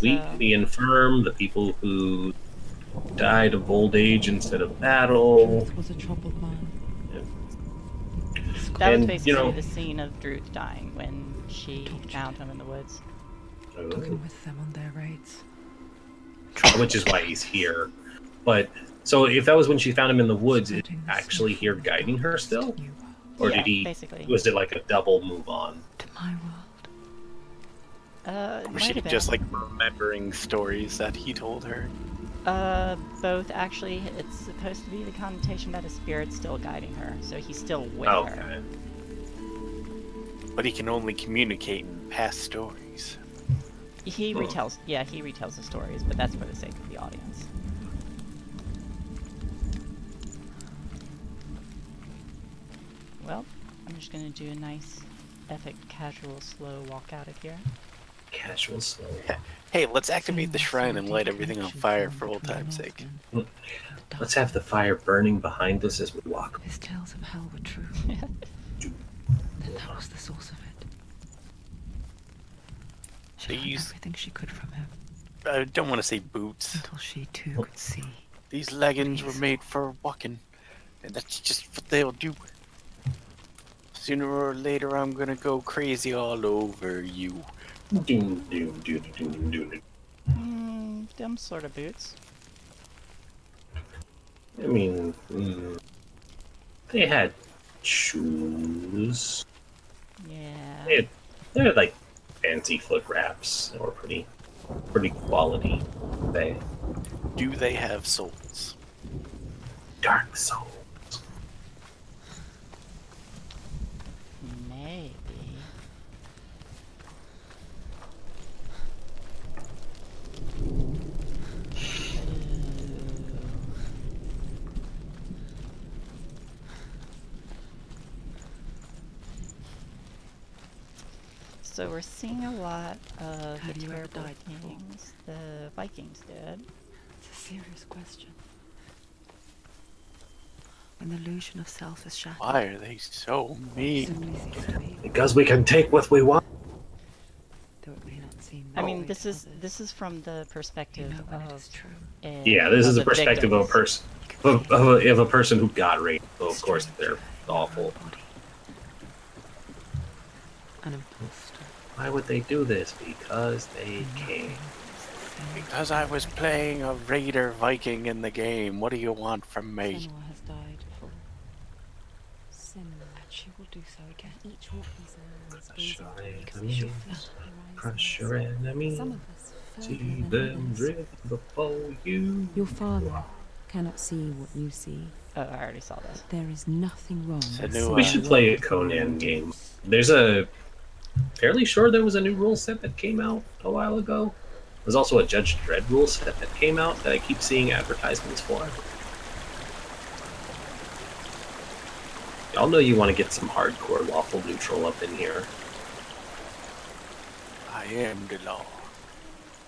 weak, the infirm, the people who died of old age instead of battle. Was a troubled man. That was basically the scene of Druth dying when she found him in the woods. Took him with them on their raids. Which is why he's here. But so if that was when she found him in the woods, is he actually here guiding her still? Or did he basically. Was it like a double move on? To my world. Was she just like remembering stories that he told her? Both actually. It's supposed to be the connotation that a spirit's still guiding her, so he's still with her. But he can only communicate in past stories. He retells, he retells the stories, but that's for the sake of the audience. Well, I'm just gonna do a nice, epic, casual, slow walk out of here. Casual, slow. Hey, let's activate the shrine and light everything on fire for old time's sake. Let's have the fire burning behind us as we walk. His tales of hell were true. Then that was the source of it. She learned everything she could from him. I don't want to say boots. Until she too could see. These leggings were made for walking, and that's just what they'll do. Sooner or later, I'm gonna go crazy all over you. Them sort of boots. I mean, they had shoes. Yeah. They had like fancy foot wraps. They were pretty quality. Do they have souls? Dark souls. Maybe. So we're seeing a lot of the terrible things the Vikings did. It's a serious question. When the illusion of self is shattered. Why are they so mean? Because we can take what we want. Though it may not seem. I mean, this is from the perspective of. Yeah, this is the perspective of a person of a person who got raped. So of course they're awful. An imposter. Why would they do this? Because they can. Because I was playing a Raider Viking in the game. What do you want from me? Senua has died for sin, and she will do so again. Each walk these enemies. Crush your enemies. Some of us see them drift before you. Your father cannot see what you see. Oh, I already saw this. There is nothing wrong. We should play a Conan game. Fairly sure there was a new rule set that came out a while ago. There's also a Judge Dredd rule set that came out that I keep seeing advertisements for. Y'all know you want to get some hardcore lawful neutral up in here. I am the law.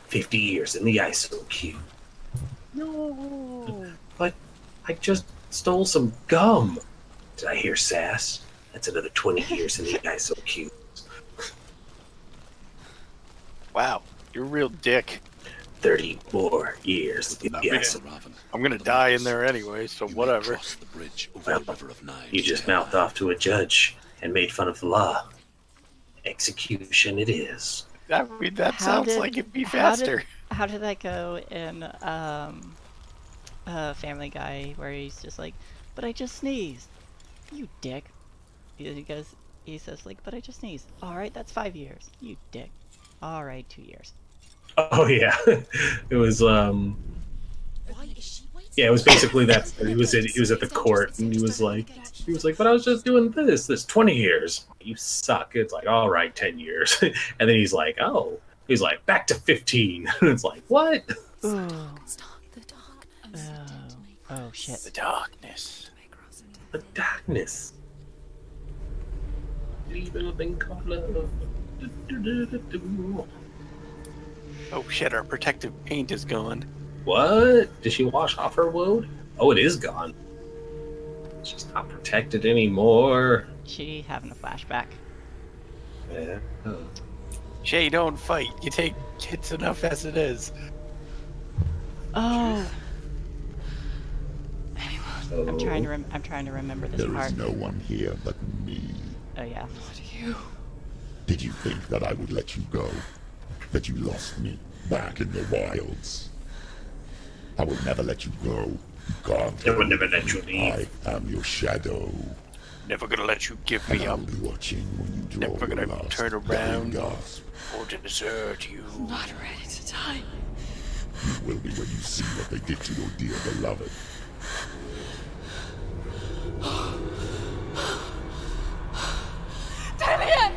50 years in the ISO queue. No. But I just stole some gum. Did I hear sass? That's another 20 years in the ISO queue. Wow, you're a real dick. 34 years. Yes. I'm gonna die in there anyway, so whatever. Well, you just mouthed off to a judge and made fun of the law. Execution it is. I mean, that sounds like it'd be faster. How did that go in Family Guy, where he's just like, "But I just sneezed, you dick." He says like, "But I just sneezed." All right, that's 5 years, you dick. All right, 2 years. Oh yeah, it was yeah, it was basically that. He was at the court, and he was like, "But I was just doing this 20 years. You suck." It's like, all right, 10 years, and then he's like, back to 15. It's like, what? Ooh. Oh shit. The darkness. The darkness. Leaving a thing called love. Oh shit, our protective paint is gone. What? Did she wash off her wound? Oh, it is gone. She's not protected anymore. She having a flashback. Yeah. Oh. Shay, don't fight. You take hits enough as it is. Oh. So, I'm trying to remember this part. There is no one here but me. Oh yeah. What are you? Did you think that I would let you go? That you lost me back in the wilds? I will never let you go. God. I will never let you leave. I am your shadow. Never gonna let you give me up. I'll be watching when you draw Never gonna your last turn around gasp. or desert you. I'm not ready to die. You will be when you see what they did to your dear beloved. Damien!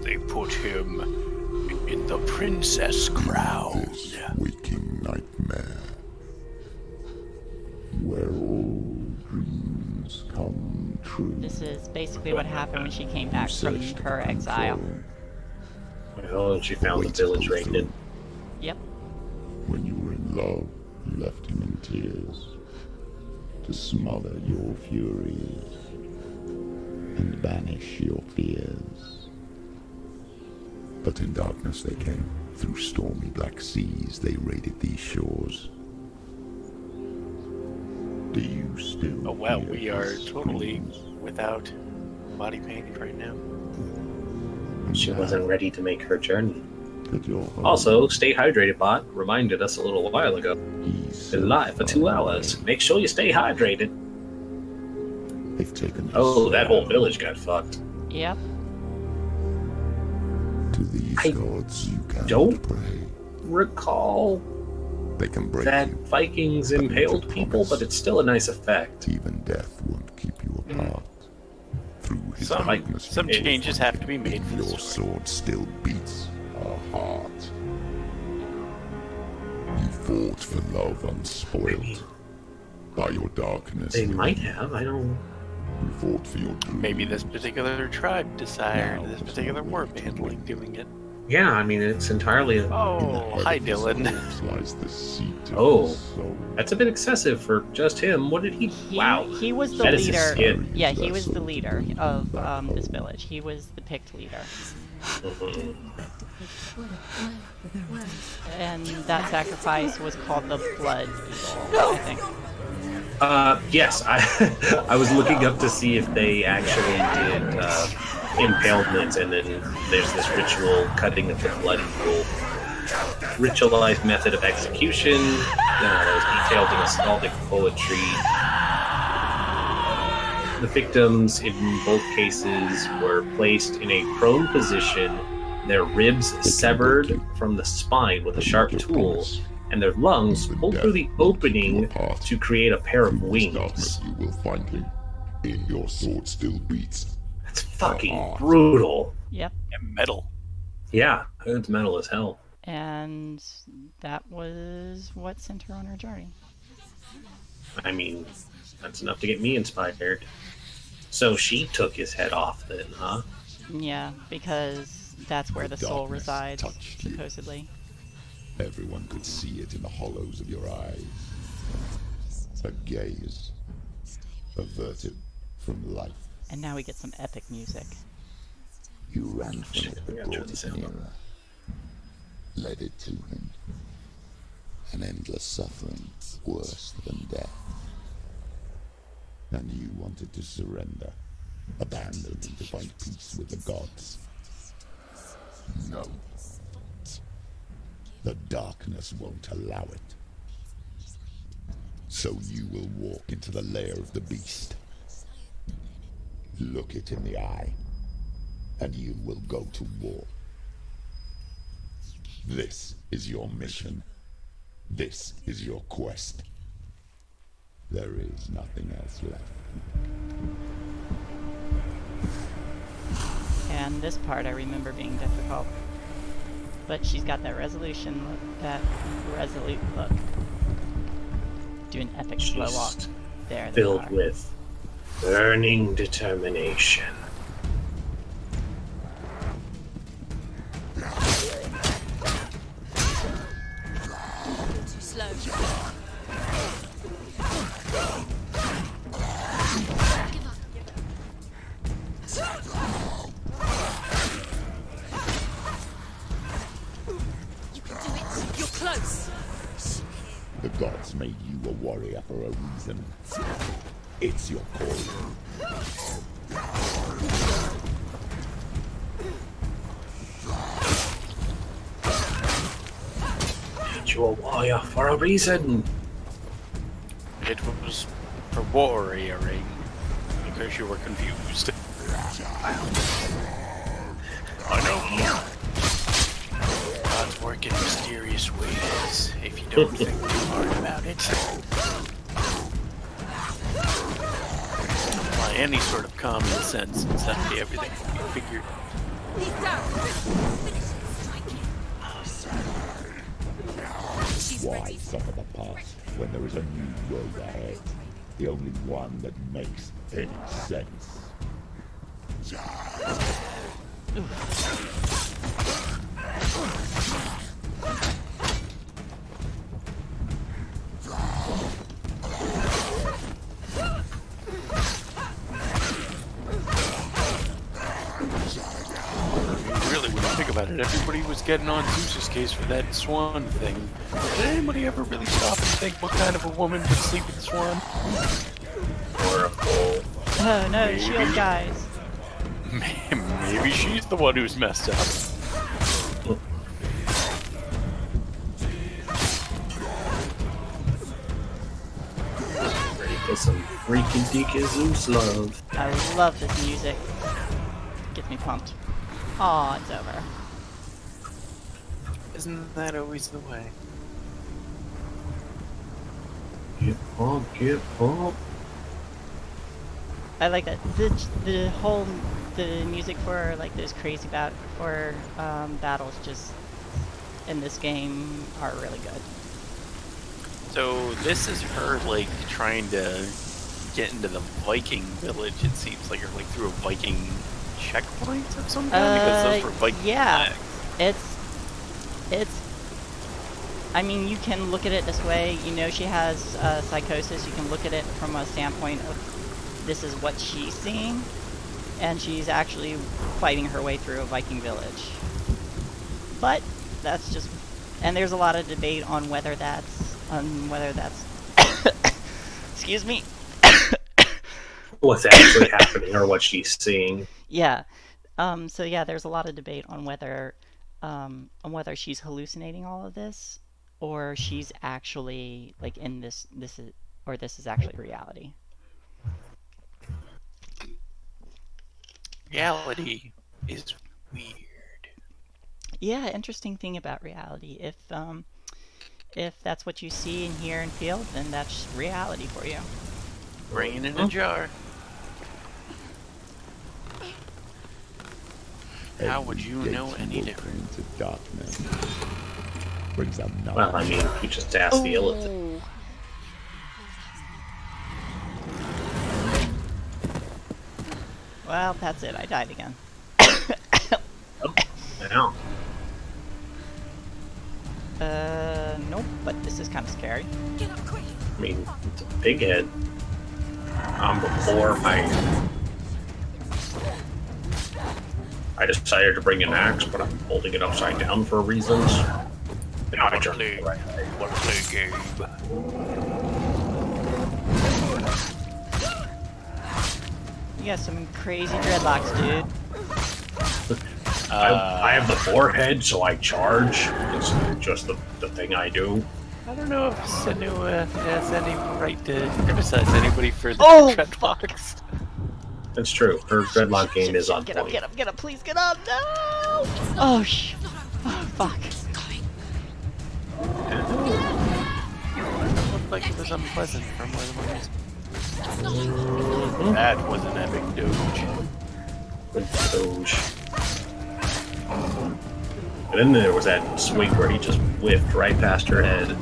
They put him in the princess crown. This waking nightmare, where all dreams come true. This is basically what happened when she came back from her exile. Well, she found the village raided. Yep. When you were in love, you left him in tears to smother your furies and banish your fears. But in darkness they came. Through stormy black seas they raided these shores. Do you still? Oh wow, we are totally without body paint right now. She wasn't ready to make her journey. Also, stay hydrated, bot. Reminded us a little while ago. Been live for 2 hours. Make sure you stay hydrated. They've taken. Oh, that whole village got fucked. Yep. To these gods you can don't pray. Recall they can break that you, Vikings impaled people, but it's still a nice effect. Even death won't keep you apart. Through his darkness, some changes have to be made for your sword still beats a heart. You fought for love unspoiled by your darkness. They might have. I don't. You fought for your dreams. Maybe this particular tribe decided this particular war handling doing it. Yeah, I mean it's entirely. Oh, hi Dylan. Oh, that's a bit excessive for just him. What did he? Wow. He was the leader. Yeah, he was the leader of this village. He was the picked leader. And that sacrifice was called the Blood Eagle, I think. Yes, I was looking up to see if they actually did impalements, and then there's this ritual cutting of the blood eagle, ritualized method of execution that was detailed in Astaldic poetry. The victims in both cases were placed in a prone position, their ribs severed from the spine with a sharp tool, and their lungs pulled through the opening to create a pair of wings. You will find him. In your sword still beats. That's fucking brutal. Yep. And metal. Yeah, it's metal as hell. And that was what sent her on her journey. I mean, that's enough to get me inspired. So she took his head off then, huh? Yeah, because that's where the soul resides, supposedly. Everyone could see it in the hollows of your eyes. A gaze averted from life. And now we get some epic music. You ran from it, but brought it nearer. Led it to him. An endless suffering, worse than death. And you wanted to surrender. Abandoned to find peace with the gods. No. The darkness won't allow it. So you will walk into the lair of the beast. Look it in the eye, and you will go to war. This is your mission. This is your quest. There is nothing else left. And this part I remember being difficult. But she's got that resolution look, that resolute look. Do an epic slow walk. There they filled are. with burning determination. Too slow. The gods made you a warrior for a reason. It's your calling. Made you a warrior for a reason. It was for warrioring, because you were confused. I know. Gods work in mysterious ways, if you don't think too hard about it. By any sort of common sense, and suddenly everything will be figured out. Why suffer the past when there is a new road ahead? The only one that makes any sense. Really, when you think about it, everybody was getting on Zeus's case for that swan thing. Did anybody ever really stop and think what kind of a woman would sleep with a swan? Horrible. Oh no, shield guys. Maybe she's the one who's messed up. Ready for some freaking deaky Zeus love. I love this music. Gets me pumped. Aw, it's over. Isn't that always the way? Get pumped, get pumped. I like that. The whole music for like those crazy battles just in this game are really good. So this is her like trying to get into the Viking village. It seems like you're like through a Viking checkpoint of some kind because those were Viking flags. It's. I mean, you can look at it this way. You know, she has psychosis. You can look at it from a standpoint of this is what she's seeing, and she's actually fighting her way through a Viking village. But that's just, and there's a lot of debate on whether that's, excuse me, what's actually happening or what she's seeing. Yeah. So yeah, there's a lot of debate on whether she's hallucinating all of this, or she's actually like in this is actually reality. Reality is weird. Yeah, interesting thing about reality. If that's what you see and hear and feel, then that's reality for you. Rain in a jar. How would you know any different? Darkness brings up knowledge. Well, I mean, you just asked the elephant. Well, that's it. I died again. Oh, no. Nope, but this is kind of scary. Get up quick. I mean, it's a big head. Before I decided to bring an axe, but I'm holding it upside down for reasons. Now I turn it right. Wanna play a game? You got some crazy dreadlocks, dude. I have the forehead, so I charge. It's just the thing I do. I don't know if Senua has any right to criticize anybody for the dreadlocks. That's true. Her dreadlock game is on point. Get up, please get up! No! Oh, fuck. It looked like it was unpleasant from where the one was. That was an epic doge. Good doge. And then there was that swing where he just whiffed right past her head.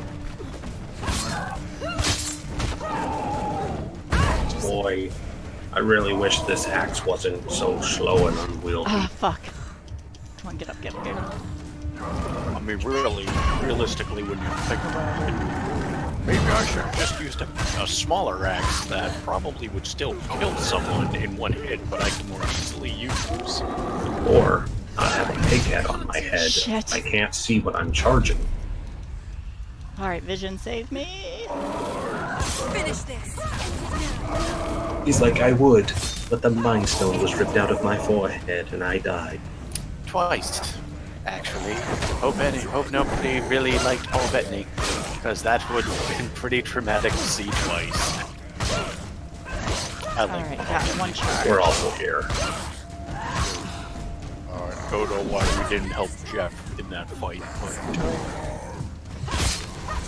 Boy, I really wish this axe wasn't so slow and unwieldy. Ah, fuck. Come on, get up. I mean, realistically, when you think about it, maybe I should have just used a smaller axe that probably would still kill someone in one hit, but I can more easily use. Or not have a pig head on my head. Shit. I can't see what I'm charging. Alright, Vision, save me! Finish this! He's like, I would, but the Mind Stone was ripped out of my forehead and I died. Twice, actually. Hope nobody really liked Paul Bettany, because that would have been pretty traumatic to see twice. Alright, got one charge. We're also here. I don't know why we didn't help Jeff in that fight.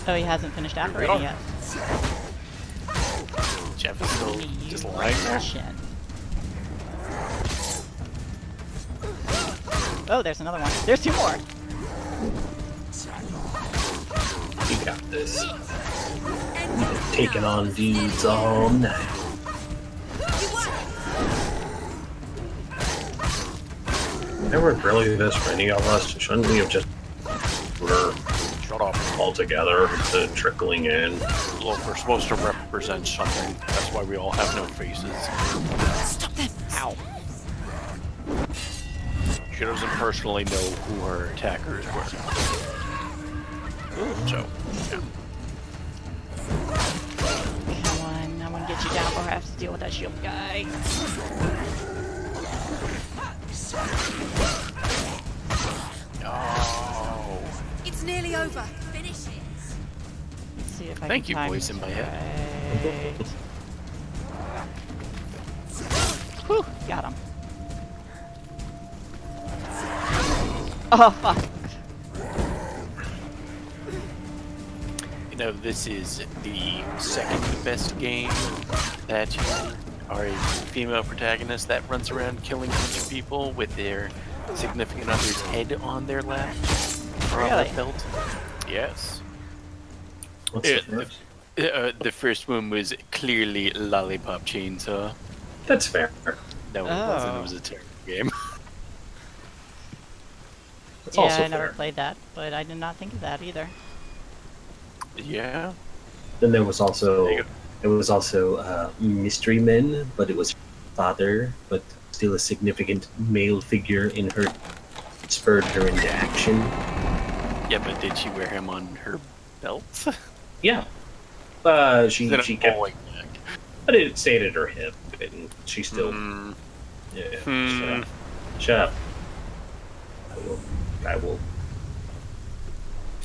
Oh, he hasn't finished operating yet. Jeff is still just lying there. Oh, there's another one. There's two more. We got this. We've been taking on dudes all night. They weren't really this many of us. Shouldn't we have just shut off altogether to trickling in? Look, we're supposed to represent something. That's why we all have no faces. Stop them! Ow. She doesn't personally know who her attackers were. So, yeah. Come on, I want to get you down before I have to deal with that shield guy. No. It's nearly over. Finish it. Let's see if I Thank can you, voice in my head. Right. Whew, got him. Oh, fuck. You know, this is the second best game that you are a female protagonist that runs around killing a bunch of people with their significant other's head on their lap. Or on their belt. Yes. What's the first? The first one was clearly Lollipop Chainsaw. That's fair. No, it wasn't. It was a terrible game. That's Yeah, also I never fair. played that, but I did not think of that either. Yeah. Then there was also Mystery Men, but it was father, but still a significant male figure in her, spurred her into action. Yeah, but did she wear him on her belt? Yeah. She kept. But it stayed at her hip, and she still. Yeah. Shut up. I will.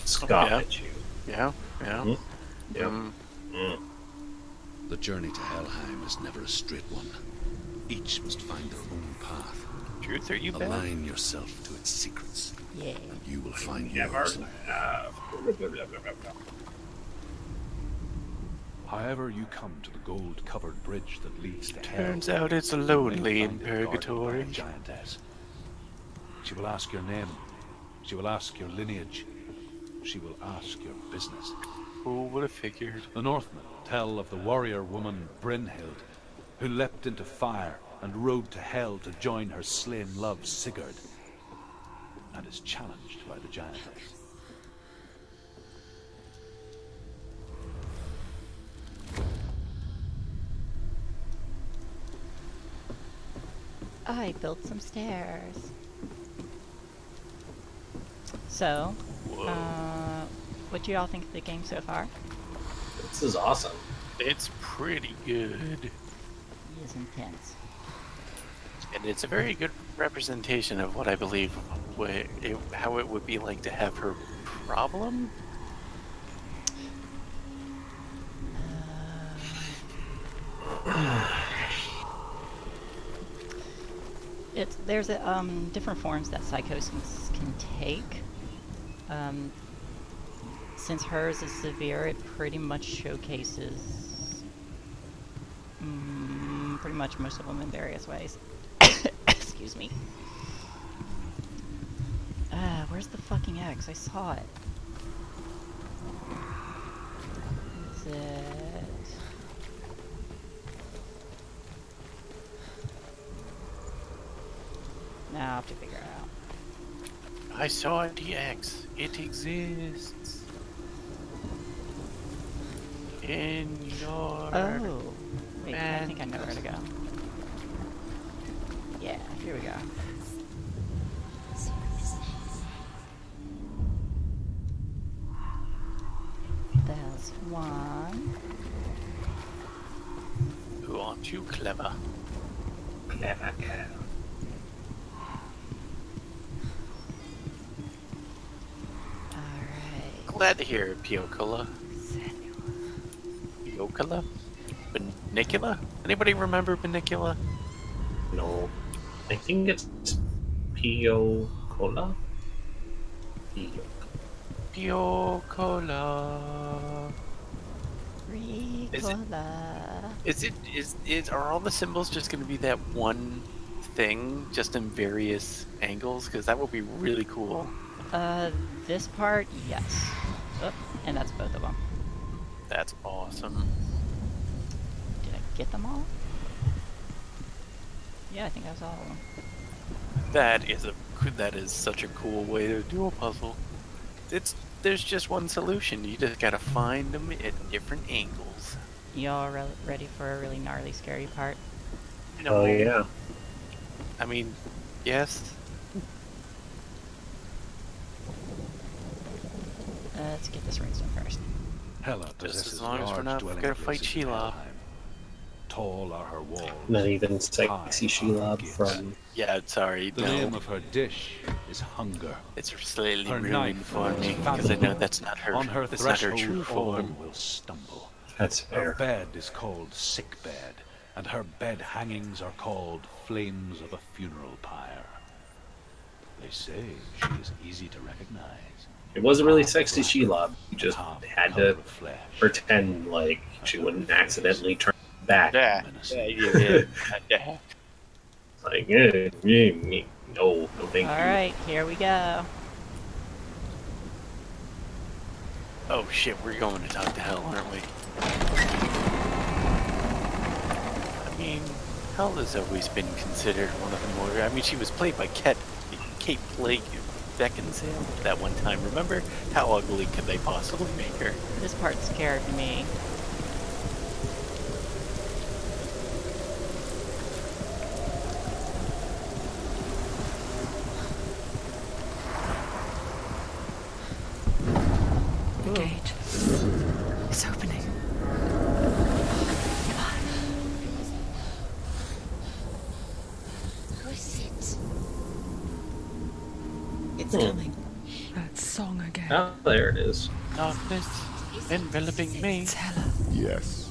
Scoff at you. Yeah. Yeah. The journey to Helheim is never a straight one. Each must find their own path. Truth, are you bad? Align yourself to its secrets. Yeah. And you will find yours. However you come to the gold-covered bridge that leads to hell, Turns out it's lonely in you will be guarded by purgatory. a giantess. She will ask your name. She will ask your lineage. She will ask your business. Who would have figured? The Northmen tell of the warrior woman Brynhild, who leapt into fire and rode to hell to join her slain love Sigurd, and is challenged by the giantess. I built some stairs. So, what do y'all think of the game so far? This is awesome. It's pretty good. It is intense. And it's a very good representation of what I believe how it would be like to have her problem. There's different forms that psychosis can take. Since hers is severe, it pretty much showcases pretty much most of them in various ways. Excuse me. Where's the fucking X? I saw it. Is it... Now I have to figure it out. I saw the X. It exists. In your... Oh. Wait, I think I know where to go. Yeah, here we go. There's one. Who aren't you clever? Clever girl. Alright. Glad to hear it, Piocola. Piocola? Benicula? Anybody remember Benicula? No. I think it's Piocola? Piocola. Are all the symbols just going to be that one thing, just in various angles? Because that would be really cool. This part, yes. Oh, and that's both of them. That's awesome. Did I get them all? Yeah, I think I was all of them. That is such a cool way to do a puzzle. There's just one solution. You just gotta find them at different angles. Y'all ready for a really gnarly, scary part? No. Oh yeah. I mean, yes. Let's get this raised done first. Hela just as long as we're not gonna fight Shelob. Tall are her walls. Not even sexy Shelob from... Yeah, sorry. The name of her dish is hunger. It's slightly ruined for me because I know that's not her. On her that's not her threshold, true form. will stumble. That's fair. Her bed is called sick bed, and her bed hangings are called flames of a funeral pyre. They say she is easy to recognize. It wasn't really sexy Shelob. You just had to pretend like she wouldn't accidentally turn back. Yeah. Like, no, thank you. Alright, here we go. Oh shit, we're going to talk to Hel, aren't we? I mean, Hel has always been considered one of the more... I mean, she was played by Kate Beckinsale that one time. Remember? How ugly could they possibly make her? This part scared me. The gate. It's opening. Who is it? It's coming. That song again. Oh, there it is. Darkness enveloping me. It's Hela. Yes,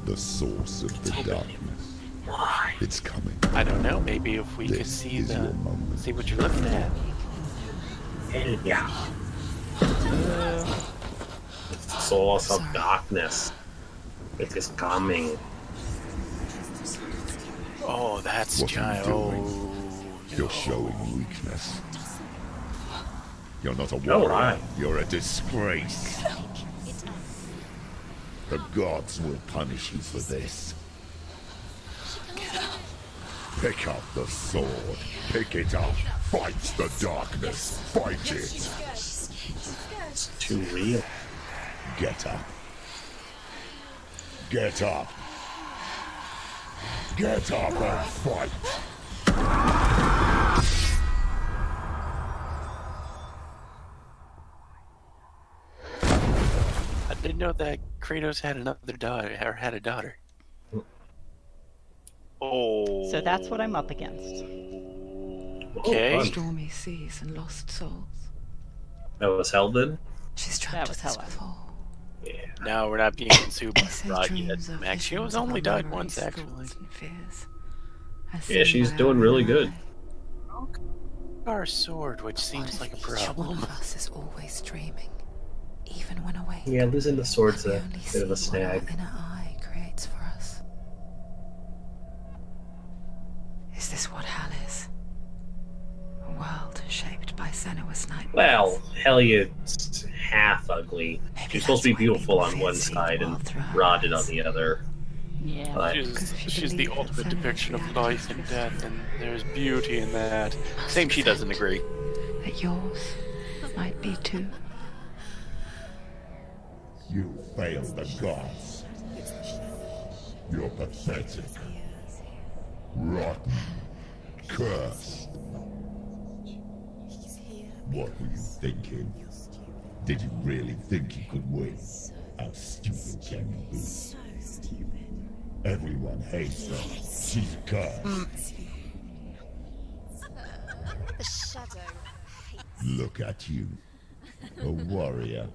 the source of the darkness. Why? It's coming. I don't know. Maybe if we could see what you're looking at. Yeah. The source of darkness. It is coming. Oh, that's What are you doing? No. You're showing weakness. You're not a Oh, warrior. right. You're a disgrace. The gods will punish you for this. Pick up the sword. Pick it up. Fight the darkness. Fight it. It's too real. Get up. Get up. Get up and fight. I didn't know that Kratos had another daughter, or had a daughter. Oh. So that's what I'm up against. Okay. Oh, stormy seas and lost souls. That was Hellblade? She's trapped with us before. Yeah. No, we're not being consumed by rot yet. Maxio's only died once, actually. Yeah, she's doing really good. Our sword, which seems like a problem. One of us is always dreaming, even when awake. Yeah, losing the sword's a bit of a snag. What our inner eye creates for us. Is this what hell is? A world shaped by Senua's nightmares. Well, Helliot's half ugly. She's supposed to be beautiful on one side and rotted on the other. Yeah. But She's the ultimate depiction of life and death, and there's beauty in that. Same, she doesn't agree. That yours might be too. You failed the gods. You're pathetic. Rotten. Cursed. What were you thinking? Did you really think you could win? How stupid can you be? So stupid. Everyone hates her. She's cursed. The shadow hates. Look at you. A warrior.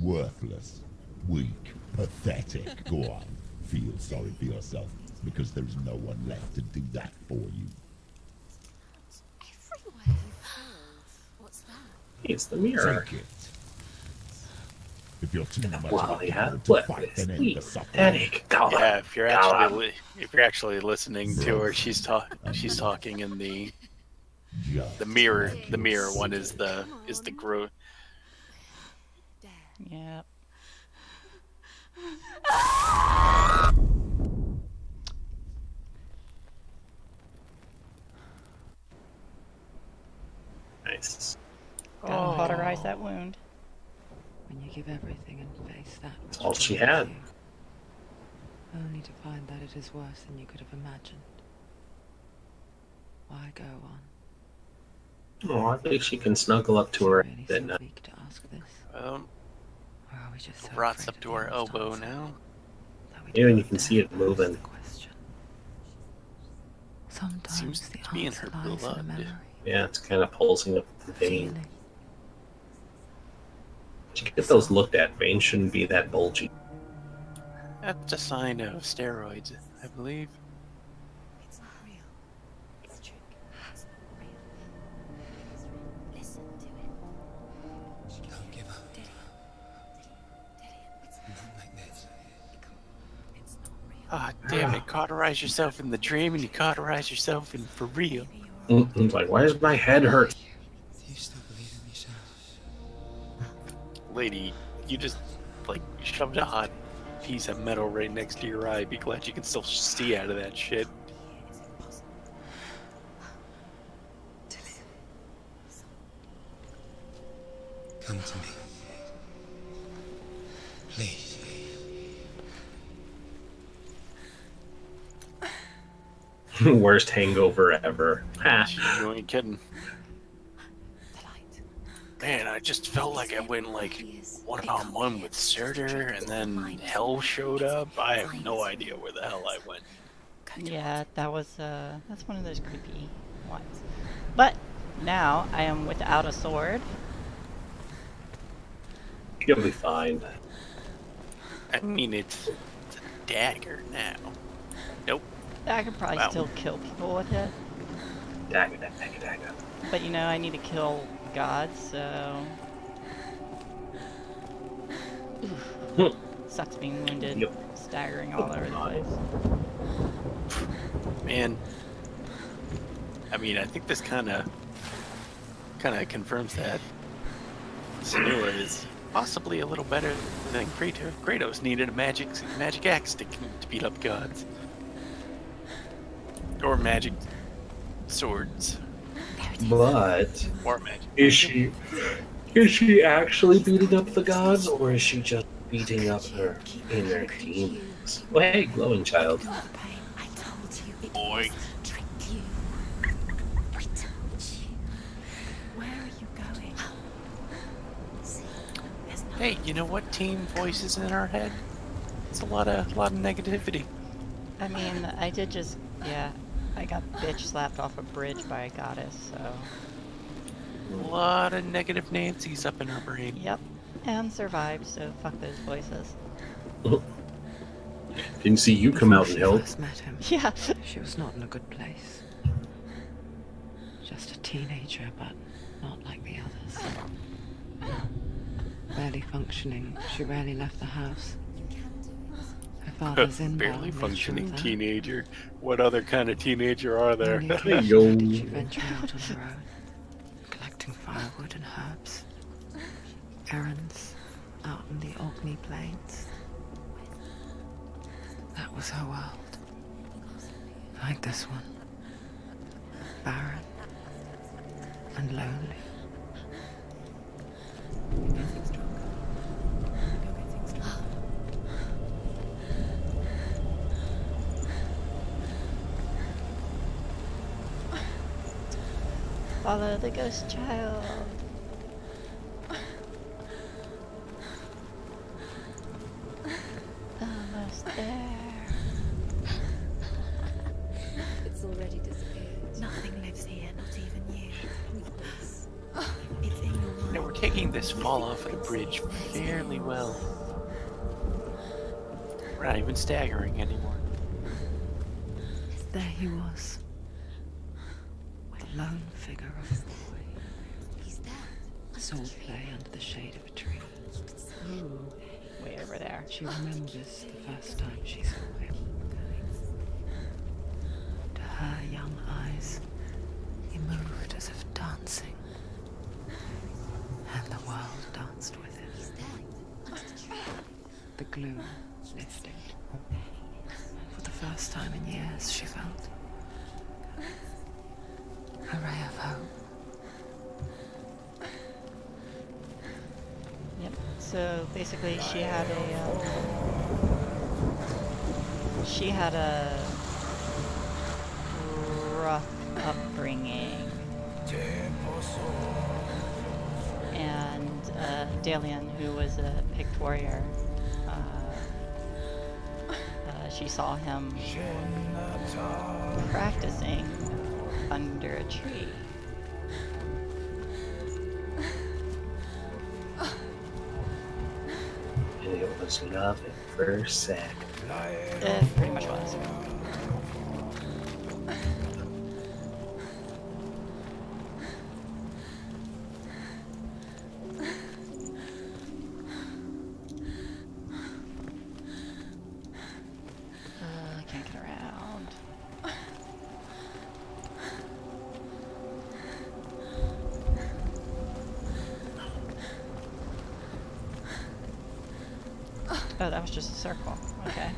Worthless. Weak. Pathetic. Go on. Feel sorry for yourself, because there's no one left to do that for you. Everywhere you failed. What's that? it's the mirror. Take it. If you're too much Well, yeah, to what fight, is then sweet, end the suffering. pathetic, God. Yeah, if you're actually listening to her, she's talking in the mirror. The mirror one is the growth. Yeah. Nice. Gotta cauterize that wound. When you give everything and face that. That's all she had. Only to find that it is worse than you could have imagined. Why go on? Oh, I think she can snuggle up to her at night. Weak to ask this. Or are we just so rot's up to her elbow now. Even you can see it moving. Sometimes Seems the to be in her answer lies in the blood. memory. Yeah, it's kind of pulsing up the vein. Should get those looked at. Veins shouldn't be that bulgy. That's a sign of steroids, I believe. It's not real. It's a trick. It's not real. It is real. Listen to it. Don't give up. Did it? It's Not like this. It's not real. Ah, damn it! Cauterize yourself in the dream, and you cauterize yourself in for real. It's like, why does my head hurt? You still believe in yourself? Lady, you just like shoved a hot piece of metal right next to your eye. Be glad you can still see out of that shit. Come to me. Please. Worst hangover ever. Ha. You ain't kidding. Man, I just felt like I went like one-on-one with Surtur, and then Hell showed up. I have no idea where the hell I went. Yeah, that was that's one of those creepy ones. But now I am without a sword. You'll be fine. I mean, it's a dagger now. Nope. I could probably still kill people with it. Dagger, dagger, dagger. But you know, I need to kill gods, so... Sucks being wounded, staggering all over the place. Man, I mean, I think this kind of confirms that Senua is possibly a little better than Kratos. Kratos needed a magic axe to beat up gods, or magic swords. But Or magic. is she actually beating up the gods, or is she just beating up her inner demons? Well, hey, glowing child. Boy. Where are you going? Hey, you know what? Team voices in our head. It's a lot of negativity. I mean, I did just Yeah, I got bitch slapped off a bridge by a goddess, so... A lot of negative Nancy's up in her brain. Yep, and survived, so fuck those voices. Didn't see you come out and help. First met him. Yeah. She was not in a good place. Just a teenager, but not like the others. Barely functioning, she rarely left the house. Her father's in barely functioning teenager. What other kind of teenager are there? Only occasionally did she venture out on her own, collecting firewood and herbs. Errands out in the Orkney Plains. That was her world. Like this one. Barren and lonely. Follow the ghost child. Almost there. It's already disappeared. Nothing lives here, not even you. It's in your mind. Now we're taking this fall off of the bridge fairly well. We're not even staggering anymore. There he was. The lone figure of a boy. He's there. Saw play under the shade of a tree. Ooh, way over there. She remembers the first time she saw him. To her young eyes, he moved as if dancing. And the world danced with him. The gloom lifted. For the first time in years, she felt a ray of hope. Yep. So basically, she had a rough upbringing, and Dalian, who was a picked warrior, she saw him practicing under a tree. It was love at first sight. It pretty much was. I can't get around. Oh, that was just a circle. Okay.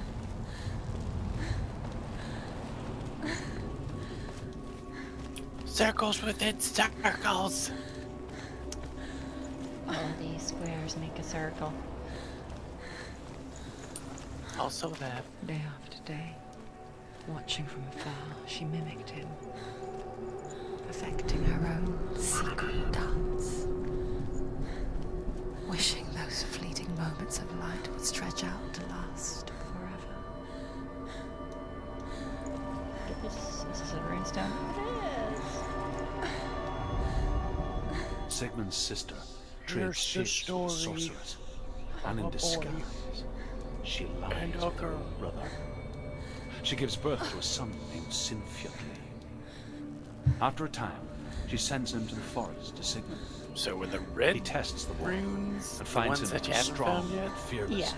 Circles within circles. All these squares make a circle. Also that. Day after day, watching from afar, she mimicked him, perfecting her own secret dance. Wishing those fleeting moments of light would stretch out to last forever. Is this a runestone? It is. Sigmund's sister trades shapes with sorcerers, and in disguise, she lies with her own brother. She gives birth to a son named Sinfjotli. After a time, she sends him to the forest to Sigmund. So with the red he tests the runes, and finds him that you haven't strong found yet? and fearless. Yeah.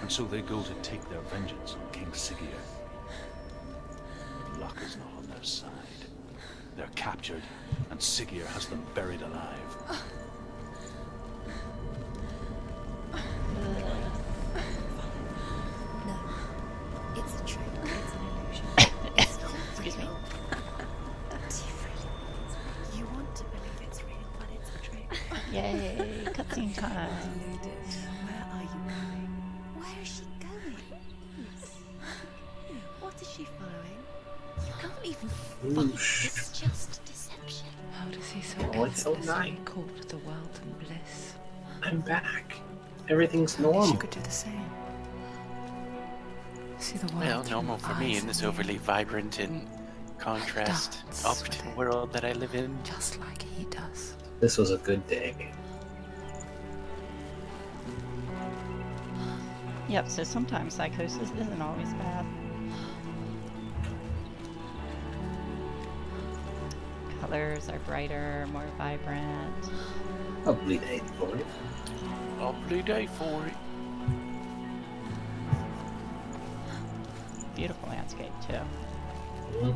And so they go to take their vengeance on King Siggeir. Luck is not on their side. They're captured, and Siggeir has them buried alive. No, it's a trick. It's an illusion. It's not Excuse me. You want to believe it's real, but it's a trick. Yay, cutscene time. Where are you going? Where is she going? What is she following? You can't even follow. It's just deception. How does he so Oh, it's so effortlessly nice. caught the world in bliss? I'm back. Everything's She normal. could do the same. See the world well, normal for me in this overly vibrant and contrast opposite world that I live in. Just like he does. This was a good day. Yep, so sometimes psychosis isn't always bad. Colors are brighter, more vibrant. Lovely day for it. Lovely day for it. Beautiful landscape, too. Mm-hmm.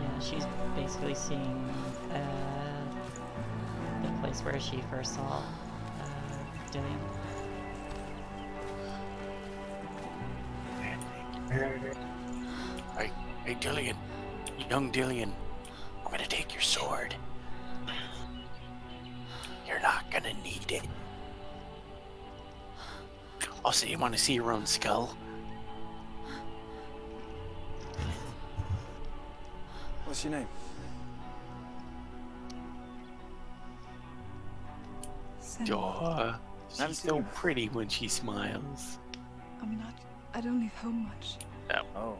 Yeah, she's basically seeing the place where she first saw Dillian. Hey, Dillian. Young Dillian. I'm gonna take your sword. You're not gonna need it. Also, you want to see your own skull? What's your name? She's so pretty when she smiles. I'm not. I don't leave home much. Oh.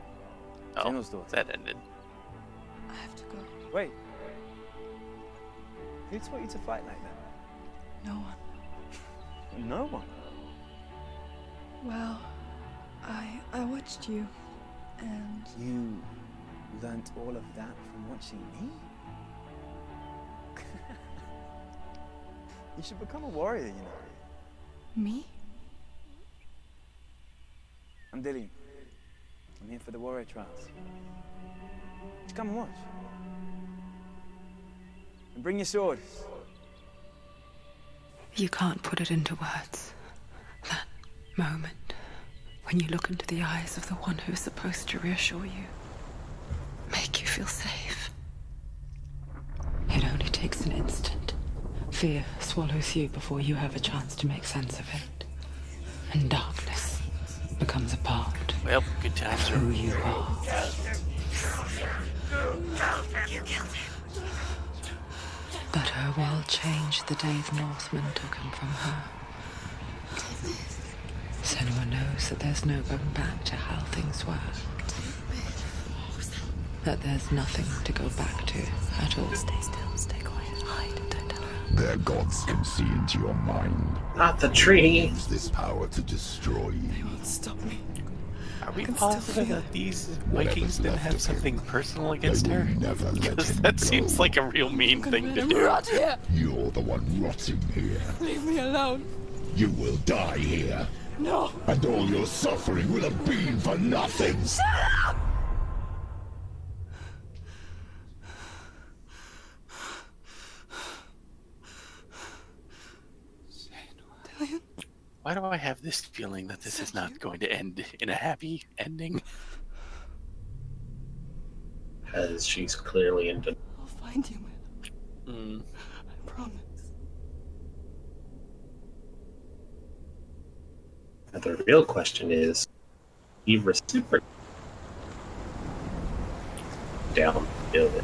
Oh, that ended. I have to go. Wait. Who taught you to fight like that? No one. No one? Well, I watched you, and... You learnt all of that from watching me? You should become a warrior, you know. Me? I'm Dillian. I'm here for the warrior trials. Just come and watch. And bring your sword. You can't put it into words. That moment when you look into the eyes of the one who is supposed to reassure you, make you feel safe. It only takes an instant. Fear swallows you before you have a chance to make sense of it. And darkness becomes a part good times of who you are. You killed him. But her world changed the day the Northmen took him from her. Senua knows that there's no going back to how things were. That there's nothing to go back to at all. Stay still, stay quiet, hide, don't tell her. Their gods can see into your mind. Not the tree. Use this power to destroy you. They won't stop me. Are we positive that these Vikings didn't have something personal against her? Because that seems like a real mean thing to do. Rot here. You're the one rotting here. Leave me alone. You will die here. No. And all your suffering will have been for nothing. Shut up! Dillian? Why do I have this feeling that this is not going to end in a happy ending? Because she's clearly into... I'll find you, man. I promise. And the real question is, he reciprocated down it.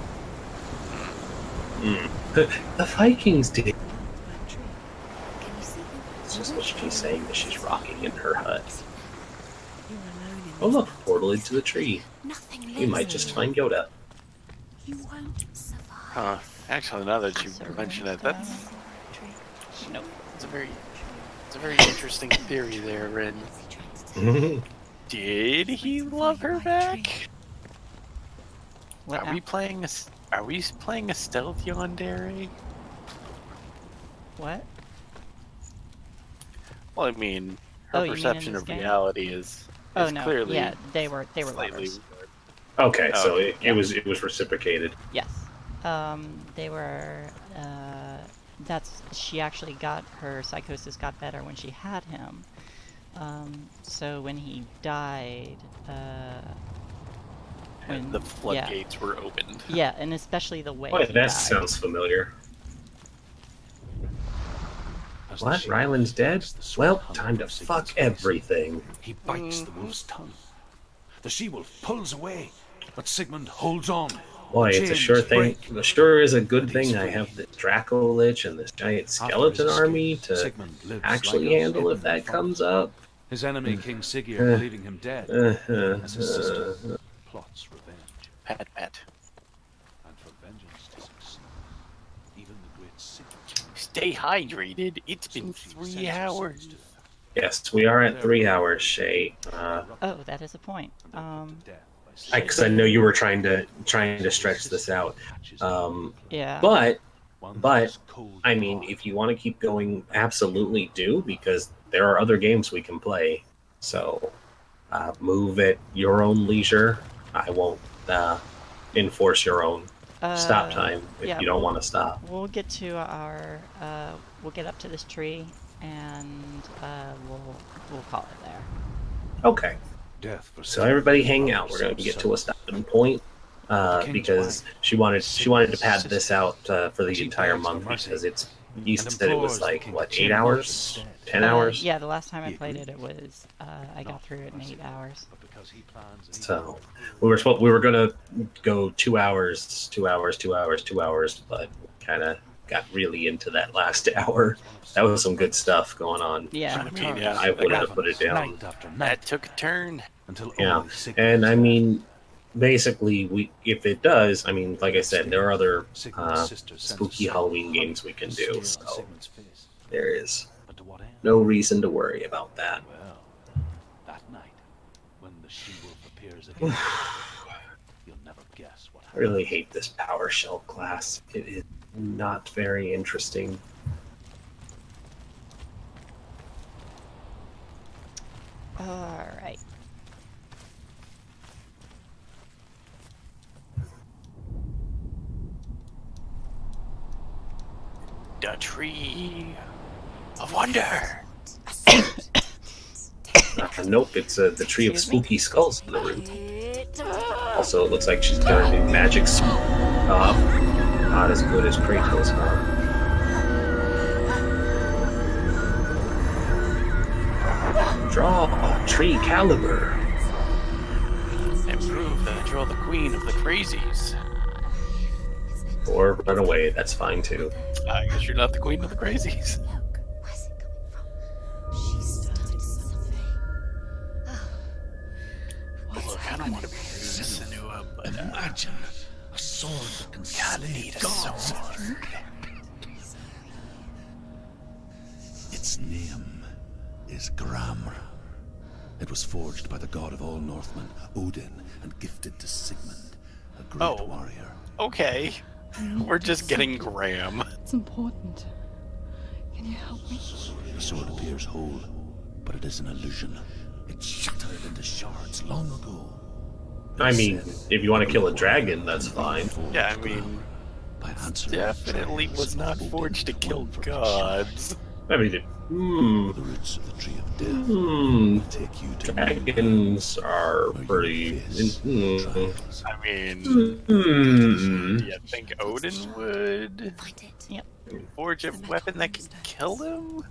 The Vikings did. It's just what she's saying that she's rocking in her hut. Oh look, portal into the tree. You might just find Yoda. You won't survive. Huh. Actually, now that you mention it, that's... Nope. It's a very interesting theory there, Ren. Did he love her back? Are we playing a stealth yandere? What? Well, I mean, her perception of reality is clearly they were lovers. Okay, so it was reciprocated. Yes, they were. She actually got her psychosis got better when she had him. So when he died, when the floodgates were opened. Yeah, and especially the way. Boy, that sounds familiar. What? Ryland's dead? Well, time to fuck everything. He bites the wolf's tongue. The she-wolf pulls away, but Sigmund holds on, Boy, it's a sure thing. It sure is a good thing I have the Draco Lich and this giant skeleton army to actually handle if that comes up. His enemy, King Siggeir, believing him dead, as his sister plots revenge. Pat. And for vengeance to succeed, even the great Siggeir... Stay hydrated. It's been 3 hours. Yes, we are at 3 hours, Shay. Oh, that is a point. Because I know you were trying to stretch this out. Yeah. But I mean, if you want to keep going, absolutely do, because there are other games we can play. So move at your own leisure. I won't enforce your own stop time if you don't want to stop. We'll get to our we'll get up to this tree and we'll call it there. Okay. So everybody hang out. We're going to get to a stopping point because she wanted to pad this out for the entire month because it's. You said it was like what, 8 hours, 10 hours? Yeah, the last time I played it, it was I got through it in 8 hours. So we were going to go 2 hours, 2 hours, 2 hours, 2 hours, but kind of got really into that last hour. That was some good stuff going on. Yeah, I would have put it down. That took a turn. Yeah, and I mean, basically, if it does, I mean, like I said, there are other spooky Halloween games we can do, so there is no reason to worry about that. That night, when the she-wolf appears again, you'll never guess what I really hate this PowerShell class. It is not very interesting. All right. The Tree of Wonder. Nope, it's the Tree of Spooky Skulls in the room. Also, it looks like she's doing magic stuff. Not as good as Kratos, huh? Draw Tree Caliber. And prove that you're the queen of the crazies. Or run away, that's fine too. I guess you're not the queen of the crazies. Look, I don't want to be Senua, but imagine a sword that can slay gods. Its name is Gramr. It was forged by the god of all Northmen, Odin, and gifted to Sigmund, a great warrior. Okay. We're just getting Graham. It's important. Can you help me? The sword appears whole, but it is an illusion. It shattered into shards long ago. I mean, if you want to kill a dragon, that's fine. Yeah, I mean, definitely was not forged to kill gods. I mean, the roots of the tree of death will take you to dragons are pretty. I mean, do you think Odin would forge a weapon that can kill them?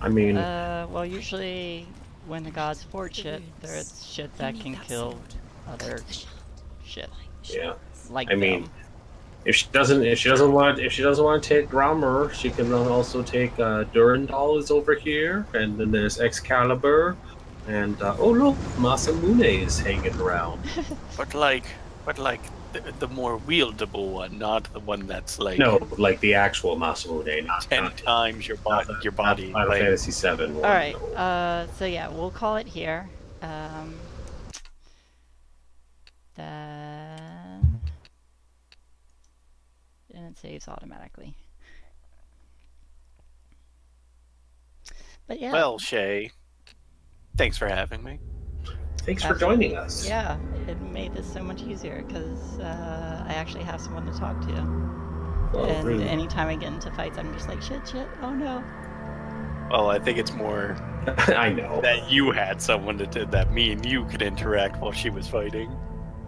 I mean, well, usually when the gods forge it, there's shit that can kill other shit. Yeah, like I mean, if she doesn't want to take Gramr, she can also take Durandal is over here, and then there's Excalibur, and oh look, Masamune is hanging around. But like the more wieldable one, not the one that's like like the actual Masamune, not 10 times your body. Final Fantasy VII. All right, so yeah, we'll call it here. Then and it saves automatically. But yeah. Well, Shay, thanks for having me. Thanks for joining us. Yeah, it made this so much easier because I actually have someone to talk to. Well, and really? Anytime I get into fights, I'm just like, shit, oh no. Well, I think it's more I know that you had someone that me and you could interact while she was fighting.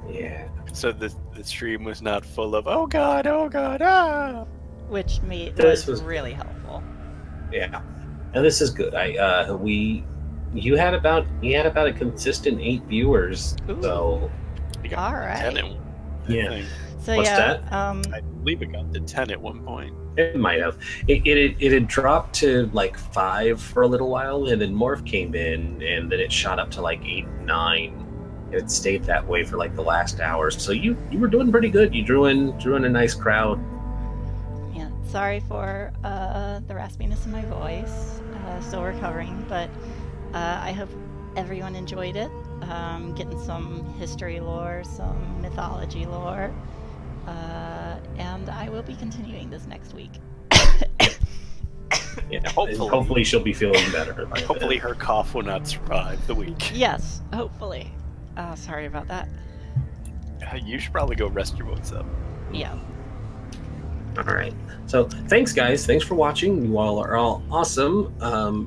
Yeah. So the stream was not full of oh god, ah. Which was really helpful. Yeah, and this is good. You had about a consistent 8 viewers. Ooh. So you got all right. Yeah. So What's yeah, that? I believe it got to 10 at one point. It might have. It had dropped to like 5 for a little while, and then Morph came in, and then it shot up to like 8, 9. It stayed that way for like the last hour. So you were doing pretty good. You drew in a nice crowd. Yeah, sorry for the raspiness in my voice. Still recovering, but I hope everyone enjoyed it. Getting some history lore, some mythology lore, and I will be continuing this next week. Yeah, hopefully she'll be feeling better. Hopefully her cough will not survive the week. Yes, hopefully. Sorry about that. You should probably go rest your voice up. Yeah. All right. So thanks, guys. Thanks for watching. You all are all awesome.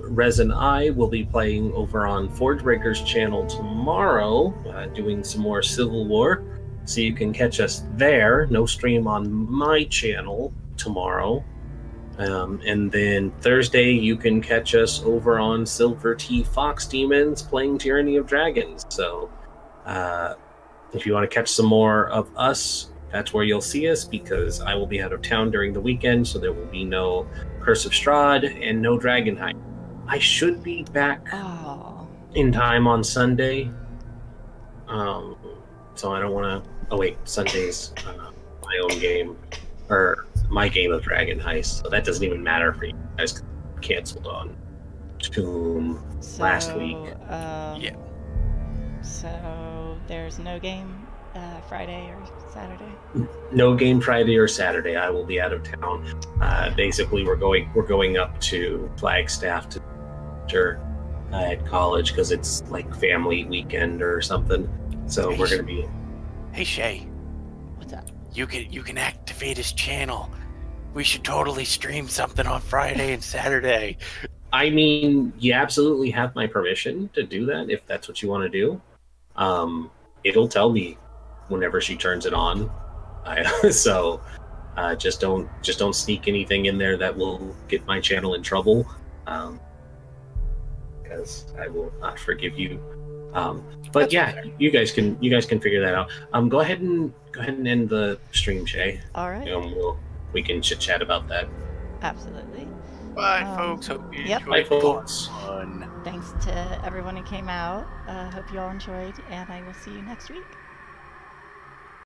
Rez and I will be playing over on Forgebreaker's channel tomorrow, doing some more Civil War. So you can catch us there. No stream on my channel tomorrow. And then Thursday, you can catch us over on Silver T Fox Demons playing Tyranny of Dragons. So if you want to catch some more of us, that's where you'll see us, because I will be out of town during the weekend, so there will be no Curse of Strahd and no Dragonhide. I should be back in time on Sunday. So I don't want to... Oh, wait. Sunday's my own game. Or my game of Dragon Heist. So that doesn't even matter for you guys. Canceled on Tomb last week. Yeah. So there's no game Friday or Saturday? No game Friday or Saturday. I will be out of town. Basically, we're going up to Flagstaff to at college because it's like family weekend or something. So we're gonna be. Hey Shay. What's up? You can activate his channel. We should totally stream something on Friday and Saturday. I mean, you absolutely have my permission to do that if that's what you want to do. It'll tell me whenever she turns it on. So just don't sneak anything in there that will get my channel in trouble, because I will not forgive you. But yeah, you guys can figure that out. Go ahead and end the stream, Shay. All right. We can chit chat about that. Absolutely. Bye, folks. Hope you enjoyed. Bye, folks. Fun. Thanks to everyone who came out. Hope you all enjoyed, and I will see you next week.